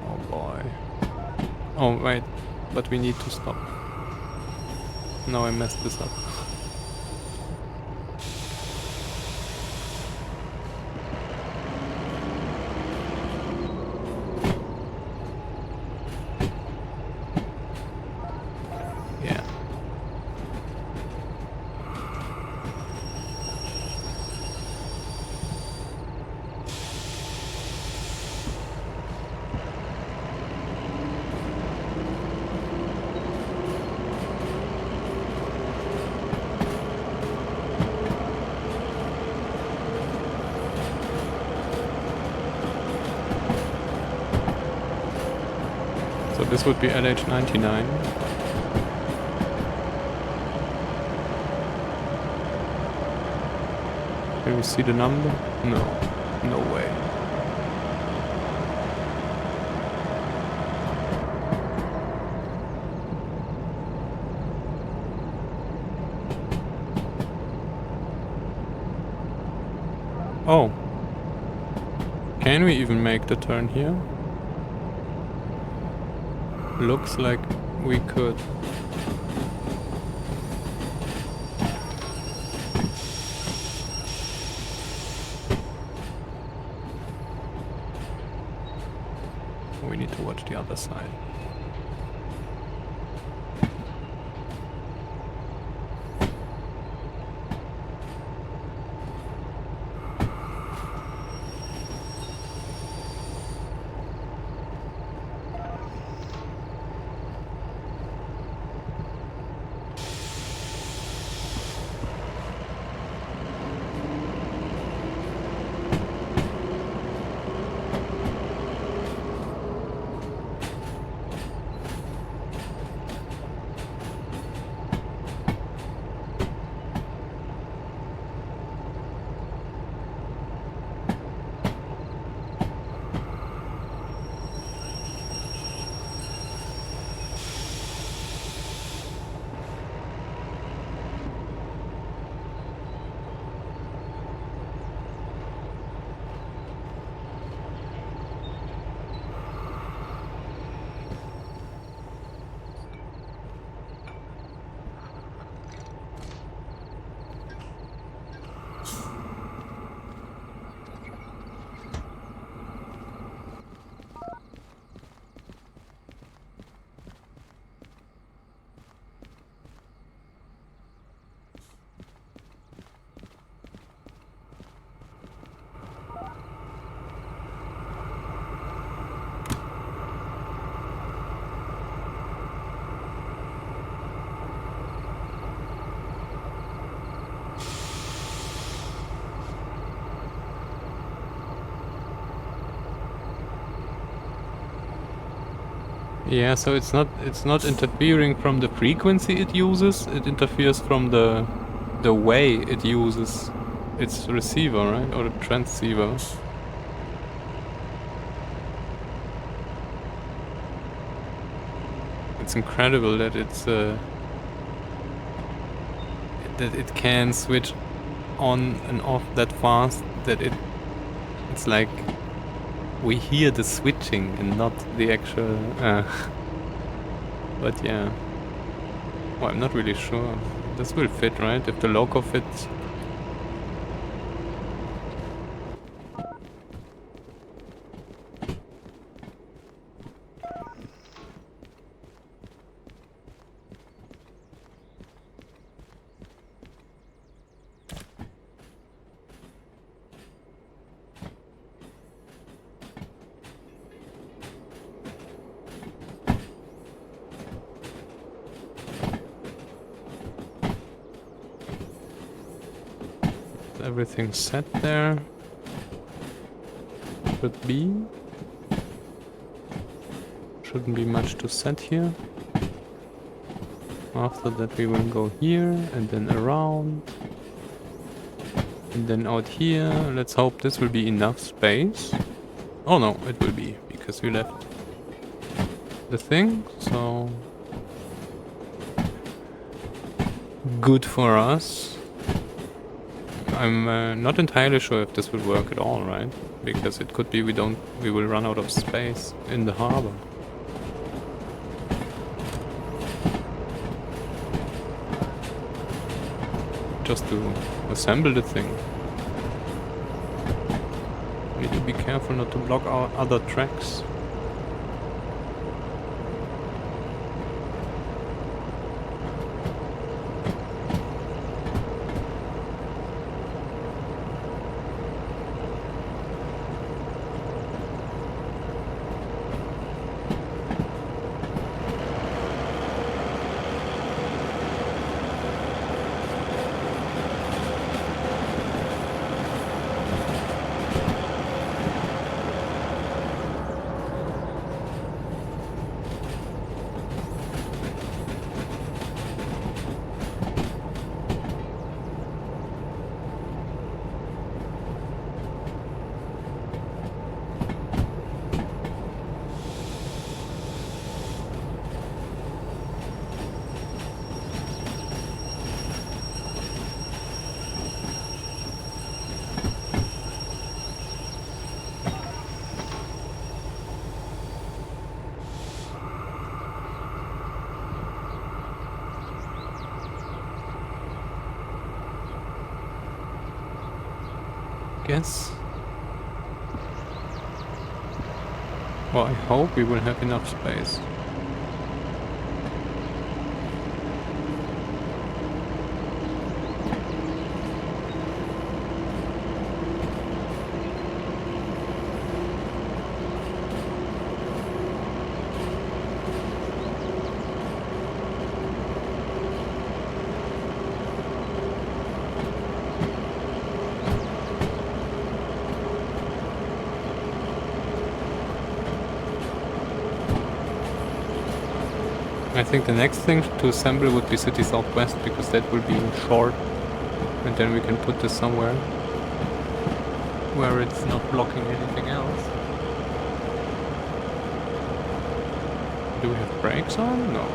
Oh boy. Oh wait, but we need to stop. No, I messed this up. Yeah. So this would be LH99. Can we see the number? No. No way. Oh. Can we even make the turn here? Looks like we could. We need to watch the other side. Yeah, so it's not interfering from the frequency it uses, it interferes from the way it uses its receiver, right? Or the transceiver. It's incredible that that it can switch on and off that fast, that it's like we hear the switching and not the actual but yeah. Well, I'm not really sure. This will fit, right? If the loco fits. Everything's set there. Should be. Shouldn't be much to set here. After that we will go here and then around. And then out here. Let's hope this will be enough space. Oh no, it will be, because we left the thing, so good for us. I'm not entirely sure if this will work at all, right? Because it could be we will run out of space in the harbor. Just to assemble the thing. Need to be careful not to block our other tracks. Guess. Well, I hope we will have enough space. I think the next thing to assemble would be City Southwest, because that will be short, and then we can put this somewhere where it's not blocking anything else. Do we have brakes on? No.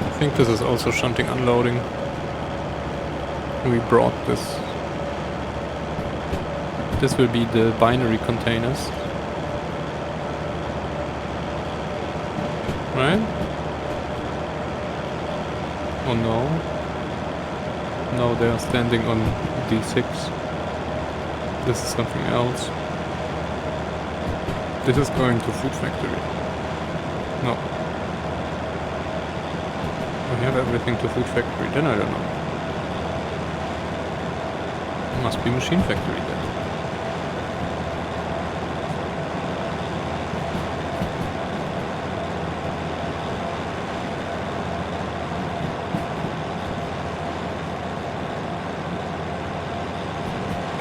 I think this is also shunting unloading. We brought this. This will be the binary containers. Right? Oh no. No, they are standing on D6. This is something else. This is going to Food Factory. No. We have everything to Food Factory, then I don't know. It must be Machine Factory then.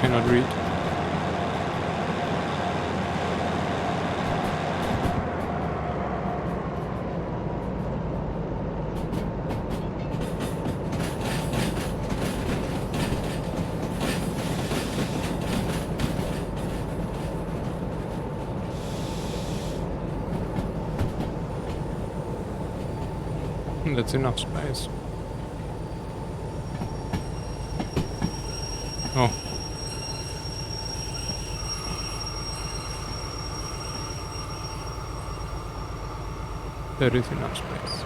Cannot read. That's enough space. Oh. There is enough space.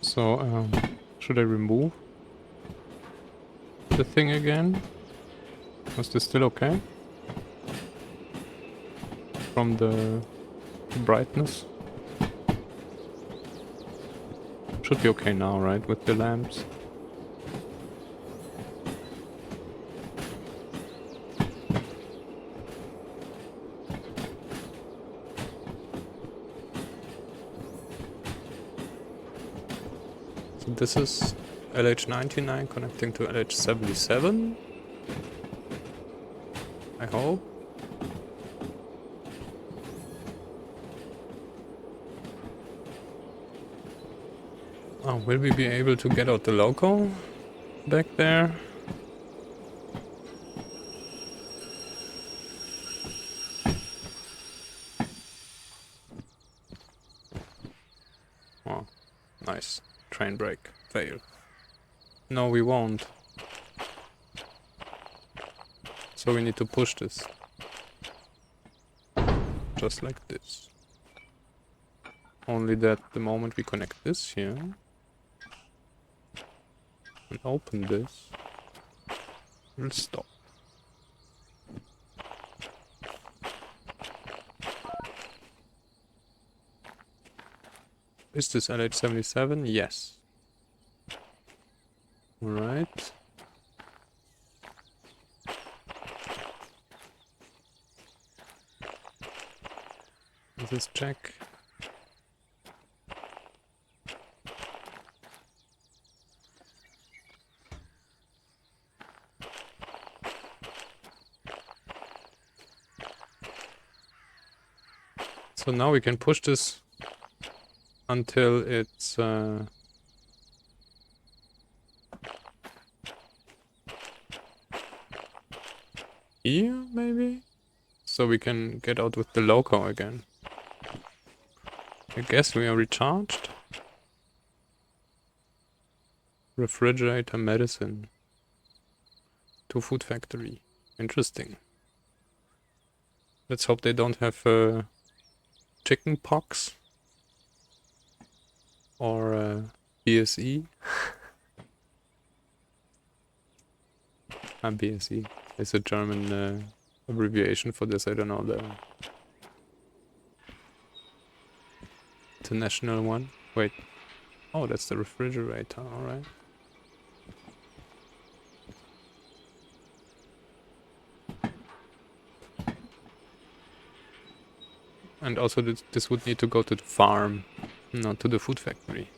So, should I remove the thing again? Was this still okay? From the brightness? Should be okay now, right? With the lamps. So this is LH99 connecting to LH77. I hope. Oh, will we be able to get out the loco back there? Oh, nice. Train brake. Fail. No, we won't. So we need to push this. Just like this. Only that the moment we connect this here and open this, we'll stop. Is this LH77? Yes. Alright. Let's check. So now we can push this until it's here, maybe? So we can get out with the loco again. I guess we are recharged. Refrigerator medicine. To food factory. Interesting. Let's hope they don't have chicken pox. Or BSE. BSE. It's a German abbreviation for this. I don't know the international one. Wait. Oh, that's the refrigerator. Alright. And also this would need to go to the farm, not to the food factory.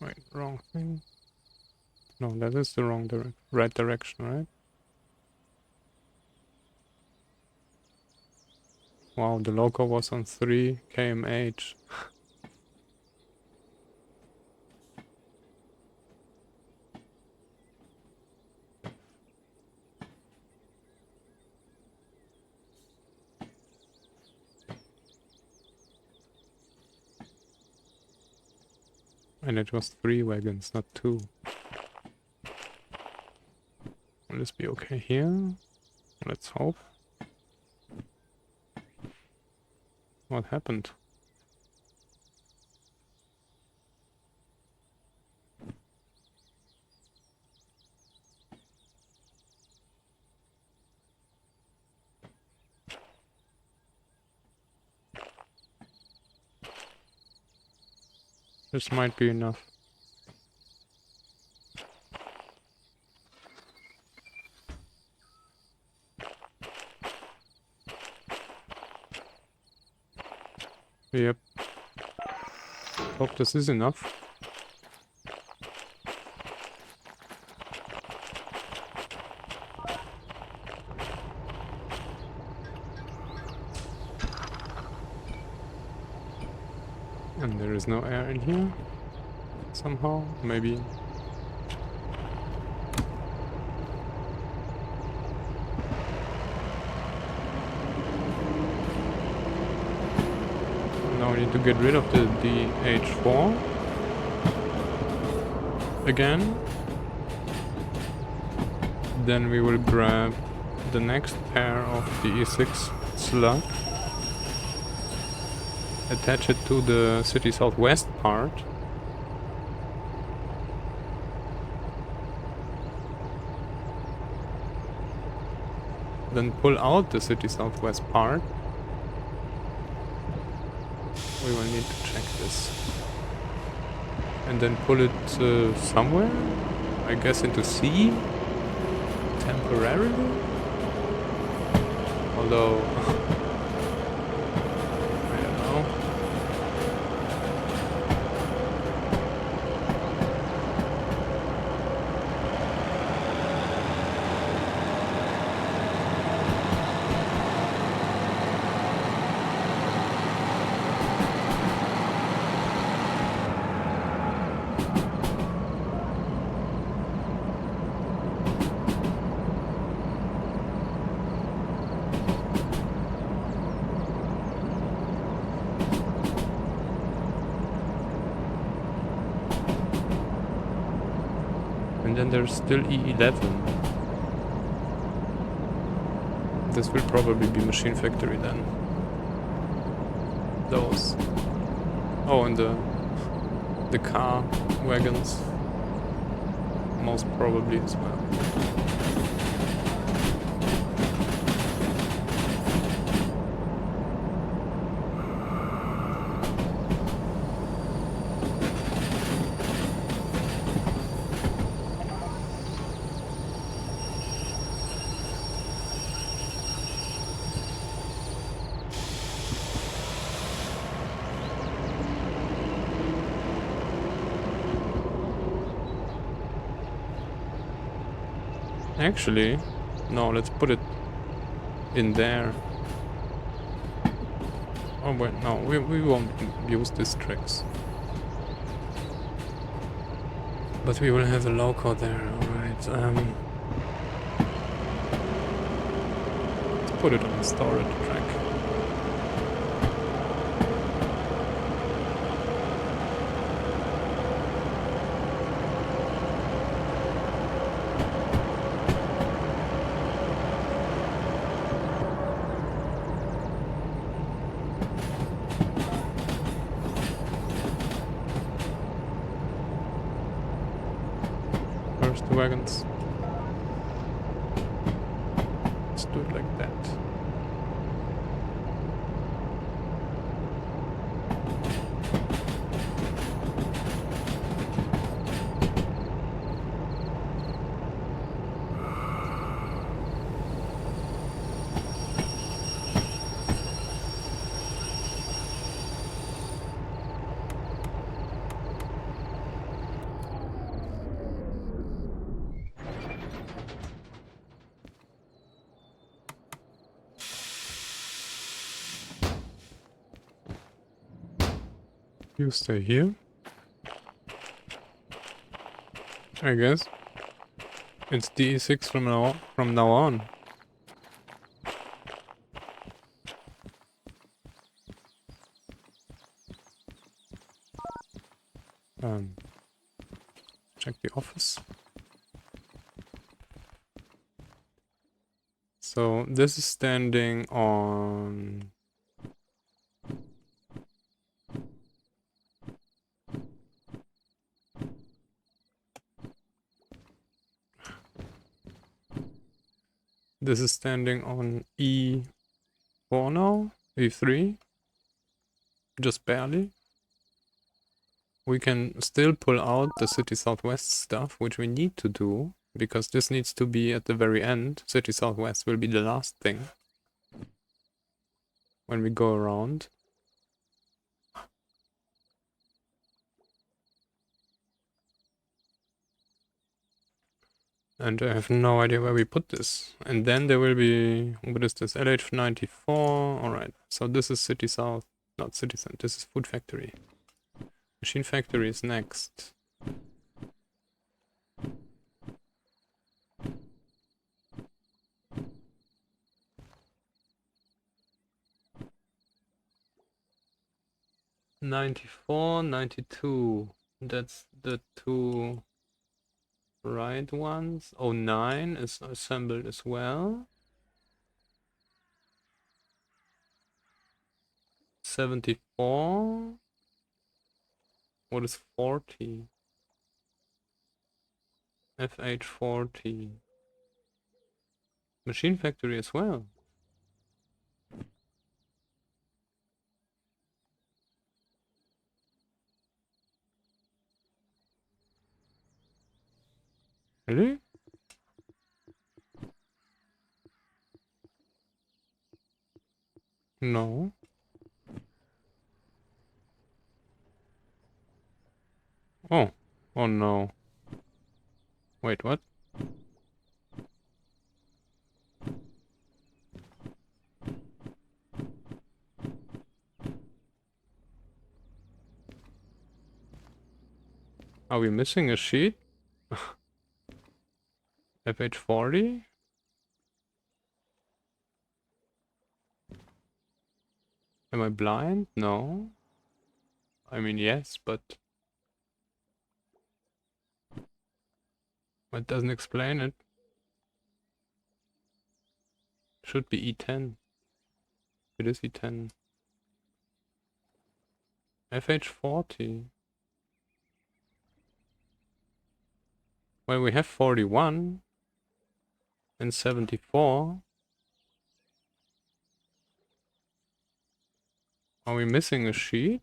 Wait, wrong thing. No, that is the wrong right direction, right? Wow, the loco was on 3 kmh. And it was 3 wagons, not 2. Will this be okay here? Let's hope. What happened? This might be enough. Yep. Hope this is enough. And there is no air in here. Somehow, maybe. Now we need to get rid of the DH4 again. Then we will grab the next pair of the E6 slug, attach it to the city southwest part, then pull out the city southwest part. We will need to check this. And then pull it somewhere? I guess into C? Temporarily? Although... I don't know. And then there's still E11. This will probably be Machine Factory then. Those. Oh, and the car wagons. Most probably as well. Actually, no, let's put it in there. Oh wait, no, we won't use these tricks. But we will have a loco there, alright. Let's put it on the storage track. First the wagons. Let's do it like that. You stay here, I guess. It's DE6 from now on. Check the office. So this is standing on... This is standing on E4 now, E3, just barely. We can still pull out the City Southwest stuff, which we need to do, because this needs to be at the very end. City Southwest will be the last thing when we go around. And I have no idea where we put this. And then there will be, what is this, LH94, alright. So this is City South, not City Center, this is Food Factory. Machine Factory is next. '94, '92. That's the two right ones. '09 is assembled as well. 74. What is 40? FH40. Machine Factory as well. Really? No. Oh. Oh no. Wait, what? Are we missing a sheet? FH40? Am I blind? No. I mean, yes, but that doesn't explain it. Should be E10. It is E10. FH40. Well, we have 41 and 74. Are we missing a sheet?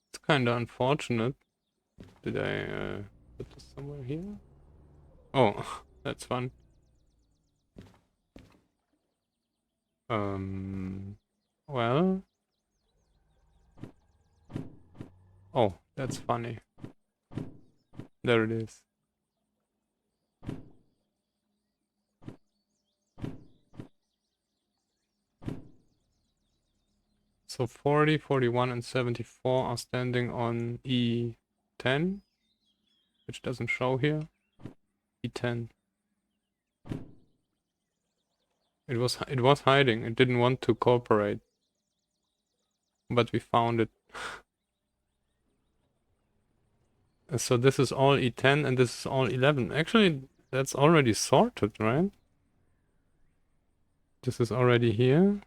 It's kinda unfortunate. Did I put this somewhere here? Oh, that's fun. Well. Oh, that's funny. There it is. So 40, 41, and 74 are standing on E10, which doesn't show here. E10. It was hiding. It didn't want to cooperate, but we found it. So this is all E10 and this is all 11. Actually, that's already sorted, right? This is already here.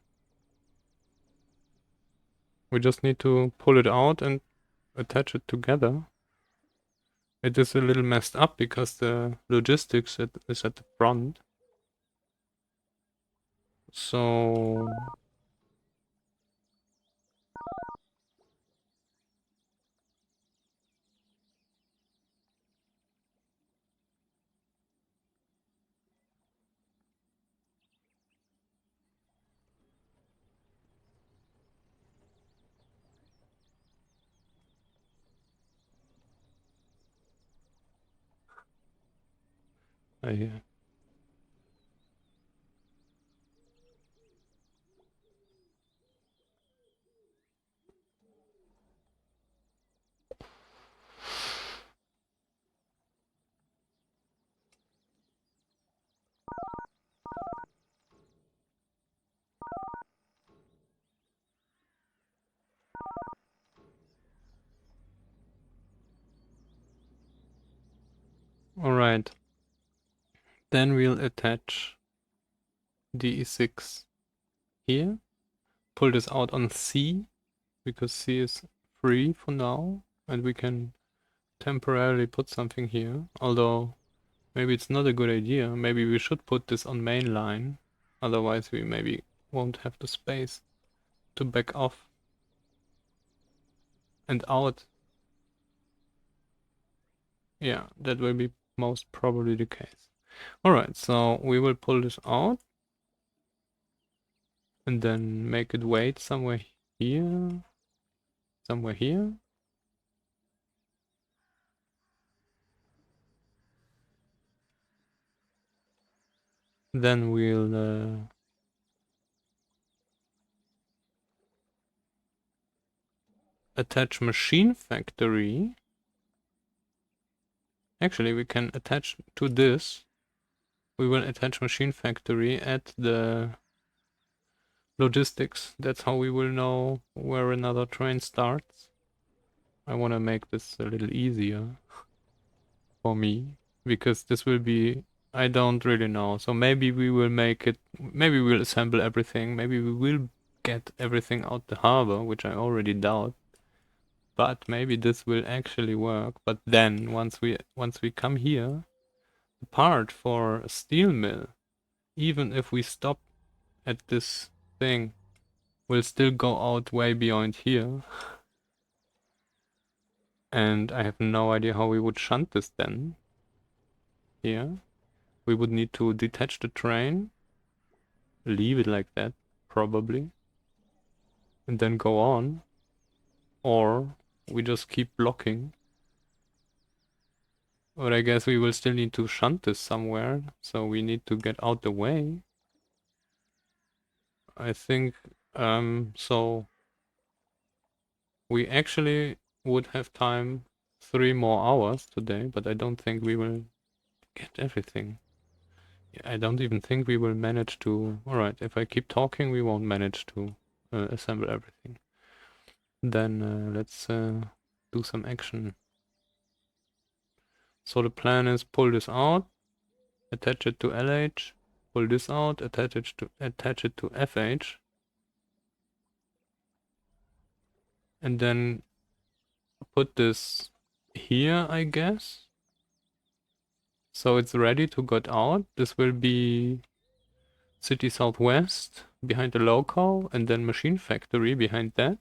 We just need to pull it out and attach it together. It is a little messed up because the logistics is at the front. So... I Alright. Then we'll attach DE6 here. Pull this out on C, because C is free for now, and we can temporarily put something here. Although, maybe it's not a good idea. Maybe we should put this on main line. Otherwise we maybe won't have the space to back off and out. Yeah, that will be most probably the case. Alright, so we will pull this out and then make it wait somewhere here. Somewhere here. Then we'll attach machine factory. Actually, we can attach to this. We will attach machine factory at the logistics. That's how we will know where another train starts. I want to make this a little easier for me, because this will be, I don't really know. So maybe we will make it, maybe we'll assemble everything. Maybe we will get everything out the harbor, which I already doubt. But maybe this will actually work. But then once we come here, the part for a steel mill, even if we stop at this thing, will still go out way beyond here. And I have no idea how we would shunt this then. Here. We would need to detach the train, leave it like that, probably, and then go on. Or we just keep blocking. But I guess we will still need to shunt this somewhere, so we need to get out the way. I think, so we actually would have time 3 more hours today, but I don't think we will get everything. I don't even think we will manage to... Alright, if I keep talking, we won't manage to assemble everything. Then let's do some action. So the plan is pull this out, attach it to LH, pull this out, attach it to FH, and then put this here, I guess. So it's ready to get out. This will be City Southwest behind the local, and then Machine Factory behind that.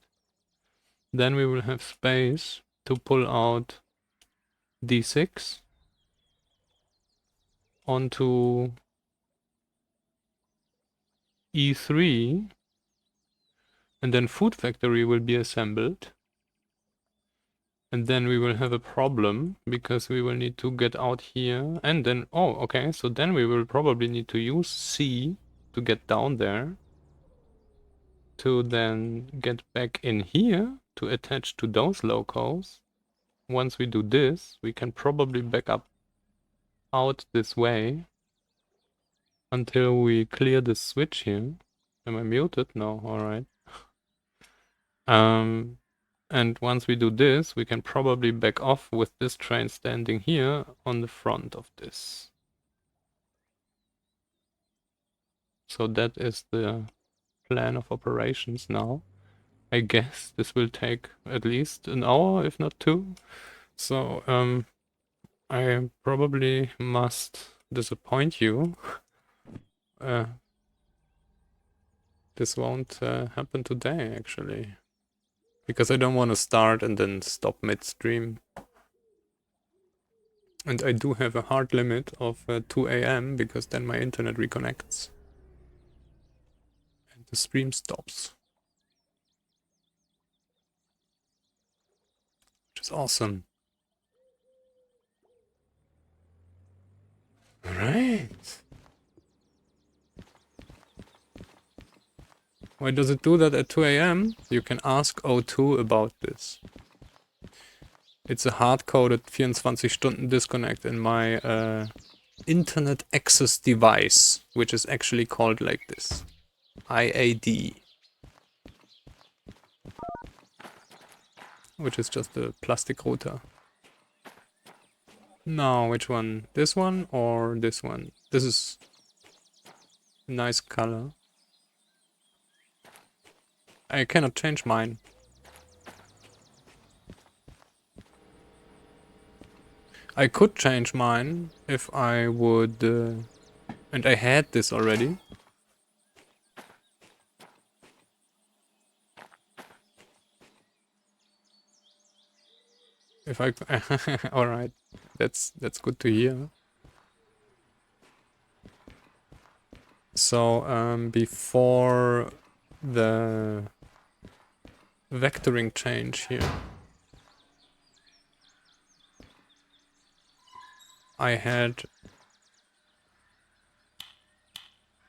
Then we will have space to pull out D6 onto E3, and then Food Factory will be assembled. And then we will have a problem, because we will need to get out here, and then, oh, okay, so then we will probably need to use C to get down there, to then get back in here to attach to those locals. Once we do this, we can probably back up out this way until we clear the switch here. Am I muted? No, alright. And once we do this, we can probably back off with this train standing here on the front of this. So that is the plan of operations now. I guess this will take at least an hour, if not 2. So, I probably must disappoint you. This won't happen today, actually. Because I don't want to start and then stop midstream. And I do have a hard limit of 2 AM, because then my internet reconnects. And the stream stops. Which is awesome. Alright. Why does it do that at 2 AM? You can ask O2 about this. It's a hard-coded 24-Stunden disconnect in my internet access device, which is actually called like this. IAD. Which is just a plastic router. No, which one? This one or this one? This is a nice color. I cannot change mine. I could change mine if I would... and I had this already. If I... Alright. That's good to hear. So, before the vectoring change here, I had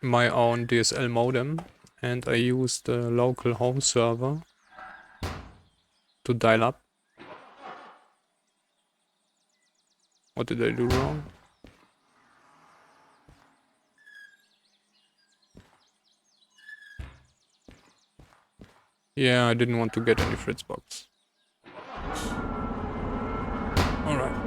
my own DSL modem and I used the local home server to dial up. What did I do wrong? Yeah, I didn't want to get any Fritzbox. Alright.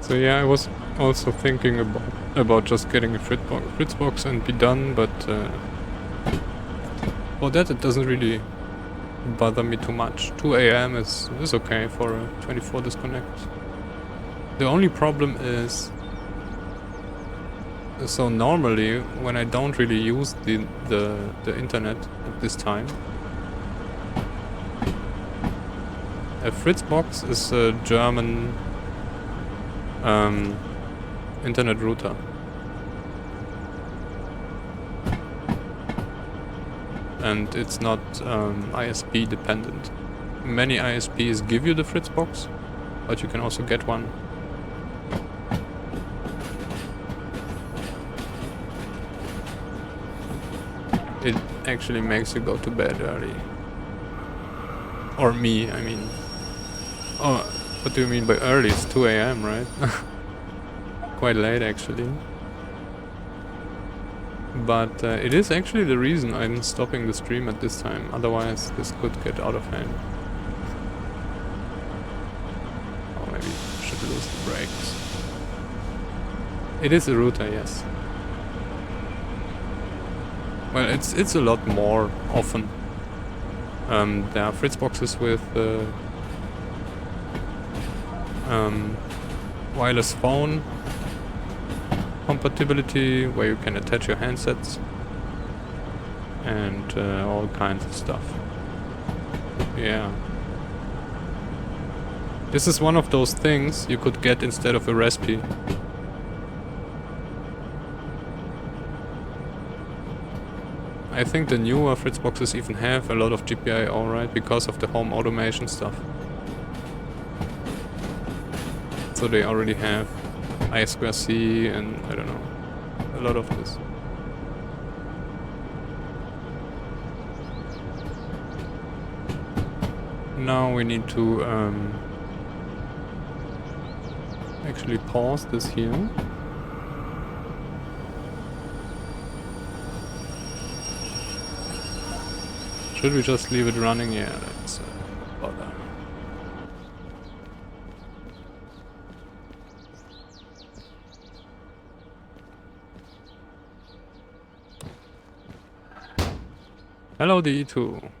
So yeah, I was also thinking about just getting a Fritzbox and be done, but for that it doesn't really bother me too much. 2 AM is okay for a 24 disconnect. The only problem is, so normally when I don't really use the internet at this time, a Fritzbox is a German internet router. And it's not ISP dependent. Many ISPs give you the Fritzbox, but you can also get one. It actually makes you go to bed early. Or me, I mean. Oh, what do you mean by early? It's 2 AM, right? Quite late, actually. But it is actually the reason I'm stopping the stream at this time. Otherwise, this could get out of hand. Or maybe I should lose the brakes. It is a router, yes. Well, it's a lot more often. There are Fritzboxes with wireless phone compatibility, where you can attach your handsets and all kinds of stuff. Yeah. This is one of those things you could get instead of a Raspi. I think the newer Fritzboxes even have a lot of GPIO, right? Because of the home automation stuff. So they already have I2C and I don't know, a lot of this. Now we need to actually pause this here. Should we just leave it running? Yeah, let's bother. Hello, D2.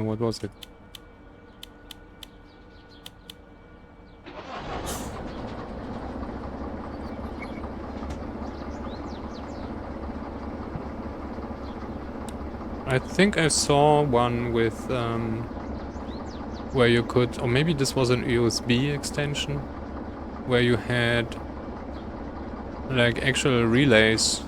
What was it? I think I saw one with where you could, or maybe this was an USB extension, where you had like actual relays.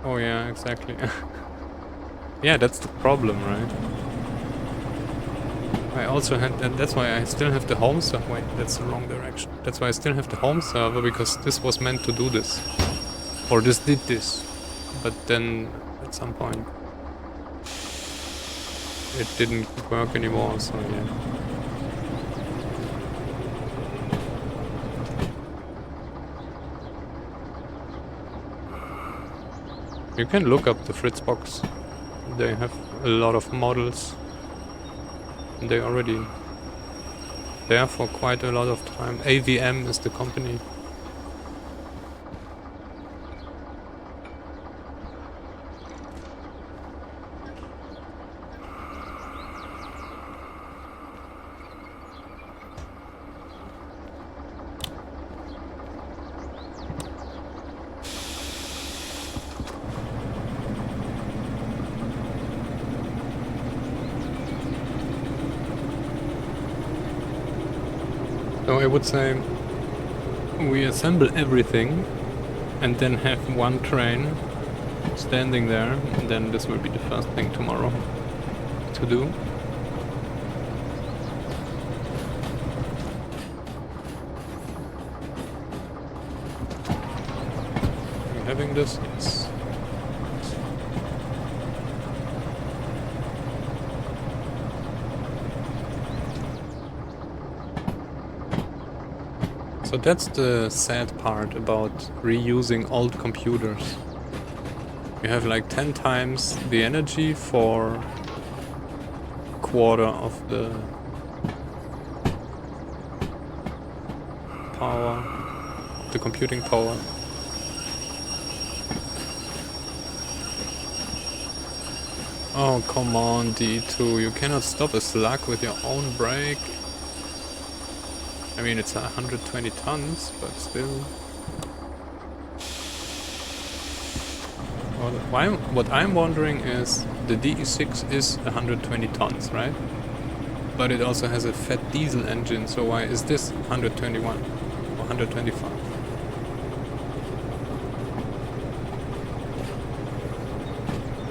Oh yeah, exactly. Yeah, that's the problem, right? I also had that, that's why I still have the home server. Wait, that's the wrong direction. That's why I still have the home server, because this was meant to do this. Or this did this. But then at some point it didn't work anymore, so yeah. You can look up the Fritzbox. They have a lot of models. And they already there for quite a lot of time. AVM is the company. So I would say we assemble everything and then have one train standing there, and then this will be the first thing tomorrow to do. Are we having this? Yes. So that's the sad part about reusing old computers. You have like 10 times the energy for a quarter of the power, the computing power. Oh, come on, D2, you cannot stop a slug with your own brake. I mean, it's 120 tons, but still. What I'm wondering is, the DE6 is 120 tons, right? But it also has a fat diesel engine, so why is this 121 or 125?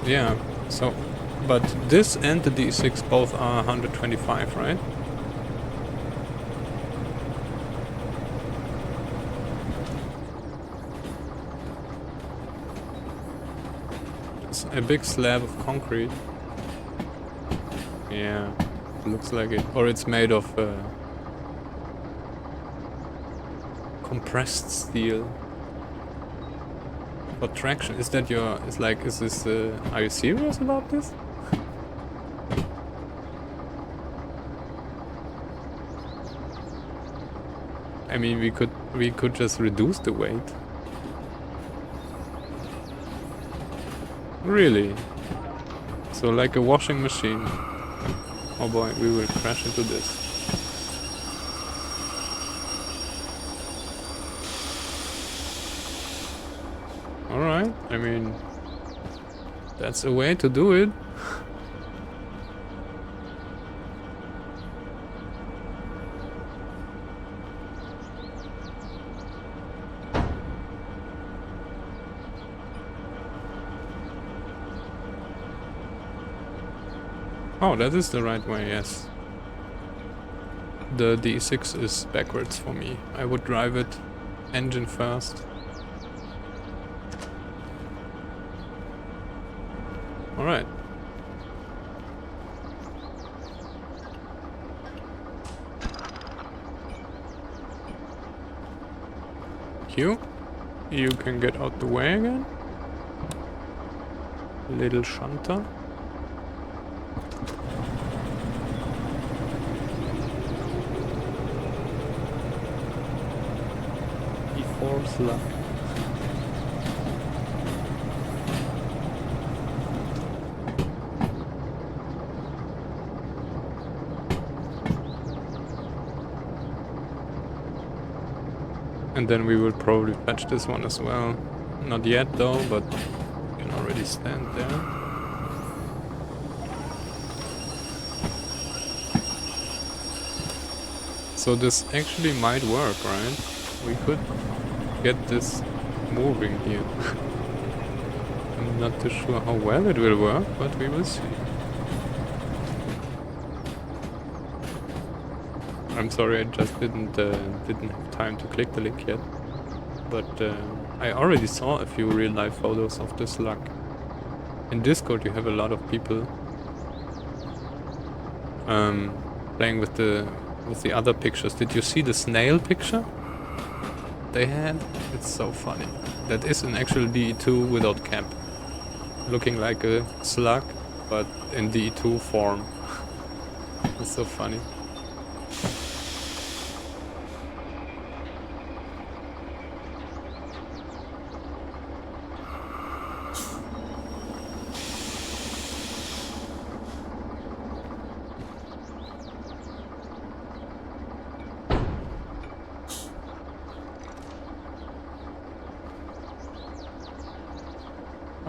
Yeah, so, but this and the DE6 both are 125, right? A big slab of concrete. Yeah, looks like it. Or it's made of compressed steel. For traction, is that your? Is like, is this? Are you serious about this? I mean, we could just reduce the weight. Really? So like a washing machine. Oh boy, we will crash into this. Alright, I mean, that's a way to do it. Oh, that is the right way, yes. The D6 is backwards for me. I would drive it Engine first. Alright. Q. You can get out the way again. Little shunter. E4 slug. And then we will probably fetch this one as well. Not yet though, but we can already stand there. So this actually might work, right? We could get this moving here. I'm not too sure how well it will work, but we will see. I'm sorry, I just didn't have time to click the link yet. But I already saw a few real-life photos of this slug. In Discord, you have a lot of people playing with the other pictures. Did you see the snail picture they had? It's so funny. That is an actual DE2 without cap, looking like a slug, but in DE2 form. It's so funny.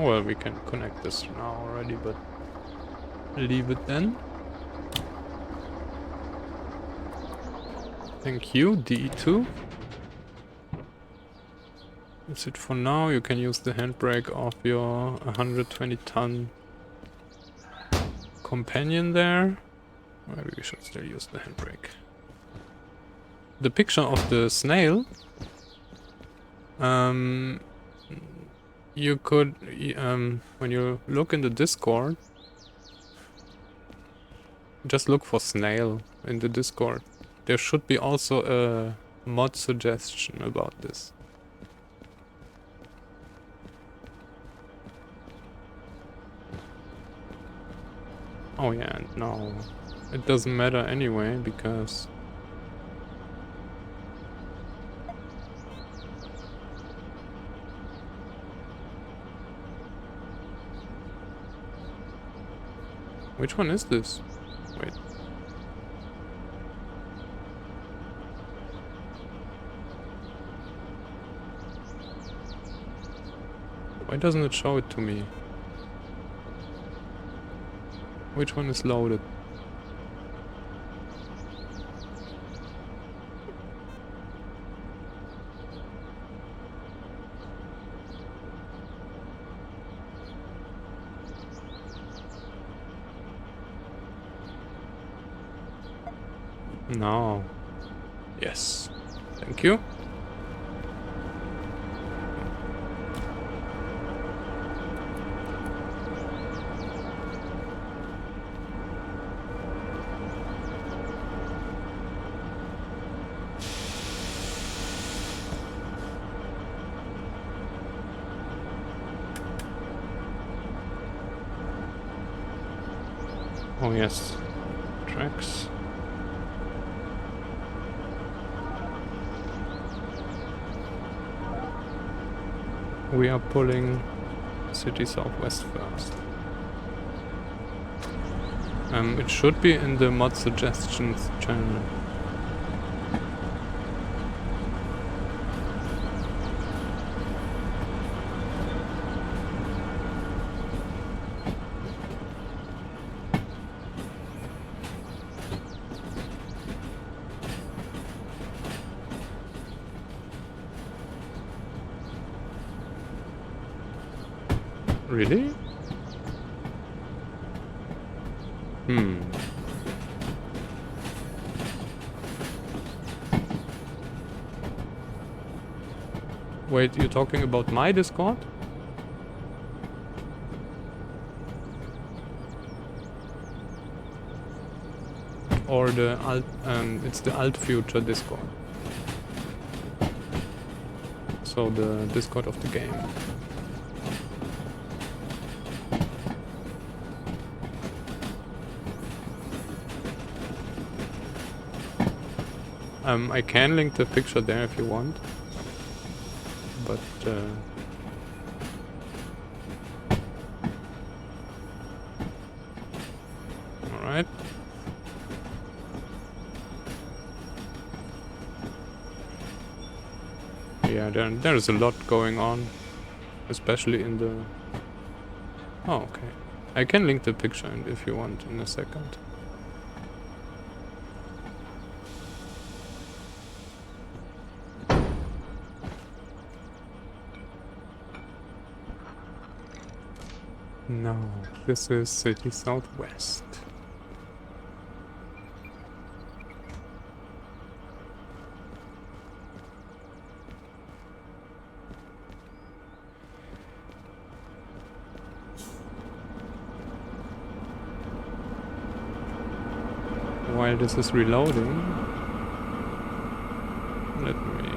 Well, we can connect this now already, but leave it then. Thank you, DE2. That's it for now. You can use the handbrake of your 120-ton companion there. Maybe we should still use the handbrake. The picture of the snail, you could, when you look in the Discord, just look for snail in the Discord. There should be also a mod suggestion about this. Oh yeah, no, it doesn't matter anyway, because which one is this? Wait. Why doesn't it show it to me? Which one is loaded? No. Yes. Thank you. Oh yes. Tracks. We are pulling City Southwest first. It should be in the mod suggestions channel. Really? Wait, you're talking about my Discord? Or the alt, it's the alt future Discord. So the Discord of the game. I can link the picture there if you want. But alright. Yeah, there's a lot going on. Especially in the... Oh, okay. I can link the picture if you want in a second. No, this is City Southwest. While this is reloading, let me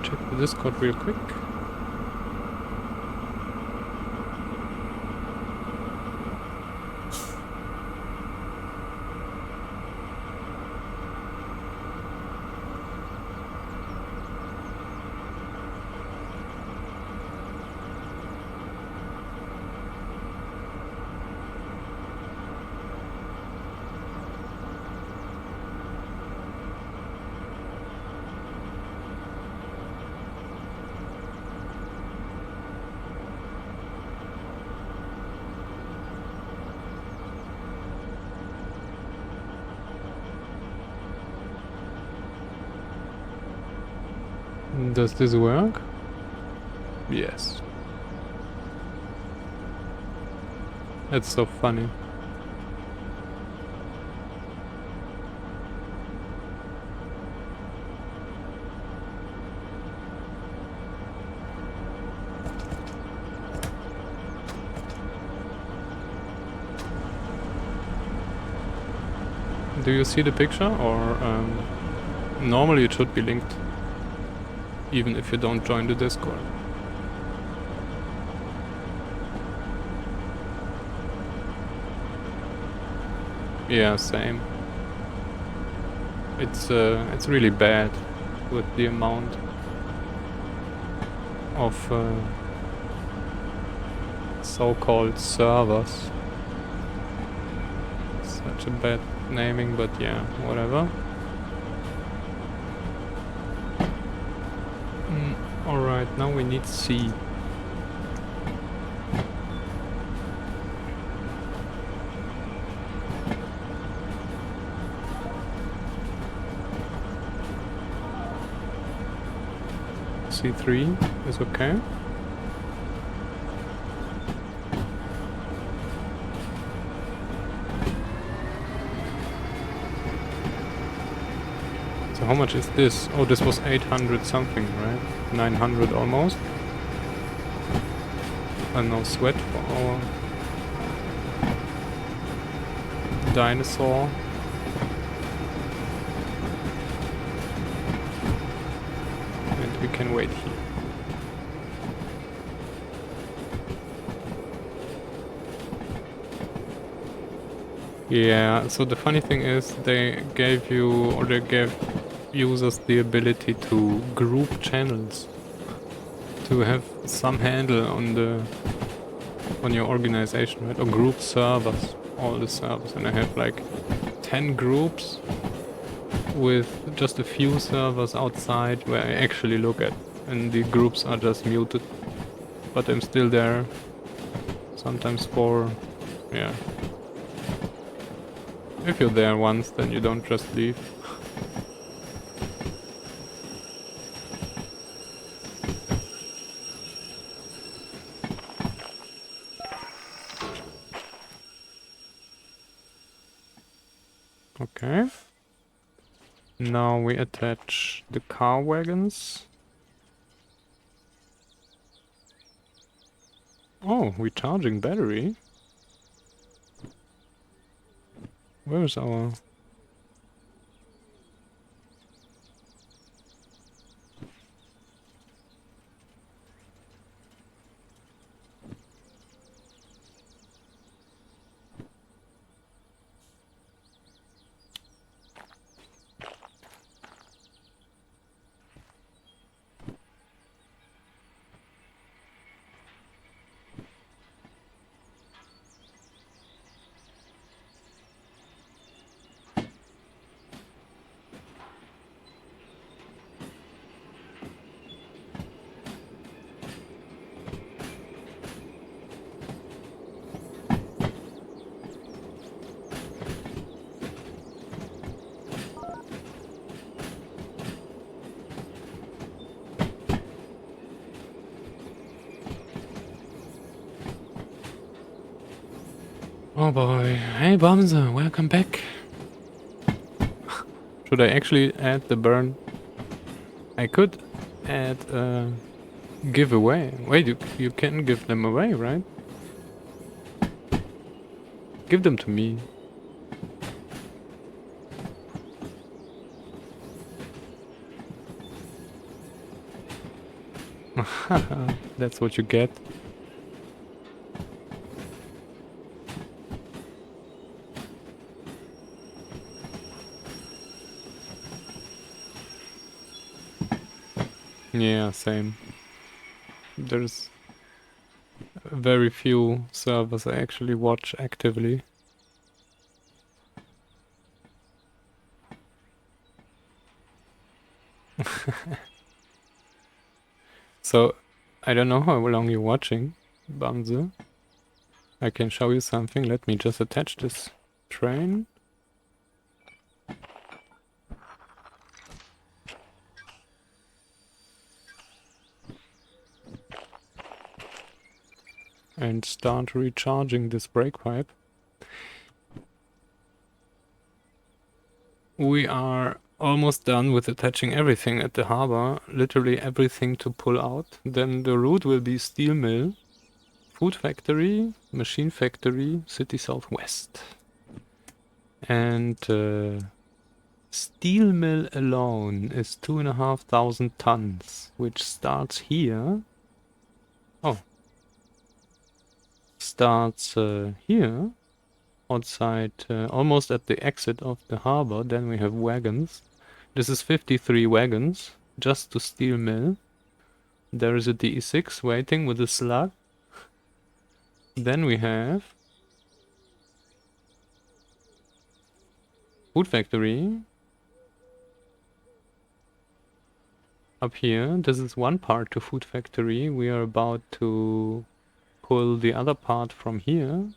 check the Discord real quick. Does this work? Yes. That's so funny. Do you see the picture, or normally it should be linked, even if you don't join the Discord. Yeah, same. It's really bad with the amount of so-called servers. Such a bad naming, but yeah, whatever. Alright, now we need C. C3 is okay. So how much is this? Oh, this was 800 something, right? 900 almost. And no sweat for our dinosaur. And we can wait here. Yeah, so the funny thing is they gave you, or they gave users the ability to group channels, to have some handle on your organization, right? Or group servers, all the servers, and I have like 10 groups with just a few servers outside where I actually look at, and the groups are just muted, but I'm still there, sometimes for, yeah. If you're there once, then you don't just leave. Okay. Now we attach the car wagons. Oh, recharging battery. Where is our... Oh boy. Hey Bamse, welcome back. Should I actually add the burn? I could add a giveaway. Wait, you can give them away, right? Give them to me. That's what you get. Yeah, same. There's very few servers I actually watch actively. So, I don't know how long you're watching, Bamse. I can show you something. Let me just attach this train. And start recharging this brake pipe. We are almost done with attaching everything at the harbor. Literally everything to pull out. Then the route will be steel mill, food factory, machine factory, city southwest. And steel mill alone is 2,500 tons, which starts here. Oh. Starts here, outside, almost at the exit of the harbor. Then we have wagons. This is 53 wagons, just to steel mill. There is a DE6 waiting with a slug. Then we have food factory. Up here, this is one part to food factory. We are about to pull the other part from here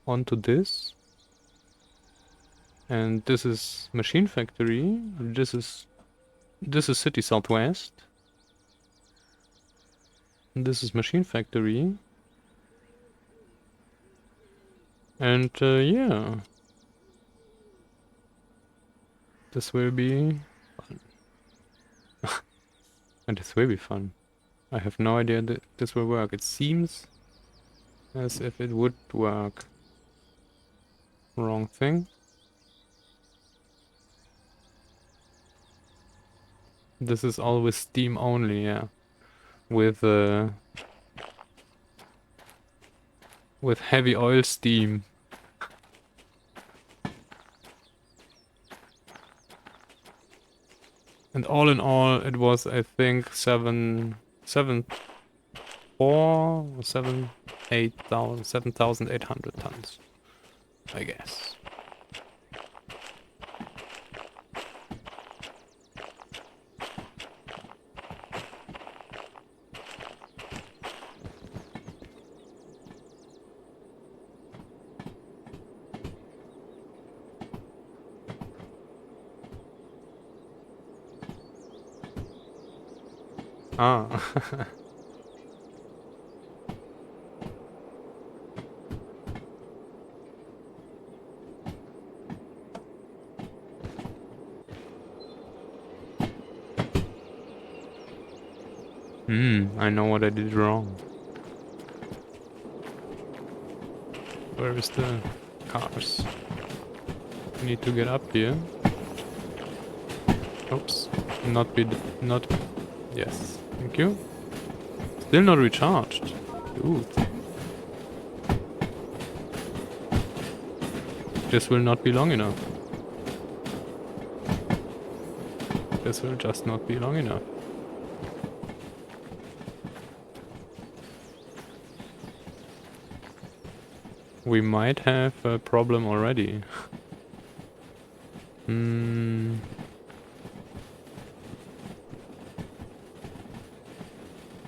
onto this. And this is machine factory. This is city southwest. This is machine factory. And yeah. This will be fun. And this will be fun. I have no idea that this will work. It seems as if it would work. Wrong thing. This is always steam only, yeah. With heavy oil steam. And all in all, it was, I think, 7,800 tons, I guess. Ah. I know what I did wrong. Where is the cars? I need to get up here. Oops. Not... Yes. Thank you. Still not recharged. Dude. This will not be long enough. This will just not be long enough. We might have a problem already.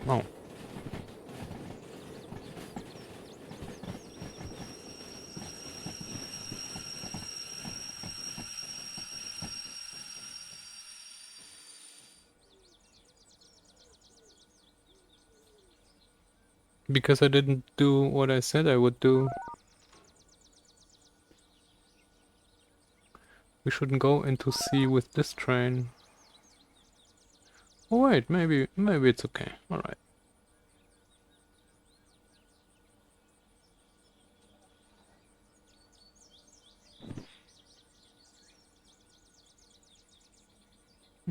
Oh. Because I didn't do what I said I would do. We shouldn't go into sea with this train. Oh wait, maybe it's okay. Alright.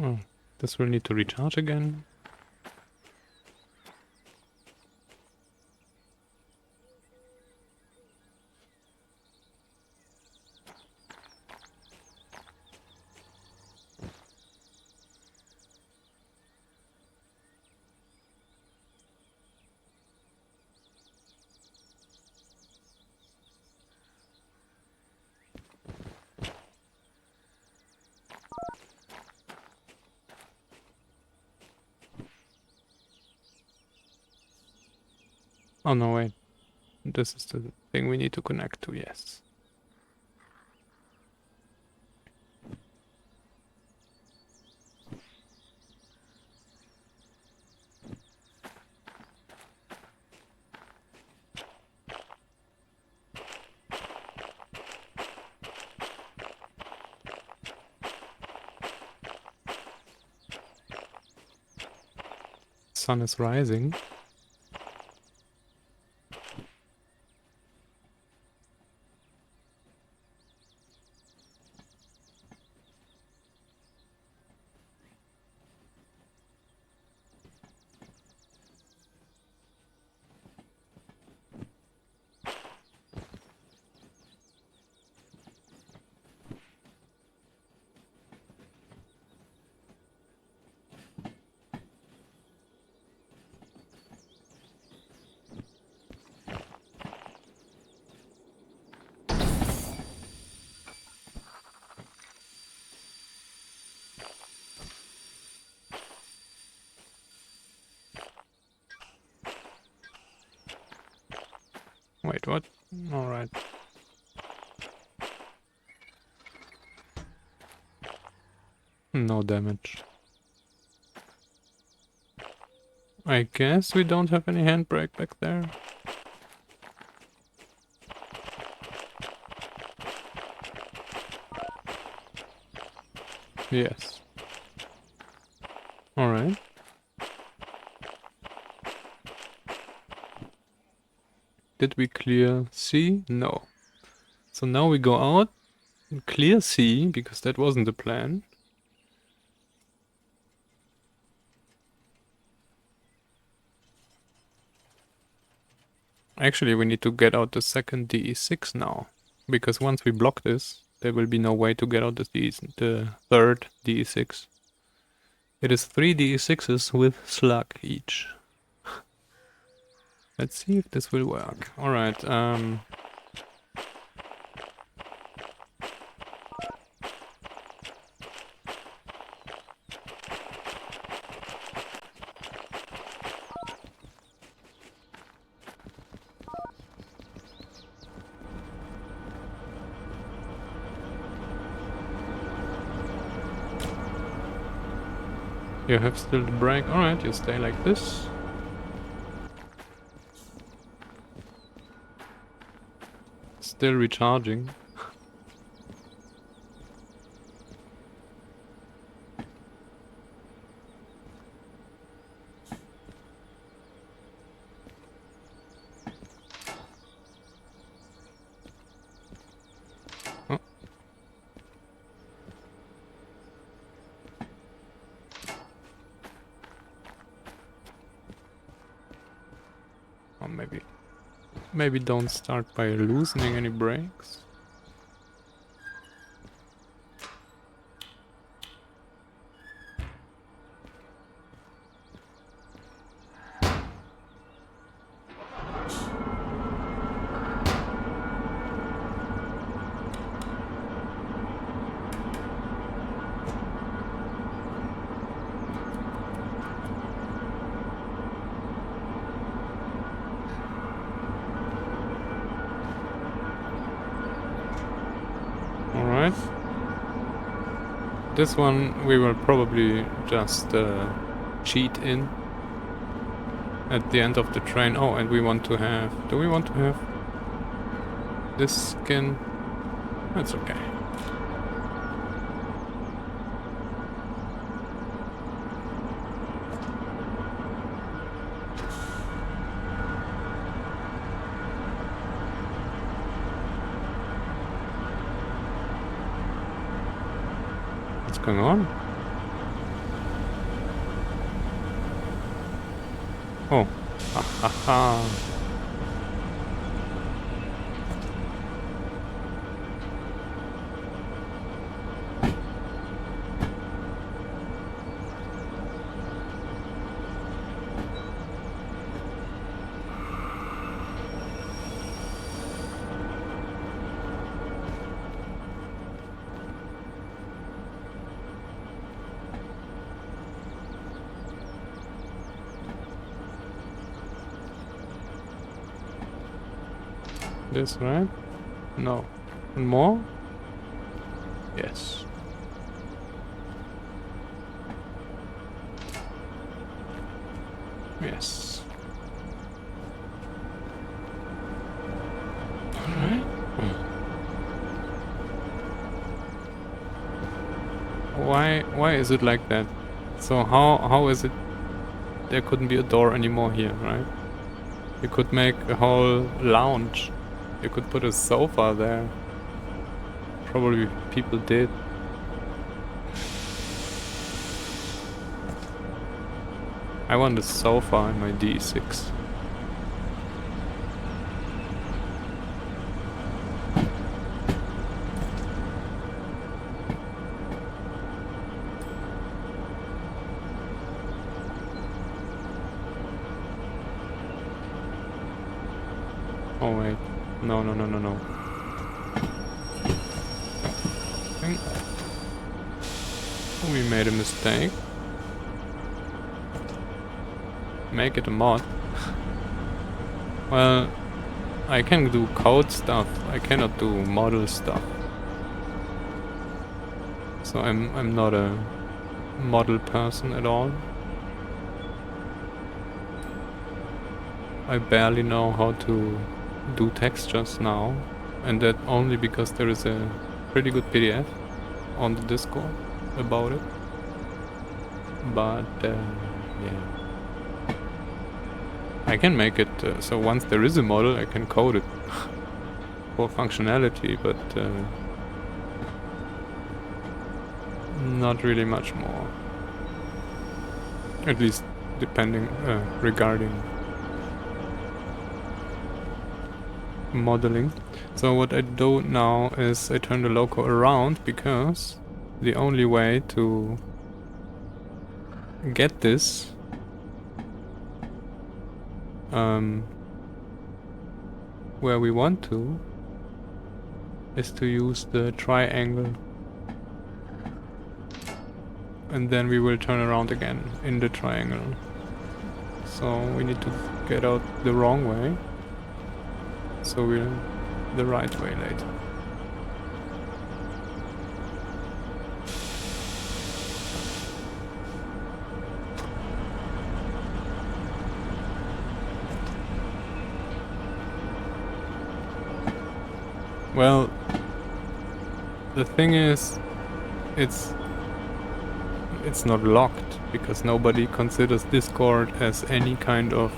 Oh, this will need to recharge again. Oh no, wait. This is the thing we need to connect to, yes. Sun is rising. Wait, what? Alright. No damage. I guess we don't have any handbrake back there. Yes. Alright. Did we clear C? No. So now we go out and clear C, because that wasn't the plan. Actually, we need to get out the second DE6 now. Because once we block this, there will be no way to get out the third DE6. It is 3 DE6s with slug each. Let's see if this will work. Alright, you have still the brake. Alright, you stay like this. Still recharging. maybe don't start by loosening any brakes. Alright. This one we will probably just cheat in at the end of the train. Oh, and we want to have... Do we want to have this skin? That's okay. What's going on? Oh. Ha ha ha. This, right? No. And more? Yes. Yes. Alright. Why is it like that? So how is it there couldn't be a door anymore here, right? You could make a whole lounge. You could put a sofa there. Probably people did. I want a sofa in my D6. Oh wait. No. I think we made a mistake. Make it a mod. Well, I can do code stuff. I cannot do model stuff. So I'm not a model person at all. I barely know how to do textures now, and that only because there is a pretty good PDF on the Discord about it. But yeah, I can make it so once there is a model I can code it for functionality, but not really much more, at least depending regarding modeling. So what I do now is I turn the loco around, because the only way to get this where we want to is to use the triangle, and then we will turn around again in the triangle. So we need to get out the wrong way, so we're the right way later. Well, the thing is, it's not locked, because nobody considers Discord as any kind of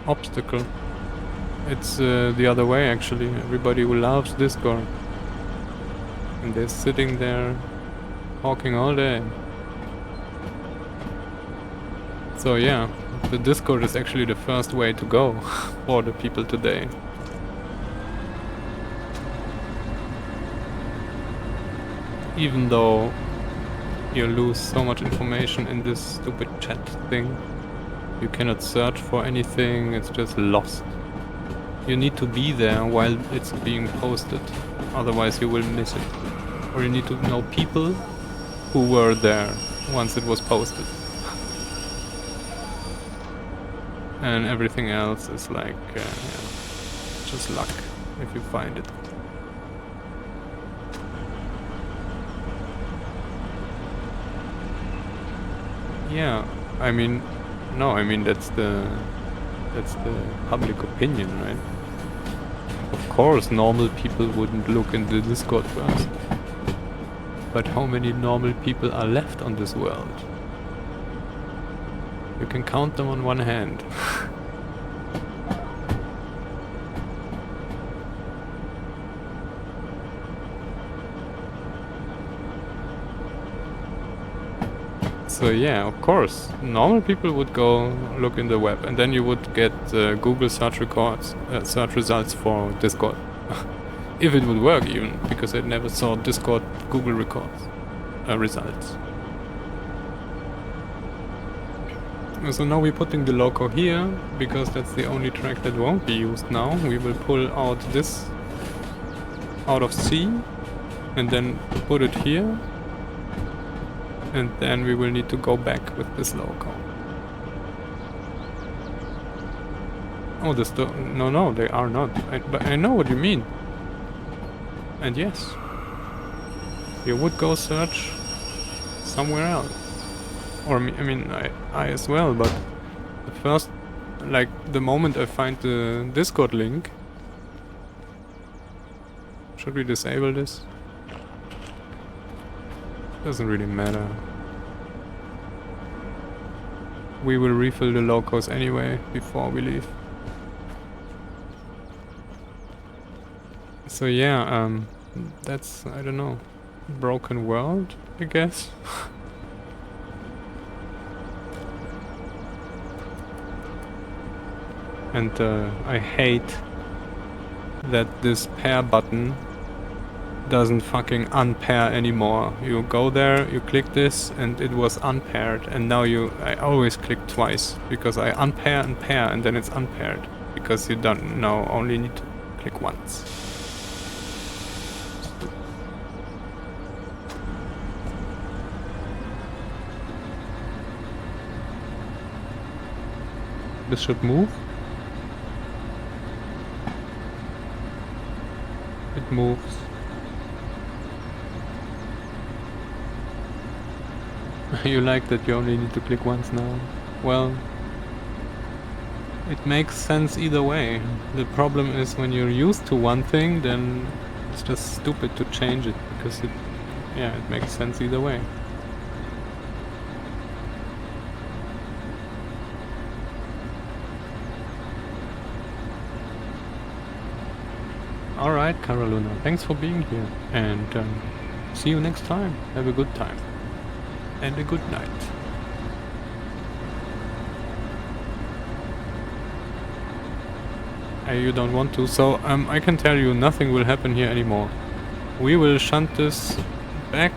obstacle. It's the other way actually. Everybody who loves Discord. And they're sitting there talking all day. So yeah, the Discord is actually the first way to go for the people today. Even though you lose so much information in this stupid chat thing. You cannot search for anything, it's just lost. You need to be there while it's being posted, otherwise you will miss it. Or you need to know people who were there once it was posted. And everything else is like, just luck if you find it. Yeah, I mean, no, I mean that's the public opinion, right? Of course, normal people wouldn't look in the Discord first. But how many normal people are left on this world? You can count them on one hand. So yeah, of course, normal people would go look in the web, and then you would get Google search results for Discord. If it would work even, because I never saw Discord Google results. So now we're putting the loco here, because that's the only track that won't be used now. We will pull out this out of C, and then put it here. And then we will need to go back with this loco. Oh, no, they are not. But I know what you mean. And yes, you would go search somewhere else. Or I mean, I as well, but the first, like, the moment I find the Discord link... Should we disable this? Doesn't really matter. We will refill the locos anyway before we leave. So yeah, that's, I don't know, broken world, I guess. And I hate that this pair button doesn't fucking unpair anymore. You go there, you click this, and it was unpaired, and now I always click twice, because I unpair and pair, and then it's unpaired, because you don't know, only need to click once. This should move. It moves. You like that you only need to click once now? Well, it makes sense either way. The problem is when you're used to one thing, then it's just stupid to change it, because it makes sense either way. Alright, Carolina, thanks for being here, and see you next time. Have a good time. And a good night. You don't want to, so I can tell you nothing will happen here anymore. We will shunt this back,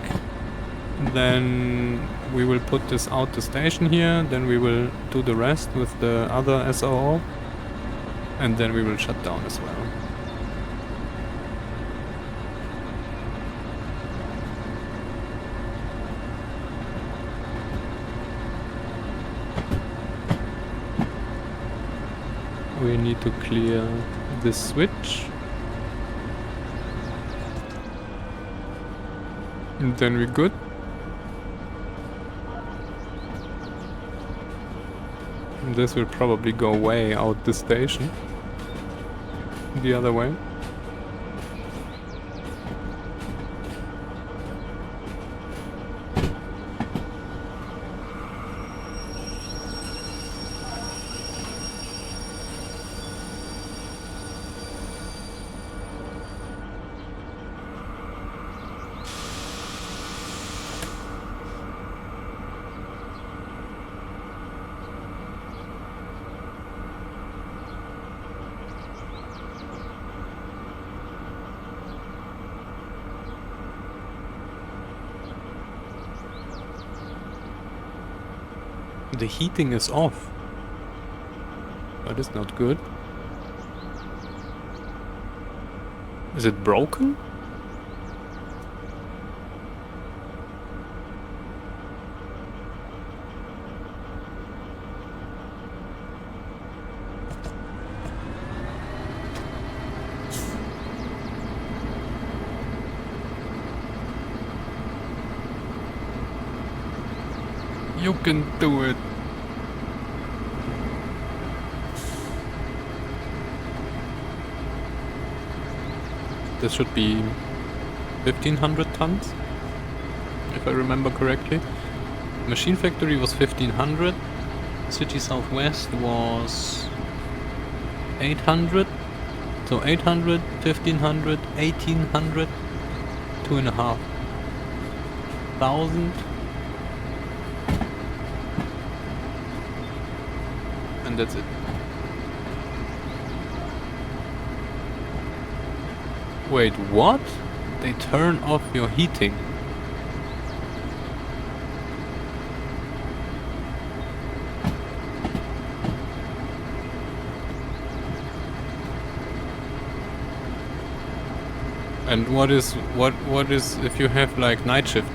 then we will put this out the station here, then we will do the rest with the other SOO, and then we will shut down as well. We need to clear this switch. And then we're good. And this will probably go way out the station. The other way. The heating is off. That is not good. Is it broken? You can do it. This should be 1500 tons, if I remember correctly. Machine Factory was 1500. City Southwest was 800. So 800, 1500, 1800, 2500. And that's it. Wait, what? They turn off your heating. And what is if you have like night shift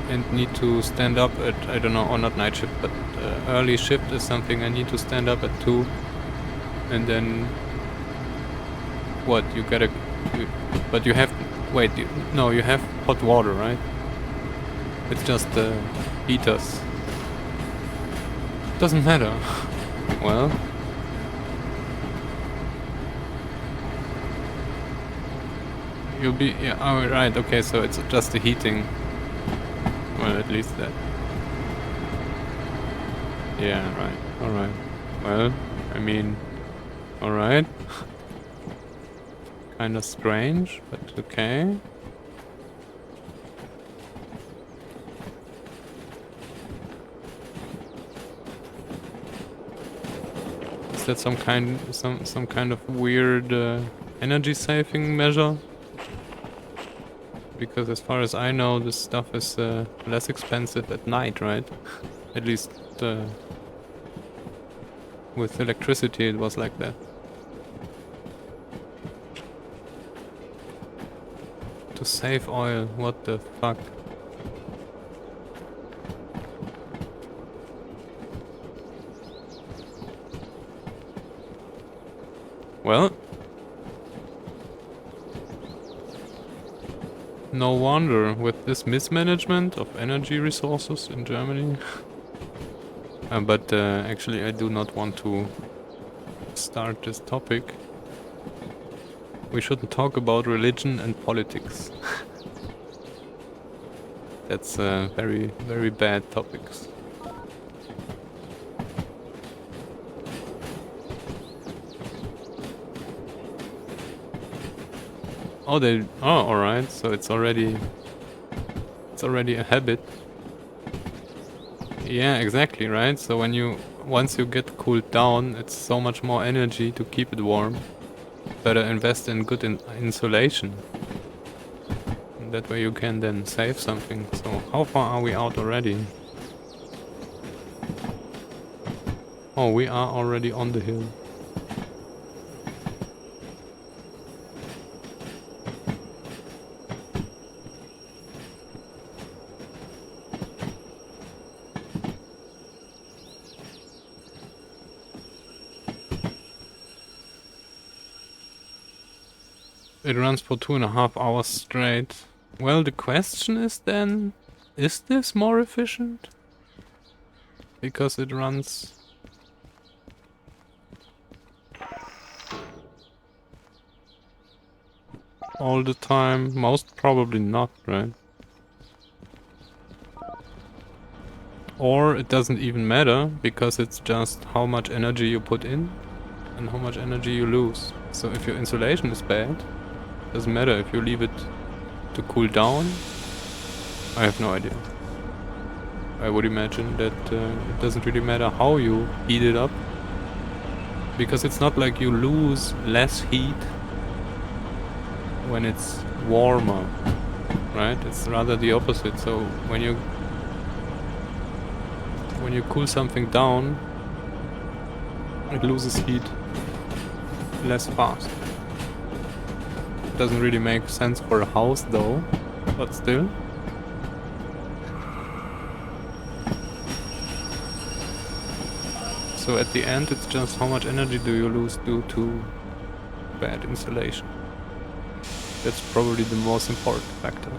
and need to stand up at, I don't know, or not night shift, but early shift is something I need to stand up at 2, and then what, you gotta, but you have, wait, no, you have hot water, right? It's just the heaters. Doesn't matter. Well, you'll be, yeah, oh right, okay, so it's just the heating. Well, at least that. Yeah, right, alright. Well, I mean, alright. Kinda strange, but okay. Is that some kind of weird energy saving measure? Because as far as I know, this stuff is less expensive at night, right? At least with electricity it was like that. To save oil, what the fuck? Well, no wonder with this mismanagement of energy resources in Germany. But actually I do not want to start this topic. We shouldn't talk about religion and politics. That's very, very bad topics. Oh, alright, so it's already a habit. Yeah, exactly, right? So once you get cooled down, it's so much more energy to keep it warm. Better invest in good insulation. And that way you can then save something. So how far are we out already? Oh, we are already on the hill. It runs for 2.5 hours straight. Well, the question is then, is this more efficient? Because it runs all the time? Most probably not, right? Or it doesn't even matter, because it's just how much energy you put in and how much energy you lose. So if your insulation is bad, doesn't matter if you leave it to cool down. I have no idea. I would imagine that it doesn't really matter how you heat it up, because it's not like you lose less heat when it's warmer, right? It's rather the opposite. So when you cool something down, it loses heat less fast. Doesn't really make sense for a house though, but still. So at the end it's just how much energy do you lose due to bad insulation. That's probably the most important factor.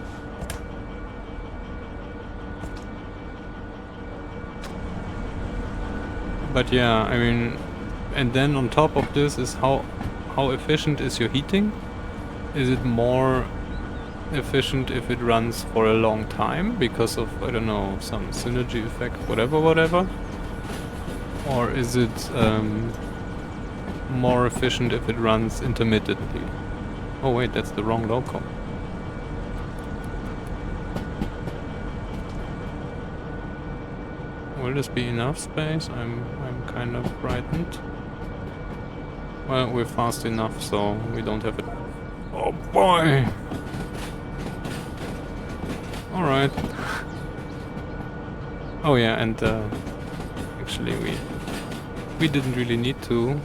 But yeah, I mean, and then on top of this is how efficient is your heating? Is it more efficient if it runs for a long time because of, I don't know, some synergy effect, whatever? Or is it more efficient if it runs intermittently? Oh wait, that's the wrong loco. Will this be enough space? I'm kind of frightened. Well, we're fast enough, so we don't have it. Oh boy! Alright. Oh yeah, and actually we didn't really need to.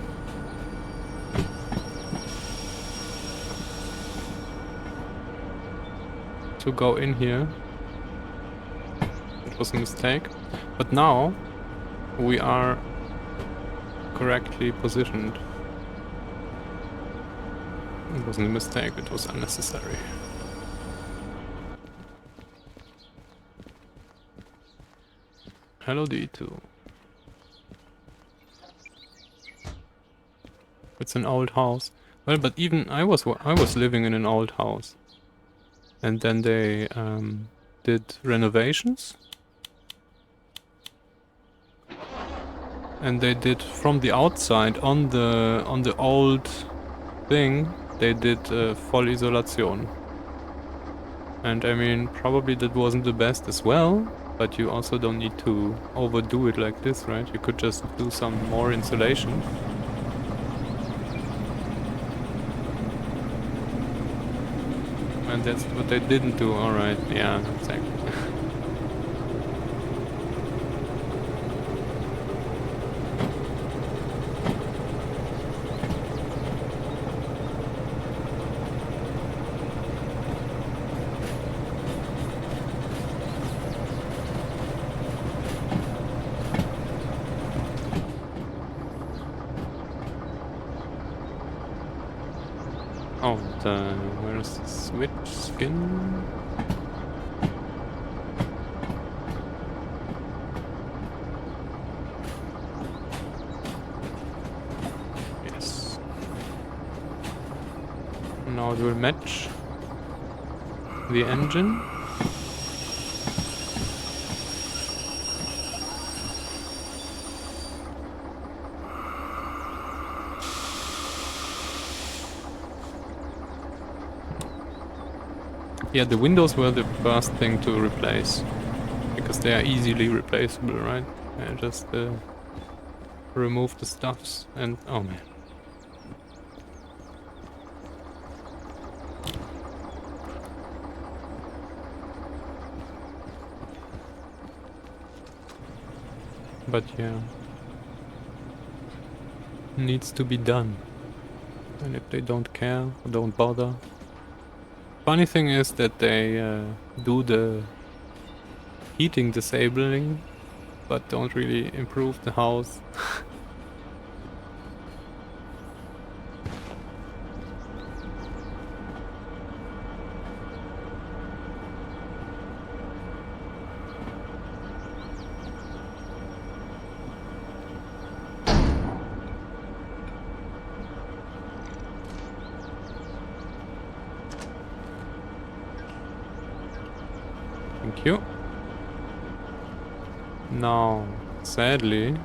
To go in here. It was a mistake. But now we are correctly positioned. It wasn't a mistake, it was unnecessary. Hello D2. It's an old house. Well, but even I was living in an old house. And then they did renovations. And they did from the outside on the old thing, they did full isolation. And I mean, probably that wasn't the best as well, but you also don't need to overdo it like this, right? You could just do some more insulation. And that's what they didn't do, alright, yeah, exactly. Oh, where's the switch skin? Yes. Now it will match the engine. Yeah, the windows were the first thing to replace, because they are easily replaceable, right? I just remove the stuffs and... oh man. But yeah, needs to be done. And if they don't care, or don't bother. Funny thing is that they do the heating disabling, but don't really improve the house. Thank you. Now, sadly,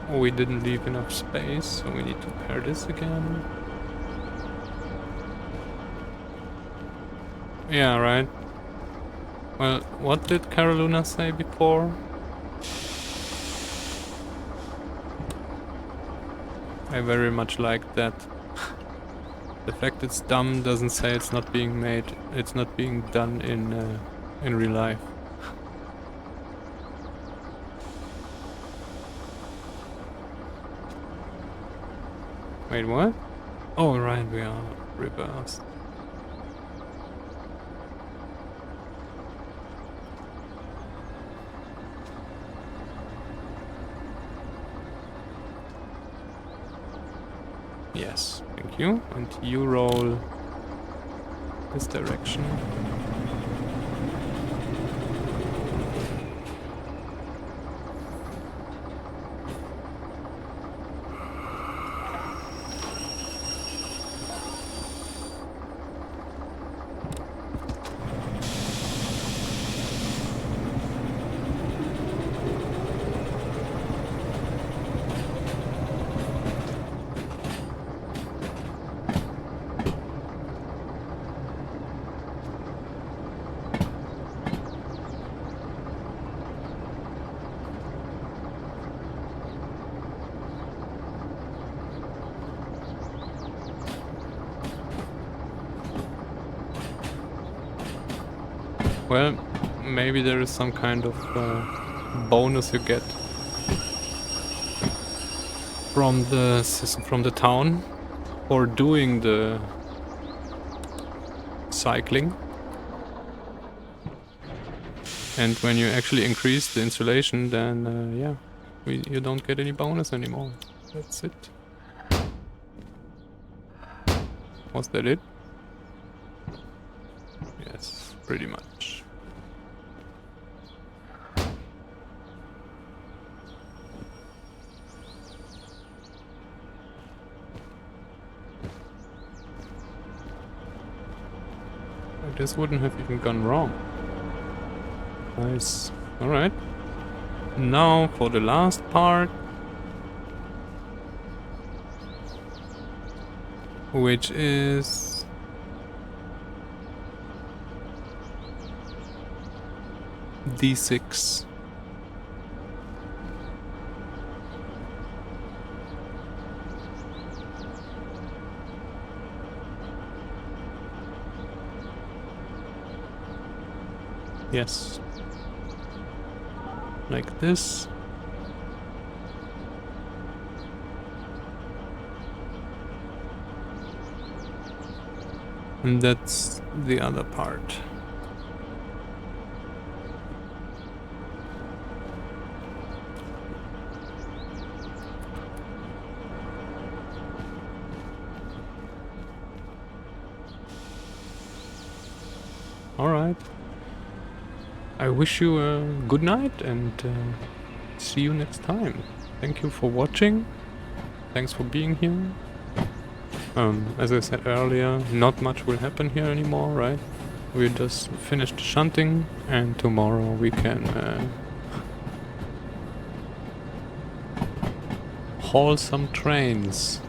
we didn't leave enough space, so we need to pair this again. Yeah, right. Well, what did Carolina say before? I very much like that. The fact it's dumb doesn't say it's not being made. It's not being done in real life. Wait, what? Oh, right, we are reversed. Yes, thank you. And you roll this direction. Well, maybe there is some kind of bonus you get from the town for doing the cycling. And when you actually increase the insulation, then yeah, you don't get any bonus anymore. That's it. Was that it? Yes, pretty much. This wouldn't have even gone wrong. Nice. Alright. Now for the last part. Which is... D6. Yes. Like this. And that's the other part. Alright. I wish you a good night and see you next time. Thank you for watching. Thanks for being here. As I said earlier, not much will happen here anymore, right? We just finished shunting and tomorrow we can haul some trains.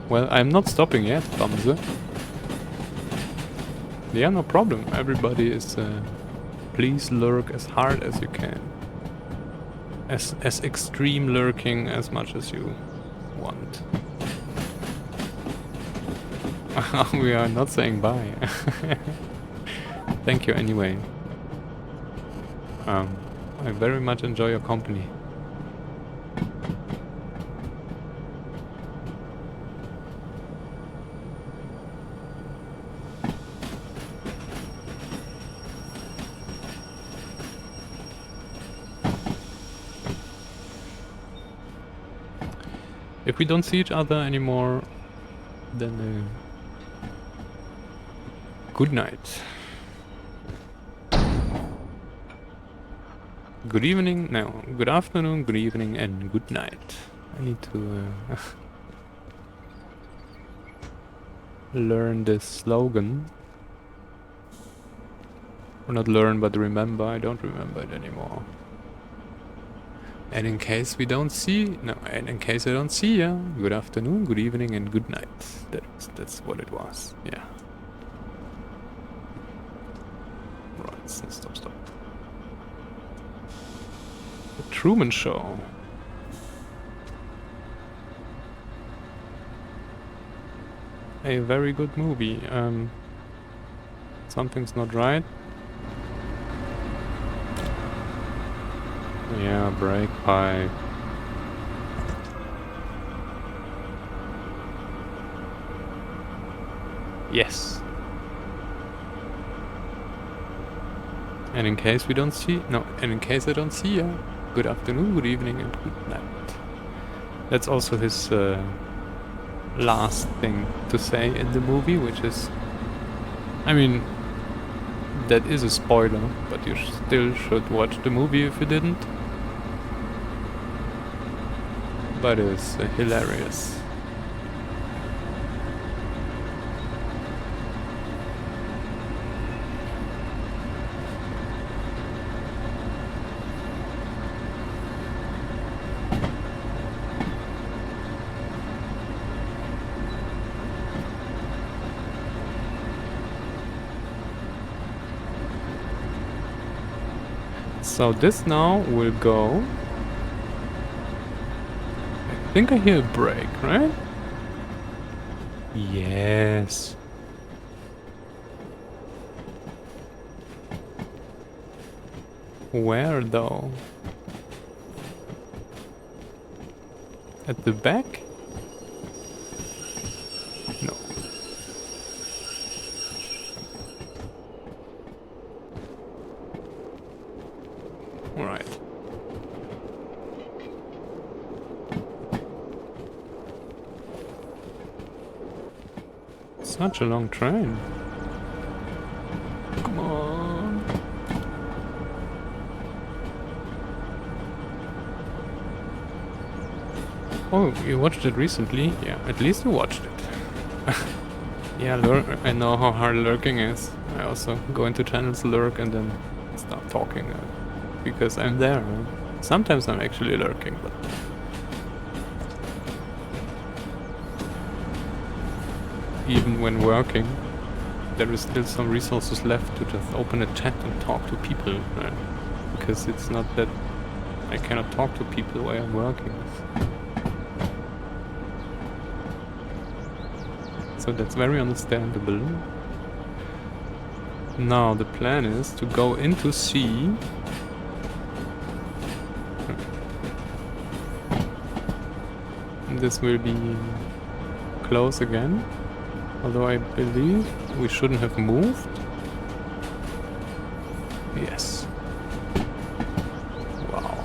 Well, I'm not stopping yet, Bamse. Yeah, no problem. Everybody is... please lurk as hard as you can. As extreme lurking as much as you want. We are not saying bye. Thank you anyway. I very much enjoy your company. If we don't see each other anymore, then good night. Good evening, no, good afternoon, good evening, and good night. I need to learn this slogan. Or not learn, but remember. I don't remember it anymore. And in case we don't see... No, and in case I don't see ya, good afternoon, good evening, and good night. That's what it was, yeah. Right. Stop. The Truman Show. A very good movie. Something's not right. Yeah, brake pipe. Yes. And in case we don't see... No, and in case I don't see you, good afternoon, good evening, and good night. That's also his last thing to say in the movie, which is... I mean, that is a spoiler, but you still should watch the movie if you didn't. But it's hilarious. So this now will go... I think I hear a brake, right? Yes. Where though? At the back? No. Alright. Such a long train. Come on. Oh, you watched it recently? Yeah, at least you watched it. Yeah, I know how hard lurking is. I also go into channels, lurk, and then start talking. Because I'm there. Sometimes I'm actually lurking, but... Even when working, there is still some resources left to just open a chat and talk to people. Right? Because it's not that I cannot talk to people while I'm working. So that's very understandable. Now the plan is to go into C. This will be close again. Although I believe we shouldn't have moved. Yes. Wow.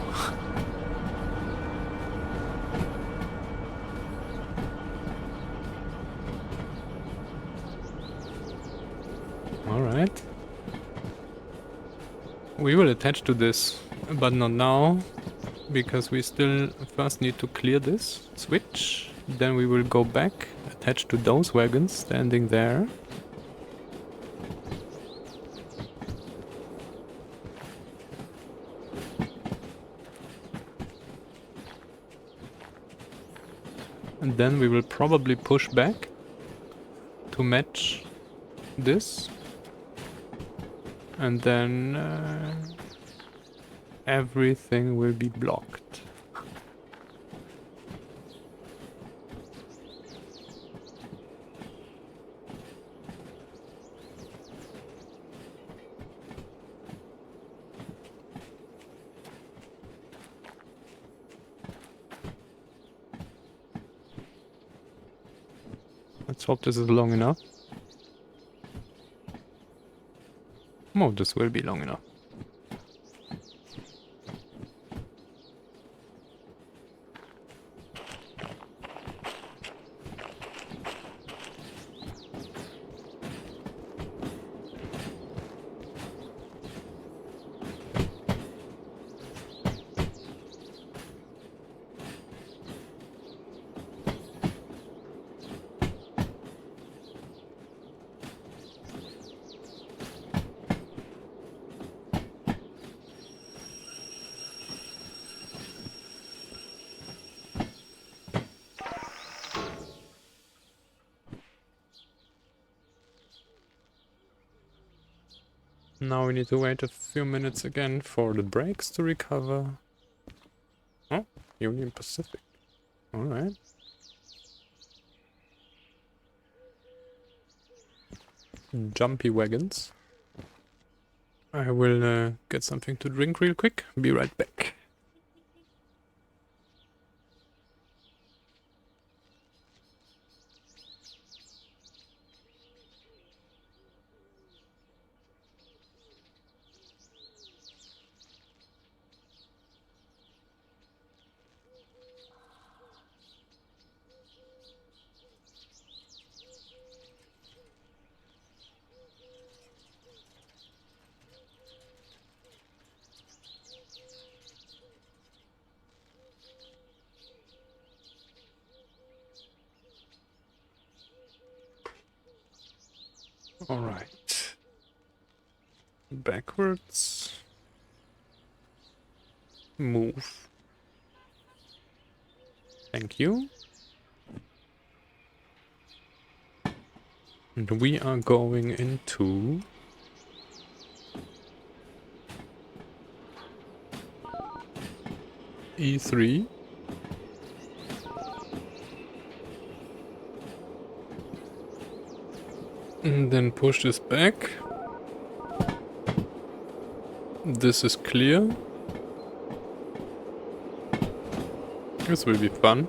Alright. We will attach to this, but not now. Because we still first need to clear this switch. Then we will go back, attach to those wagons standing there. And then we will probably push back to match this. And then everything will be blocked. Let's hope this is long enough. Oh, this will be long enough. Now we need to wait a few minutes again for the brakes to recover. Oh, Union Pacific. Alright. Jumpy wagons. I will get something to drink real quick. Be right back. Alright. Backwards. Move. Thank you. And we are going into E3. And then push this back. This is clear. This will be fun.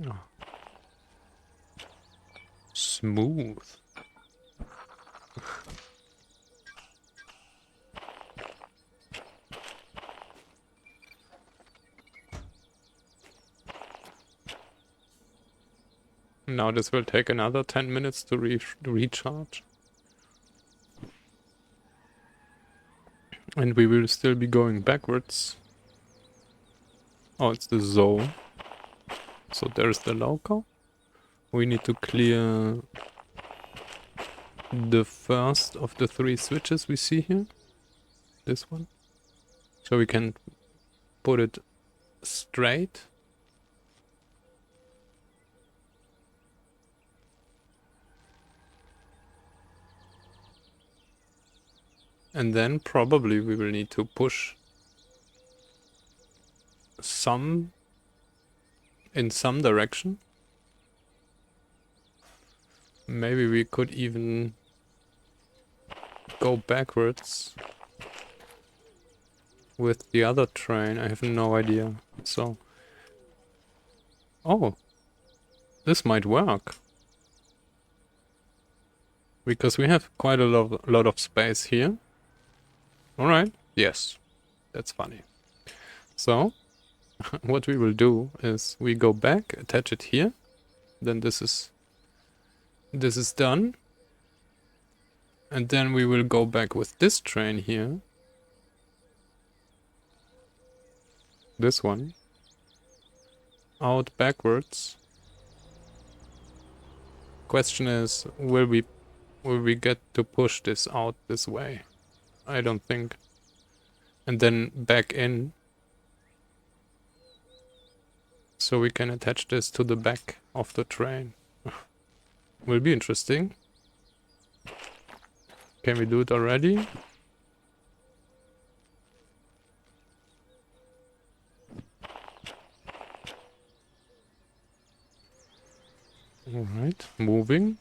Oh. Smooth. Now this will take another 10 minutes to recharge. And we will still be going backwards. Oh, it's the zone. So there's the local. We need to clear the first of the 3 switches we see here. This one. So we can put it straight. And then probably we will need to push some in some direction. Maybe we could even go backwards with the other train. I have no idea. So, oh, this might work. Because we have quite a lot of space here. Alright, yes, that's funny. So, what we will do is we go back, attach it here, then this is done, and then we will go back with this train here, this one, out backwards. Question is, will we get to push this out this way? I don't think. And then back in. So we can attach this to the back of the train. Will be interesting. Can we do it already? Alright, moving.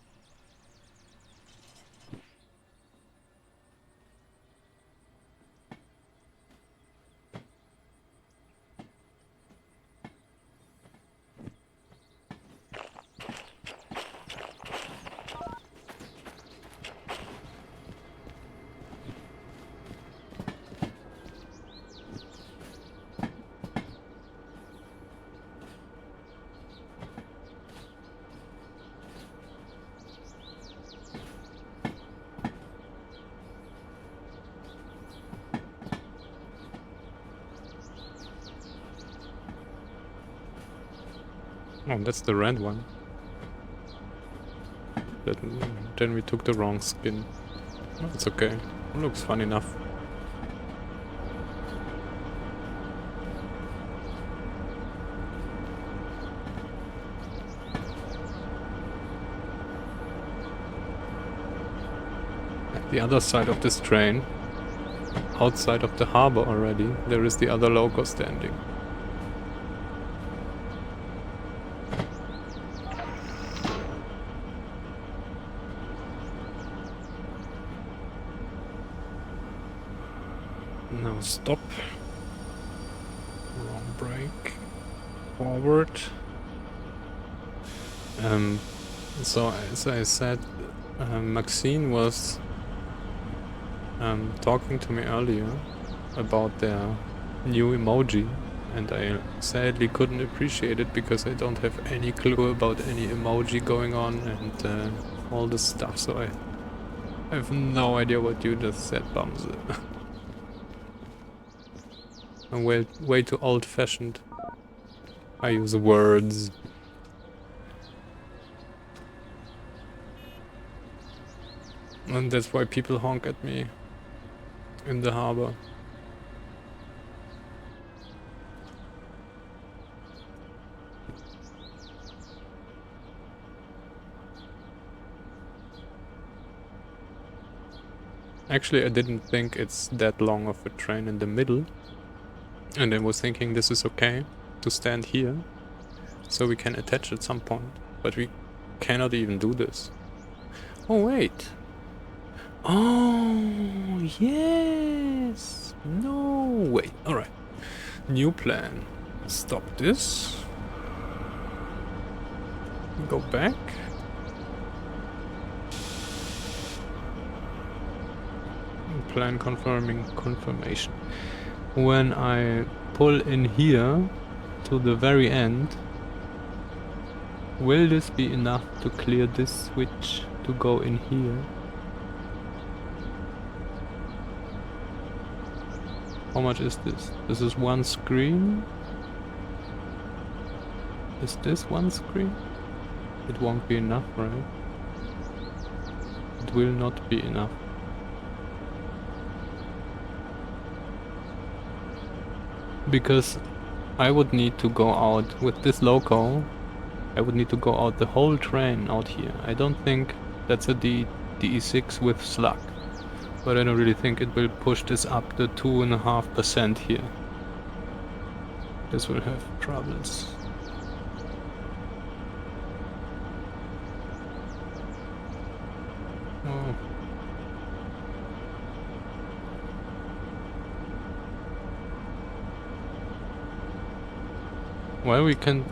Oh, that's the red one. Then we took the wrong skin. No, it's okay. It looks fun enough. At the other side of this train, outside of the harbor already, there is the other loco standing. Now stop. Wrong brake. Forward. So as I said, Maxine was talking to me earlier about their new emoji, and I sadly couldn't appreciate it because I don't have any clue about any emoji going on and all this stuff, so I have no idea what you just said, Bumse. I'm way too old-fashioned. I use words. And that's why people honk at me in the harbor. Actually, I didn't think it's that long of a train in the middle. And I was thinking this is okay to stand here, so we can attach at some point. But we cannot even do this. Oh, wait. Oh, yes. No, wait. Alright. New plan. Stop this. Go back. Plan confirmation. When I pull in here to the very end, will this be enough to clear this switch to go in here? How much is this? This is one screen. Is this one screen? It won't be enough, right? It will not be enough. Because I would need to go out with this loco. I would need to go out the whole train out here. I don't think that's a DE6 with slug. But I don't really think it will push this up to 2.5% here. This will have troubles. Oh. Well, we can...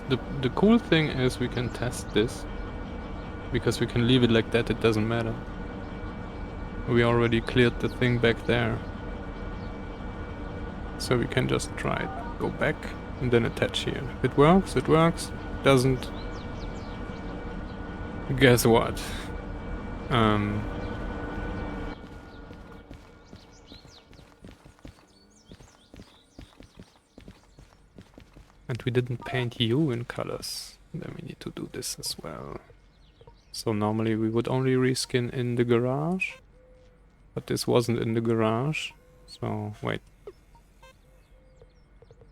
the cool thing is we can test this. Because we can leave it like that, it doesn't matter. We already cleared the thing back there. So we can just try it. Go back and then attach here. If it works, it works. Doesn't. Guess what? And we didn't paint you in colors. Then we need to do this as well. So normally we would only reskin in the garage. But this wasn't in the garage. So wait.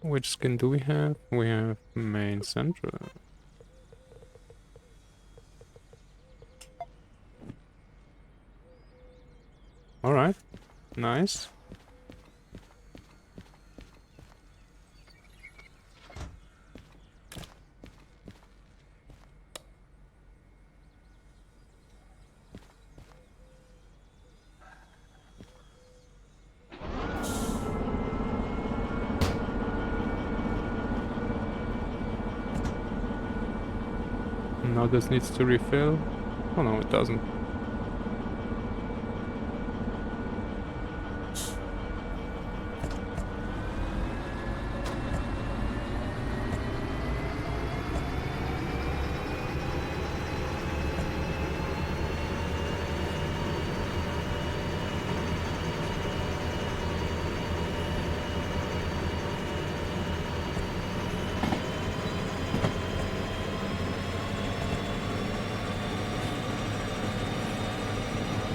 Which skin do we have? We have main central. Alright. Nice. Now this needs to refill. Oh no, it doesn't.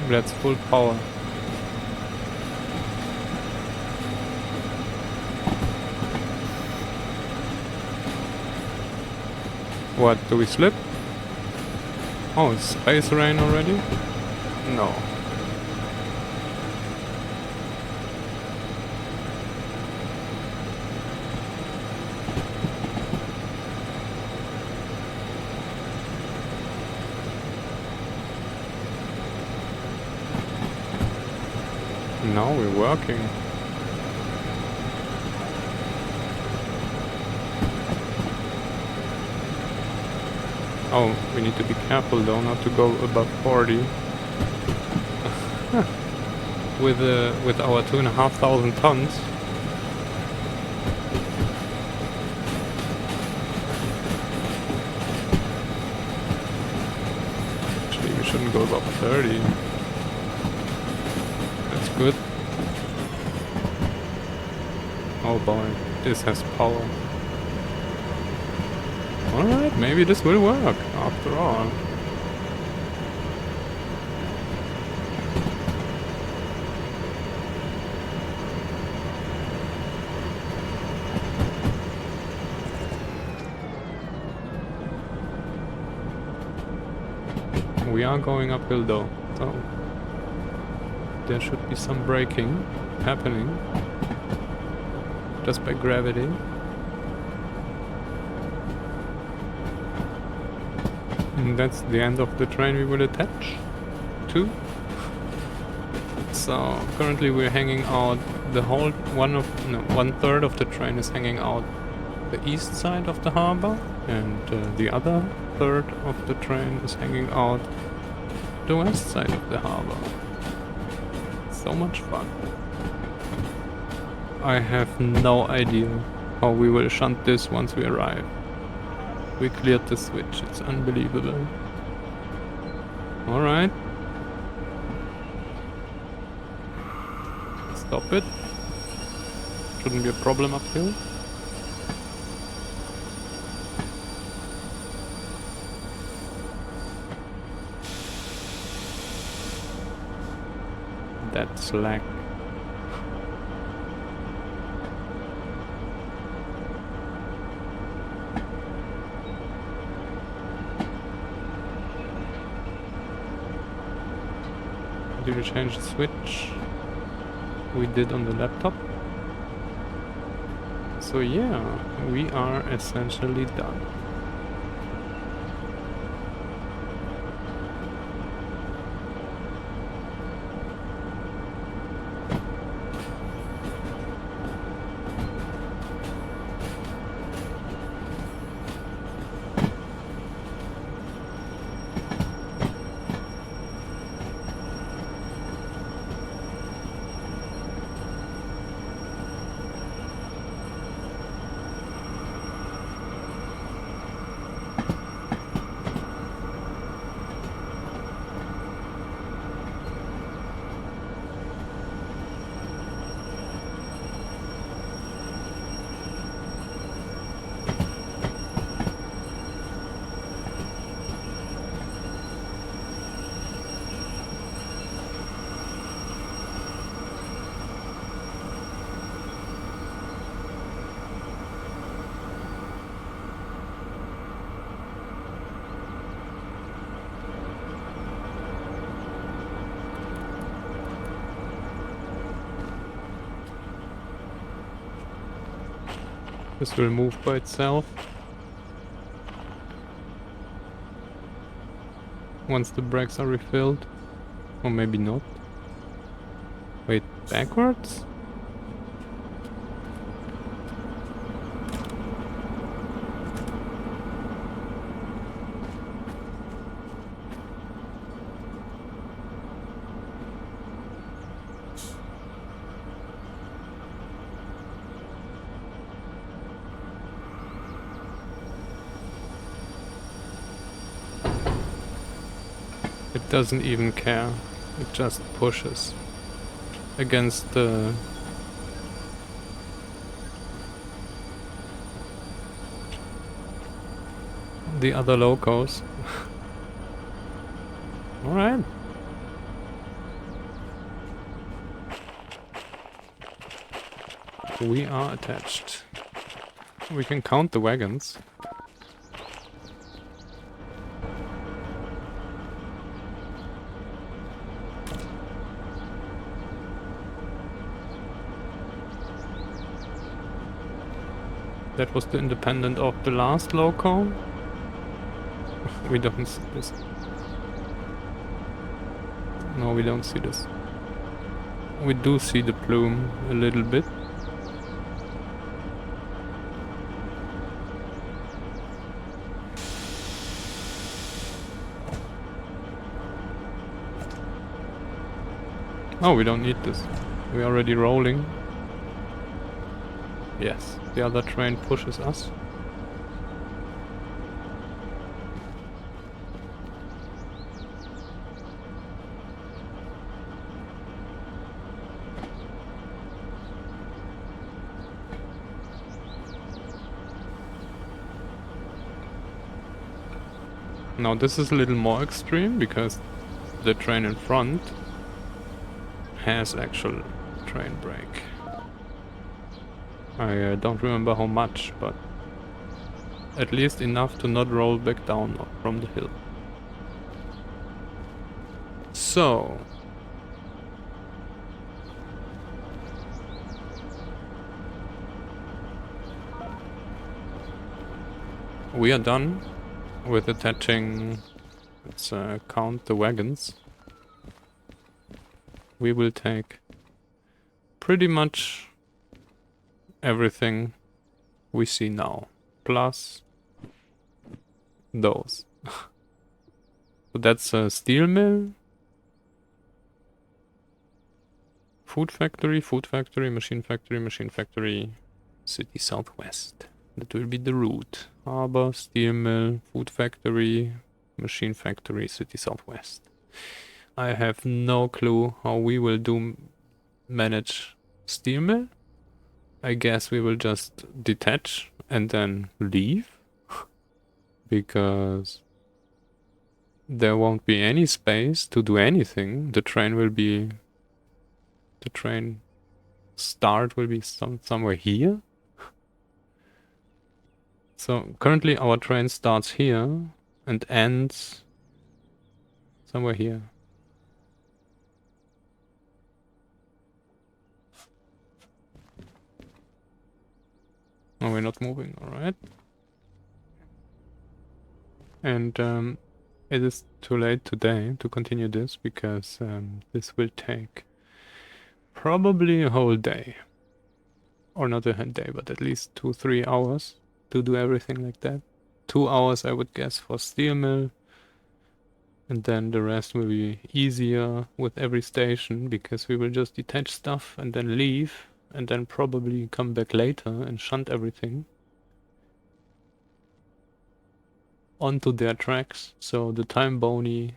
That's full power. What, do we slip? Oh, it's space rain already? No. Now we're working. Oh, we need to be careful though, not to go above 40. With our 2,500 tons. Actually, we shouldn't go above 30. That's good. Oh boy, this has power. Alright, maybe this will work, after all. We are going uphill though, so there should be some braking happening just by gravity. And that's the end of the train we will attach to. So currently we're hanging out the whole one third of the train is hanging out the east side of the harbor, and the other third of the train is hanging out the west side of the harbor. So much fun. I have no idea how we will shunt this once we arrive. We cleared the switch, it's unbelievable. Alright. Stop it. Shouldn't be a problem uphill. That's slack. Did we change the switch? We did on the laptop. So yeah, we are essentially done. This will move by itself once the brakes are refilled. Or maybe not. Wait, backwards? It doesn't even care. It just pushes against the other locos. Alright. We are attached. We can count the wagons. That was the independent of the last loco. We don't see this. No, we don't see this. We do see the plume a little bit. Oh, we don't need this. We're already rolling. Yes, the other train pushes us. Now this is a little more extreme because the train in front has actual train brake. I don't remember how much, but at least enough to not roll back down from the hill. So we are done with attaching. Let's count the wagons. We will take pretty much everything we see now, plus those. So that's a steel mill, food factory, machine factory, city southwest. That will be the route. Harbor, steel mill, food factory, machine factory, city southwest. I have no clue how we will manage steel mill. I guess we will just detach and then leave. Because there won't be any space to do anything. The train start will be somewhere here. So currently our train starts here and ends somewhere here. Oh, we're not moving, alright. And it is too late today to continue this because this will take probably a whole day. Or not a whole day, but at least 2-3 hours to do everything like that. 2 hours I would guess for steel mill. And then the rest will be easier with every station because we will just detach stuff and then leave and then probably come back later and shunt everything onto their tracks. So the time bony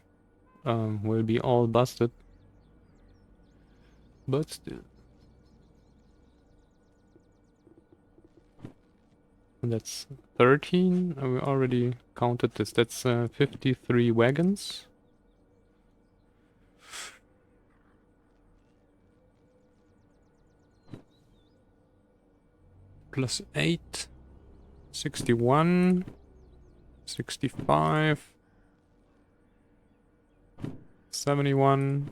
will be all busted. But still. And that's 13. We already counted this. That's 53 wagons. Plus 8. 61. 65. 71.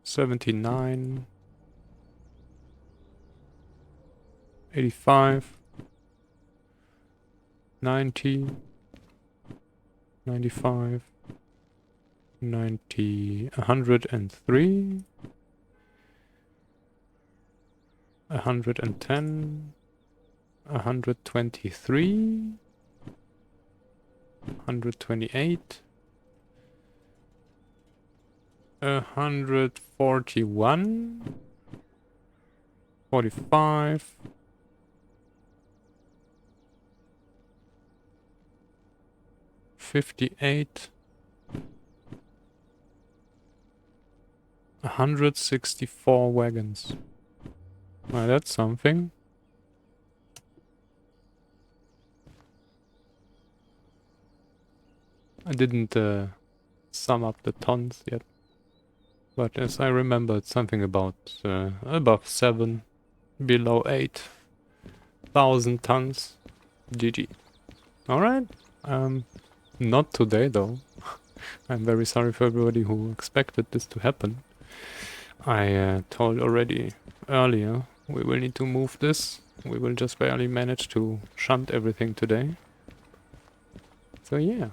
79. 85. 90. 95. 90. 103. 110. 123. 128. 141. 45. 58. 164 wagons. Well, that's something. I didn't sum up the tons yet. But as I remember, it's something about above 7 below 8,000 tons. GG. Alright. Not today though. I'm very sorry for everybody who expected this to happen. I told already earlier, we will need to move this. We will just barely manage to shunt everything today. So yeah.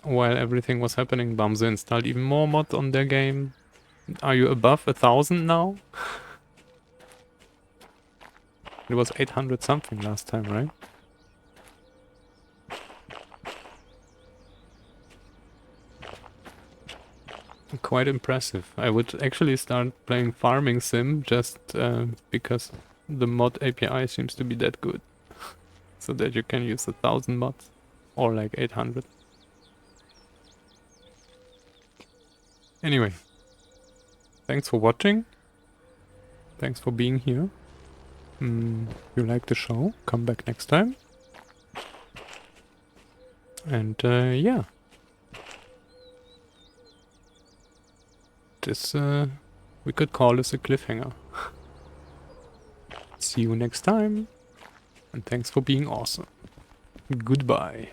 While everything was happening, Bamzo installed even more mods on their game. Are you above 1,000 now? It was 800 something last time, right? Quite impressive. I would actually start playing Farming Sim just because the mod API seems to be that good. So that you can use 1,000 mods. Or like 800. Anyway. Thanks for watching. Thanks for being here. If you like the show, come back next time. And yeah. This, we could call this a cliffhanger. See you next time. And thanks for being awesome. Goodbye.